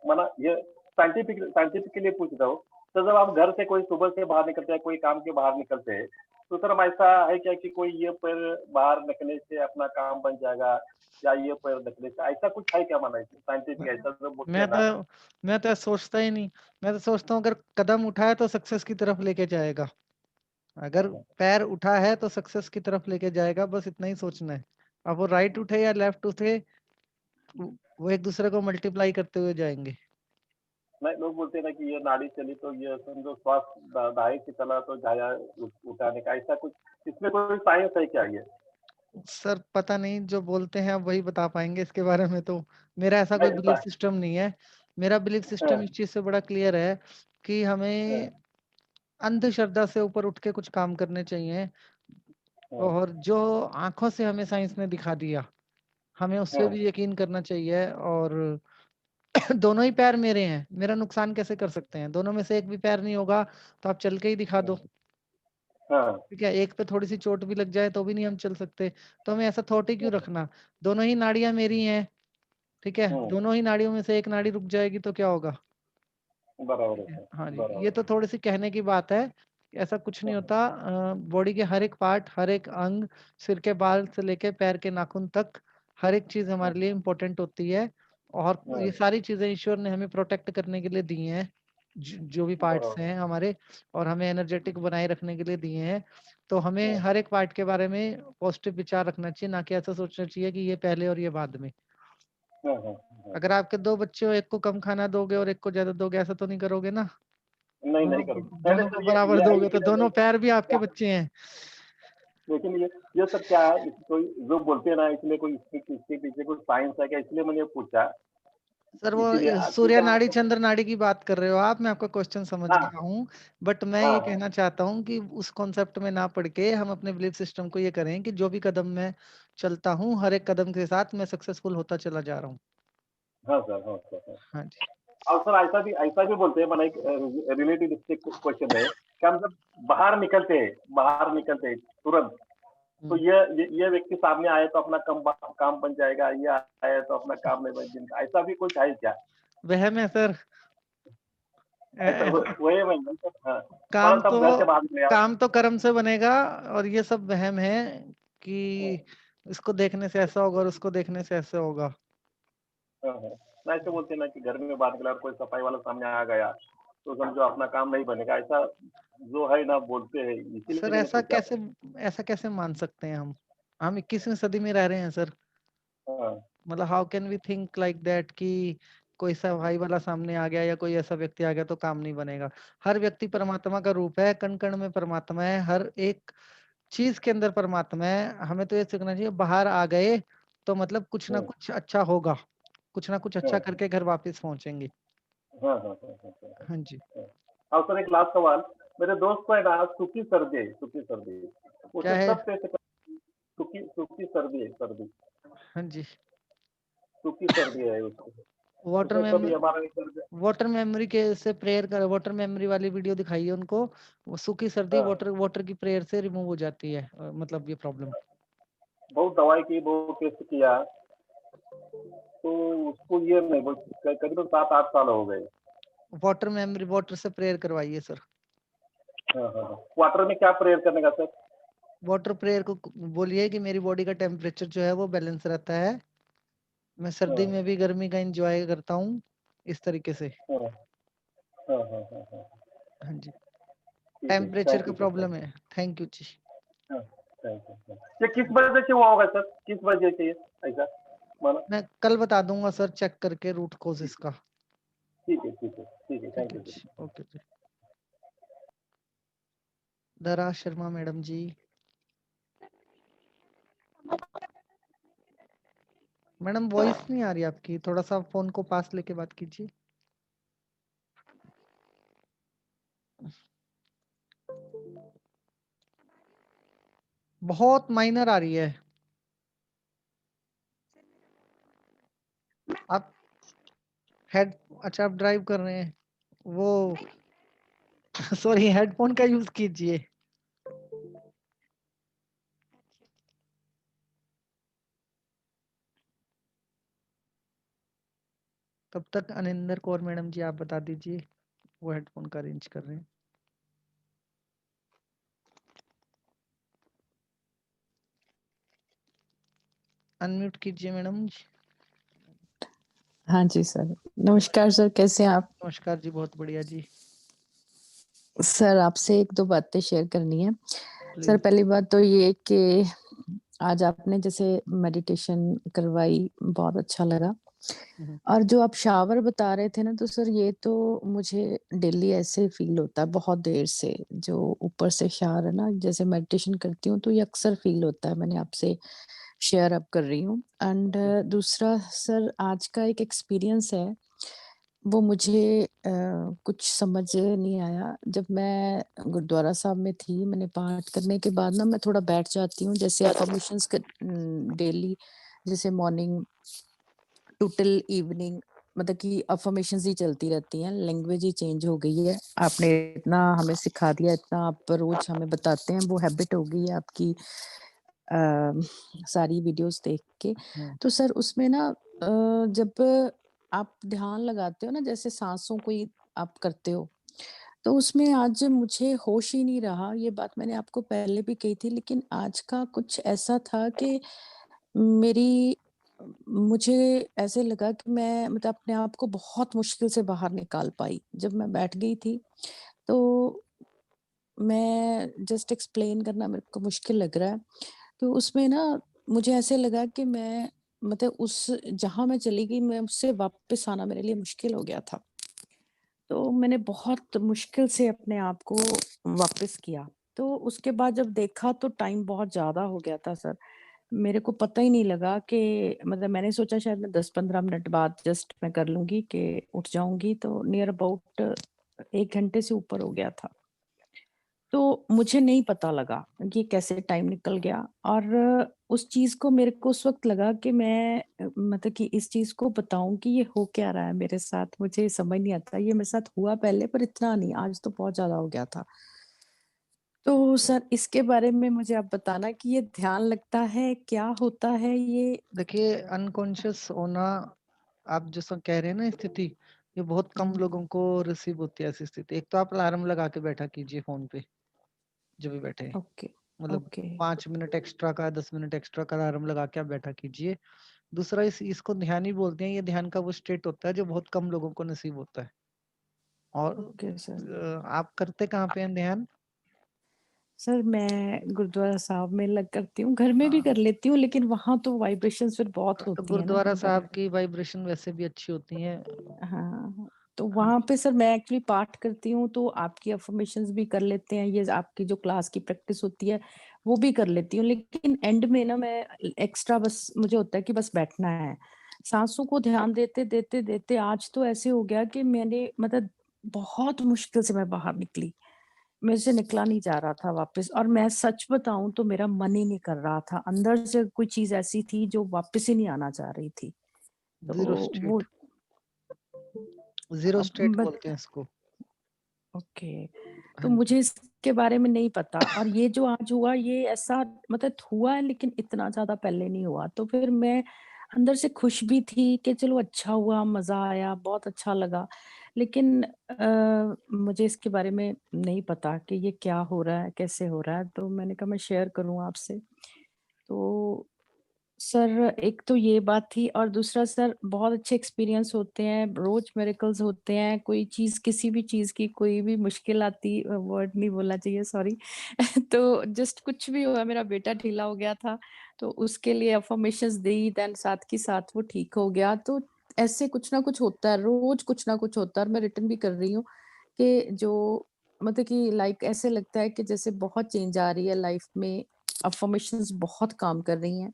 माना ये साइंटिफिकली पूछ रहा हूँ, तो जब हम घर से कोई सुबह से बाहर निकलते हैं, कोई काम के बाहर निकलते हैं, तो सर हम ऐसा है क्या कि कोई ये पैर बाहर निकलने से अपना काम बन जाएगा, या ये पैर निकलने से ऐसा कुछ है क्या? माना साइंटिफिक ऐसा जो बोलते हैं ना। मैं तो सोचता ही नहीं। मैं तो सोचता हूँ अगर कदम उठाए तो सक्सेस की तरफ लेके जाएगा, अगर पैर उठा है तो सक्सेस की तरफ लेके जाएगा, बस इतना ही सोचना है। अब वो राइट उठे या लेफ्ट उठे, वो एक दूसरे को मल्टीप्लाई करते हुए जाएंगे। नहीं, लोग बोलते हैं ना कि ये नाड़ी चली तो ये समझो श्वास दाएं की चला तो जाया उठाने का, ऐसा कुछ इसमें कोई साइंस है क्या? ये सर पता नहीं, जो बोलते हैं आप वही बता पाएंगे इसके बारे में, तो मेरा ऐसा कोई बिलीफ सिस्टम नहीं है। मेरा बिलीफ सिस्टम इस चीज से बड़ा क्लियर है कि हमें अंधश्रद्धा से ऊपर उठ के कुछ काम करने चाहिए, और जो आंखों से हमें साइंस ने दिखा दिया हमें उस पर भी यकीन करना चाहिए। और दोनों ही पैर मेरे हैं, मेरा नुकसान कैसे कर सकते हैं? दोनों में से एक भी पैर नहीं होगा तो आप चल के ही दिखा दो, ठीक है? एक पे थोड़ी सी चोट भी लग जाए तो भी नहीं हम चल सकते, तो हमें ऐसा थॉट ही क्यों रखना? दोनों ही नाड़ियां मेरी हैं, ठीक है? दोनों ही नाड़ियों में से एक नाड़ी रुक जाएगी तो क्या होगा? बराबर है। हाँ जी, ये तो थोड़ी सी कहने की बात है, ऐसा कुछ नहीं होता। बॉडी के हर एक पार्ट, हर एक अंग, सिर के बाल से लेके पैर के नाखून तक, हर एक चीज हमारे लिए इम्पोर्टेंट होती है, और ये सारी चीजें ईश्वर ने हमें प्रोटेक्ट करने के लिए दी हैं, जो भी पार्ट्स हैं हमारे, और हमें एनर्जेटिक बनाए रखने के लिए दिए हैं। तो हमें हर एक पार्ट के बारे में पॉजिटिव विचार रखना चाहिए, ना कि ऐसा सोचना चाहिए कि ये पहले और ये बाद में। अगर आपके 2 बच्चे हो, एक को कम खाना दोगे और एक को ज्यादा दोगे, ऐसा तो नहीं करोगे ना? नहीं करूँगा। दोनों को बराबर दोगे तो दोनों पैर भी आपके बच्चे हैं। लेकिन ये सब क्या है, कोई जो बोलते हैं ना, इसमें कोई इसके पीछे कोई साइंस है क्या, इसलिए मैंने पूछा। सर वो सूर्य नाड़ी चंद्र नाड़ी की बात कर रहे हो आप, मैं आपका क्वेश्चन समझ गया हूँ, बट मैं ये कहना चाहता हूँ कि उस कॉन्सेप्ट में ना पढ़ के हम अपने बिलीफ सिस्टम को ये करें कि जो भी कदम मैं चलता हूँ, हर एक कदम के साथ मैं सक्सेसफुल होता चला जा रहा हूँ। हाँ सर। हाँ जी। और सर ऐसा भी बोलते हैं, मैंने एक रिलेटिविस्टिक क्वेश्चन है कि हम जब बाहर निकलते हैं तुरंत, तो ये व्यक्ति सामने आए तो अपना काम बन जाएगा, ये आए तो अपना काम नहीं बन जाएगा, ऐसा भी कुछ है क्या? वह में सर काम तो कर्म से बनेगा, और ये सब वहम है कि इसको देखने से ऐसा होगा और उसको देखने से ऐसा होगा। ना ऐसे बोलते हैं ना कि घर में बात करा, कोई सफाई वाला सामने आ गया तो समझो अपना काम नहीं बनेगा, ऐसा जो है ना बोलते हैं। सर ऐसा कैसे मान सकते हैं? हम 21वीं सदी में रह रहे हैं सर। मतलब how can we think like that कि कोई सफाई वाला सामने आ गया या कोई ऐसा व्यक्ति आ गया तो काम नहीं बनेगा? हर व्यक्ति परमात्मा का रूप है, कण कण में परमात्मा है, हर एक चीज के अंदर परमात्मा है। हमें तो ये सीखना चाहिए, बाहर आ गए तो मतलब कुछ ना कुछ अच्छा होगा, कुछ ना कुछ अच्छा करके घर वापस पहुंचेंगे। हाँ जी। हाँ सर, एक लास्ट सवाल। मेरे दोस्त को है ना सूखी सर्दी है, सूखी सर्दी। क्या उसे है? सब कैसे सूखी सूखी सर्दी है, सर्दी, हाँ जी। सूखी सर्दी है उसको। वाटर उसे कभी मेमोरी, हमारा एक सर्दी। वाटर मेमोरी के से प्रेयर कर, वाटर मेमोरी वाली वीडियो दिखाइए उनको। वो सूखी सर्दी हाँ, वाटर वाटर की प्रेयर से रिमूव हो जाती है, मतलब ये प्रॉब्लम। बहुत दवाई की, बहुत टेस्ट किया, तो उसको ये नहीं, करीबन 7-8 साल हो गए। वाटर मेमोरी, वाटर से प्रेयर करवाइए सर। हाँ। वाटर में क्या प्रेयर करने का सर? वाटर प्रेयर को बोलिए कि मेरी बॉडी का टेम्परेचर जो है वो बैलेंस रहता है, मैं सर्दी में भी गर्मी का एंजॉय करता हूँ, इस तरीके से। हाँ। हाँ जी, ठीक है, टेम्परेचर थैंक का यू सर। प्रॉब्लम है। थैंक यू जी। Thank you. ये किस वजह से हुआ होगा सर, किस वजह से ऐसा माना? मैं कल बता दूंगा सर, चेक करके रूट कॉज इसका। ठीक है, थैंक यू जी, सर। ओके जी। Dara Sharma madam ji. Madam voice नहीं आ रही आपकी, थोड़ा सा फोन को पास लेके बात कीजिए। बहुत माइनर आ रही है। आप हेड, अच्छा आप ड्राइव कर रहे हैं वो सॉरी, हेडफोन का यूज कीजिए। तब तक अनिंदर कौर मैडम जी आप बता दीजिए, वो हेडफोन का अरेंज कर रहे हैं। अनम्यूट कीजिए मैडम जी। हाँ जी सर, नमस्कार सर, कैसे हैं आप? नमस्कार जी, बहुत बढ़िया जी। सर आपसे एक दो बातें शेयर करनी है। Sir please. पहली बात तो ये कि आज आपने जैसे मेडिटेशन करवाई, बहुत अच्छा लगा। और जो आप शावर बता रहे थे ना, तो सर ये तो मुझे डेली ऐसे फील होता है बहुत देर से, जो ऊपर से शावर है ना, जैसे मेडिटेशन करती हूँ तो ये अक्सर फील होता है। मैंने आपसे शेयर अब कर रही हूँ। एंड दूसरा सर, आज का एक एक्सपीरियंस है, वो मुझे कुछ समझ नहीं आया। जब मैं गुरुद्वारा साहब में थी, मैंने पाठ करने के बाद ना मैं थोड़ा बैठ जाती हूँ, जैसे अफर्मेशंस डेली, जैसे मॉर्निंग टू टिल इवनिंग, मतलब कि अफर्मेशंस ही चलती रहती हैं, लैंग्वेज ही चेंज हो गई है। आपने इतना हमें सिखा दिया, इतना आप रोज हमें बताते हैं, वो हैबिट हो गई है आपकी सारी वीडियोस देख के। तो सर उसमें ना जब आप ध्यान लगाते हो ना, जैसे सांसों को ही आप करते हो, तो उसमें आज मुझे होश ही नहीं रहा। ये बात मैंने आपको पहले भी कही थी, लेकिन आज का कुछ ऐसा था कि मेरी मुझे ऐसे लगा कि मैं मतलब अपने आप को बहुत मुश्किल से बाहर निकाल पाई। जब मैं बैठ गई थी, तो मैं जस्ट एक्सप्लेन करना मेरे को मुश्किल लग रहा है। तो उसमें ना मुझे ऐसे लगा कि मैं मतलब उस जहाँ मैं चली गई, मैं उससे वापस आना मेरे लिए मुश्किल हो गया था। तो मैंने बहुत मुश्किल से अपने आप को वापस किया। तो उसके बाद जब देखा तो टाइम बहुत ज़्यादा हो गया था सर। मेरे को पता ही नहीं लगा कि मतलब मैंने सोचा शायद मैं 10-15 मिनट बाद जस्ट मैं कर लूँगी कि उठ जाऊँगी, तो नियर अबाउट 1 घंटे से ऊपर हो गया था। तो मुझे नहीं पता लगा कि कैसे टाइम निकल गया। और उस चीज़ को मेरे को उस वक़्त लगा कि मैं मतलब कि इस चीज़ को बताऊँ कि ये हो क्या रहा है मेरे साथ, मुझे समझ नहीं आता। ये मेरे साथ हुआ पहले, पर इतना नहीं, आज तो बहुत ज़्यादा हो गया था। तो सर इसके बारे में मुझे आप बताना कि ये ध्यान लगता है, क्या होता है ये? देखिए, अनकॉन्शियस होना, आप जैसा कह रहे हैं ना स्थिति, ये बहुत कम लोगों को रिसीव होती है ऐसी स्थिति। एक तो आप अलार्म लगा के बैठा कीजिए फोन पे जब भी बैठे, ओके, मतलब ओके। 5 मिनट एक्स्ट्रा का, 10 मिनट एक्स्ट्रा का अलार्म लगा के आप बैठा कीजिए। दूसरा, इसको ध्यान ही बोलते हैं। ये ध्यान का वो स्टेट होता है जो बहुत कम लोगों को नसीब होता है। और ओके सर। आप करते कहाँ पे हैं ध्यान? सर मैं गुरुद्वारा साहब में लग करती हूँ, घर में भी कर लेती हूँ, लेकिन वहाँ तो वाइब्रेशंस फिर बहुत तो होती है ना गुरुद्वारा मतलब। साहब की वाइब्रेशन वैसे भी अच्छी होती है। हाँ, तो वहाँ पे सर मैं एक्चुअली पाठ करती हूँ, तो आपकी अफ़र्मेशंस भी कर लेते हैं, ये आपकी जो क्लास की प्रैक्टिस होती है, वो भी कर लेती हूँ, लेकिन एंड में ना मैं एक्स्ट्रा बस मुझे होता है कि बस बैठना है। साँसों को ध्यान देते आज तो ऐसे हो गया कि मैंने मतलब बहुत मुश्किल से मैं बाहर निकली। मेरे से निकला नहीं जा रहा था वापस, और मैं सच बताऊँ तो मेरा मन ही नहीं कर रहा था। अंदर से कोई चीज़ ऐसी थी जो वापस ही नहीं आना चाह रही थी। तो ज़ीरो वो स्टेट। ज़ीरो अब स्टेट बत बोलते हैं इसको। ओके, तो हाँ जी। मुझे इसके बारे में नहीं पता, और ये जो आज हुआ ये ऐसा मतलब हुआ है, लेकिन इतना ज़्यादा पहले नहीं हुआ। तो फिर मैं अंदर से खुश भी थी कि चलो अच्छा हुआ, मज़ा आया, बहुत अच्छा लगा। लेकिन मुझे इसके बारे में नहीं पता कि ये क्या हो रहा है, कैसे हो रहा है, तो मैंने कहा मैं शेयर करूँ आपसे। तो सर एक तो ये बात थी, और दूसरा सर बहुत अच्छे एक्सपीरियंस होते हैं, रोज मिरेकल्स होते हैं, कोई चीज़ किसी भी चीज़ की कोई भी मुश्किल आती, वर्ड नहीं बोलना चाहिए सॉरी तो जस्ट कुछ भी हुआ, मेरा बेटा ढीला हो गया था तो उसके लिए अफर्मेशंस दी, देन साथ के साथ वो ठीक हो गया। तो ऐसे कुछ ना कुछ होता है, रोज कुछ ना कुछ होता है, और मैं रिटर्न भी कर रही हूँ कि जो मतलब कि लाइक ऐसे लगता है कि जैसे बहुत चेंज आ रही है लाइफ में, अफर्मेशंस बहुत काम कर रही हैं।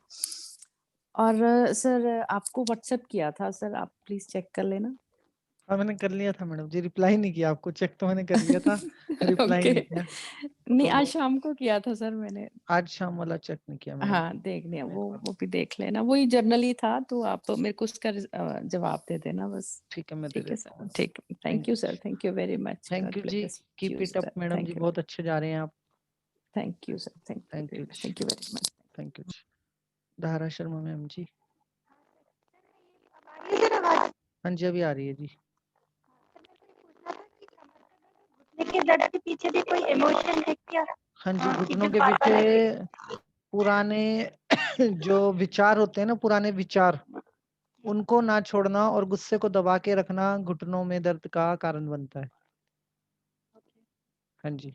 और सर आपको व्हाट्सएप किया था सर, आप प्लीज चेक कर लेना। हाँ, मैंने कर लिया था मैडम जी, रिप्लाई नहीं किया आपको, चेक तो मैंने कर लिया था, रिप्लाई ओके, नहीं किया। नहीं आज तो शाम को किया था सर मैंने। आज शाम वाला चेक नहीं किया मैडम। हाँ, देख लिया, वो भी देख लेना, वही जर्नल ही था, तो आप मेरे को उसका जवाब दे देना बस। ठीक है, मैं दे ठीक है देता सर, हूँ। ठीक, thank you sir, thank you very much, thank god you जी, bless keep you it up sir, madam ji, thank you, बहुत अच्छे जा रहे हैं आप। Thank you sir, thank you thank very you much, जी, thank you very much. Thank you जी। Dhara Sharma ma'am जी। हाँ जी, अभी आ रही है जी। देखिए दर्द के पीछे भी कोई इमोशन है क्या? हाँ जी, कि घुटनों जो के बार-बार पीछे पुराने जो विचार होते हैं ना, पुराने विचार, उनको ना छोड़ना और गुस्से को दबा के रखना घुटनों में दर्द का कारण बनता है। हाँ जी,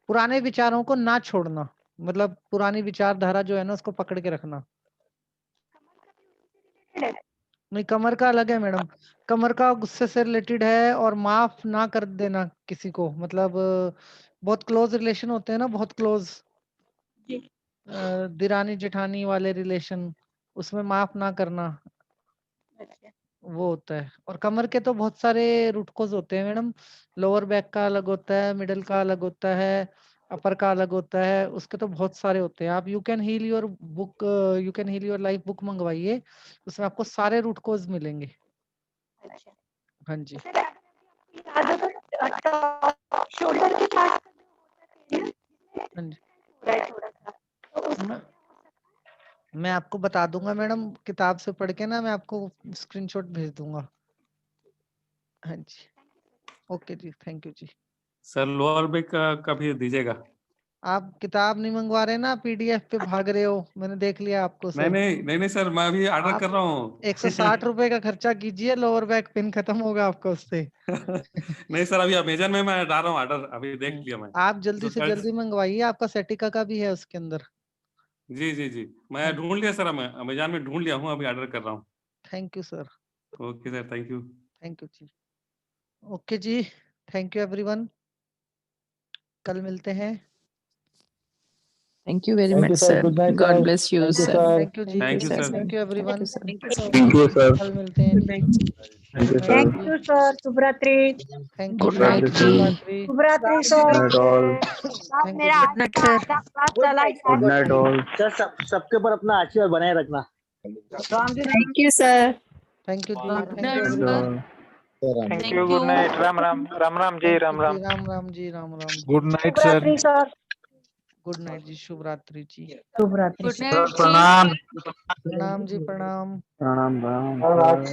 पुराने विचारों को ना छोड़ना, मतलब पुरानी विचारधारा जो है ना उसको पकड़ के रखना। नहीं, कमर का अलग है मैडम, कमर का गुस्से से रिलेटेड है, और माफ ना कर देना किसी को, मतलब बहुत क्लोज रिलेशन होते हैं ना, बहुत क्लोज दिरानी जेठानी वाले रिलेशन, उसमें माफ ना करना, वो होता है। और कमर के तो बहुत सारे रूट कॉज होते हैं मैडम, लोअर बैक का अलग होता है, मिडल का अलग होता है, अपर का अलग होता है, उसके तो बहुत सारे होते हैं। आप you can heal your book, you can heal your life book मंगवाइए, उसमें आपको सारे रूट कॉज मिलेंगे। हाँ जी, शोल्डर के पास हाँ जी, मैं आपको बता दूंगा मैडम, किताब से पढ़ के ना मैं आपको स्क्रीनशॉट भेज दूंगा। हाँ जी, ओके जी, थैंक यू जी। सर लोअर बैक का भी दीजिएगा। आप किताब नहीं मंगवा रहे ना, पीडीएफ पे भाग रहे हो, मैंने देख लिया आपको सर। नहीं सर, मैं अभी ऑर्डर कर रहा हूँ। 160 रुपए का खर्चा कीजिए, लोअर बैक पेन खत्म होगा आपका उससे। नहीं सर, अभी अमेजन में मैं डाल रहा हूँ ऑर्डर, अभी देख लिया मैं। आप जल्दी तो से कल जल्दी मंगवाइए, आपका सेटिका का भी है उसके अंदर। जी मैं ढूंढ लिया सर, मैं अमेजन में ढूंढ लिया हूँ, अभी ऑर्डर कर रहा हूँ। Thank you sir. Okay sir, thank you. Thank you जी। ओके जी, थैंक यू एवरीवन, कल मिलते हैं। Thank you very thank much you sir, sir, good night god sir, bless you thank you sir, sir, thank you जी, thank you sir, thank you everyone, thank you sir, कल मिलते हैं जी। Thank you good night sir, thank you sir, शुभ रात्रि। Thank you good sir, night रात्रि जी। Sir, रात्रि। शुभ रात्रि गुड सर। नाइट ऑल, साहब थैंक यू मेरा जी। आज का आधा क्लास चला गुड नाइट ऑल सर सबके ऊपर अपना आशीर्वाद बनाए रखना। Ram ji. Thank you sir. Thank you जी, good thank you night everyone. Sir. Thank you, good night, Ram Ram, Ram Ram ji, thank you Ram ji, Ram. Ram Ram ji, Ram Ram ji. Good night शुभ सर। रात्रि सर। गुड नाइट जी, शुभ रात्रि जी। शुभ रात्रि गुड सर। नाइट जी। प्रणाम। प्रणाम जी, प्रणाम। प्रणाम प्रणाम।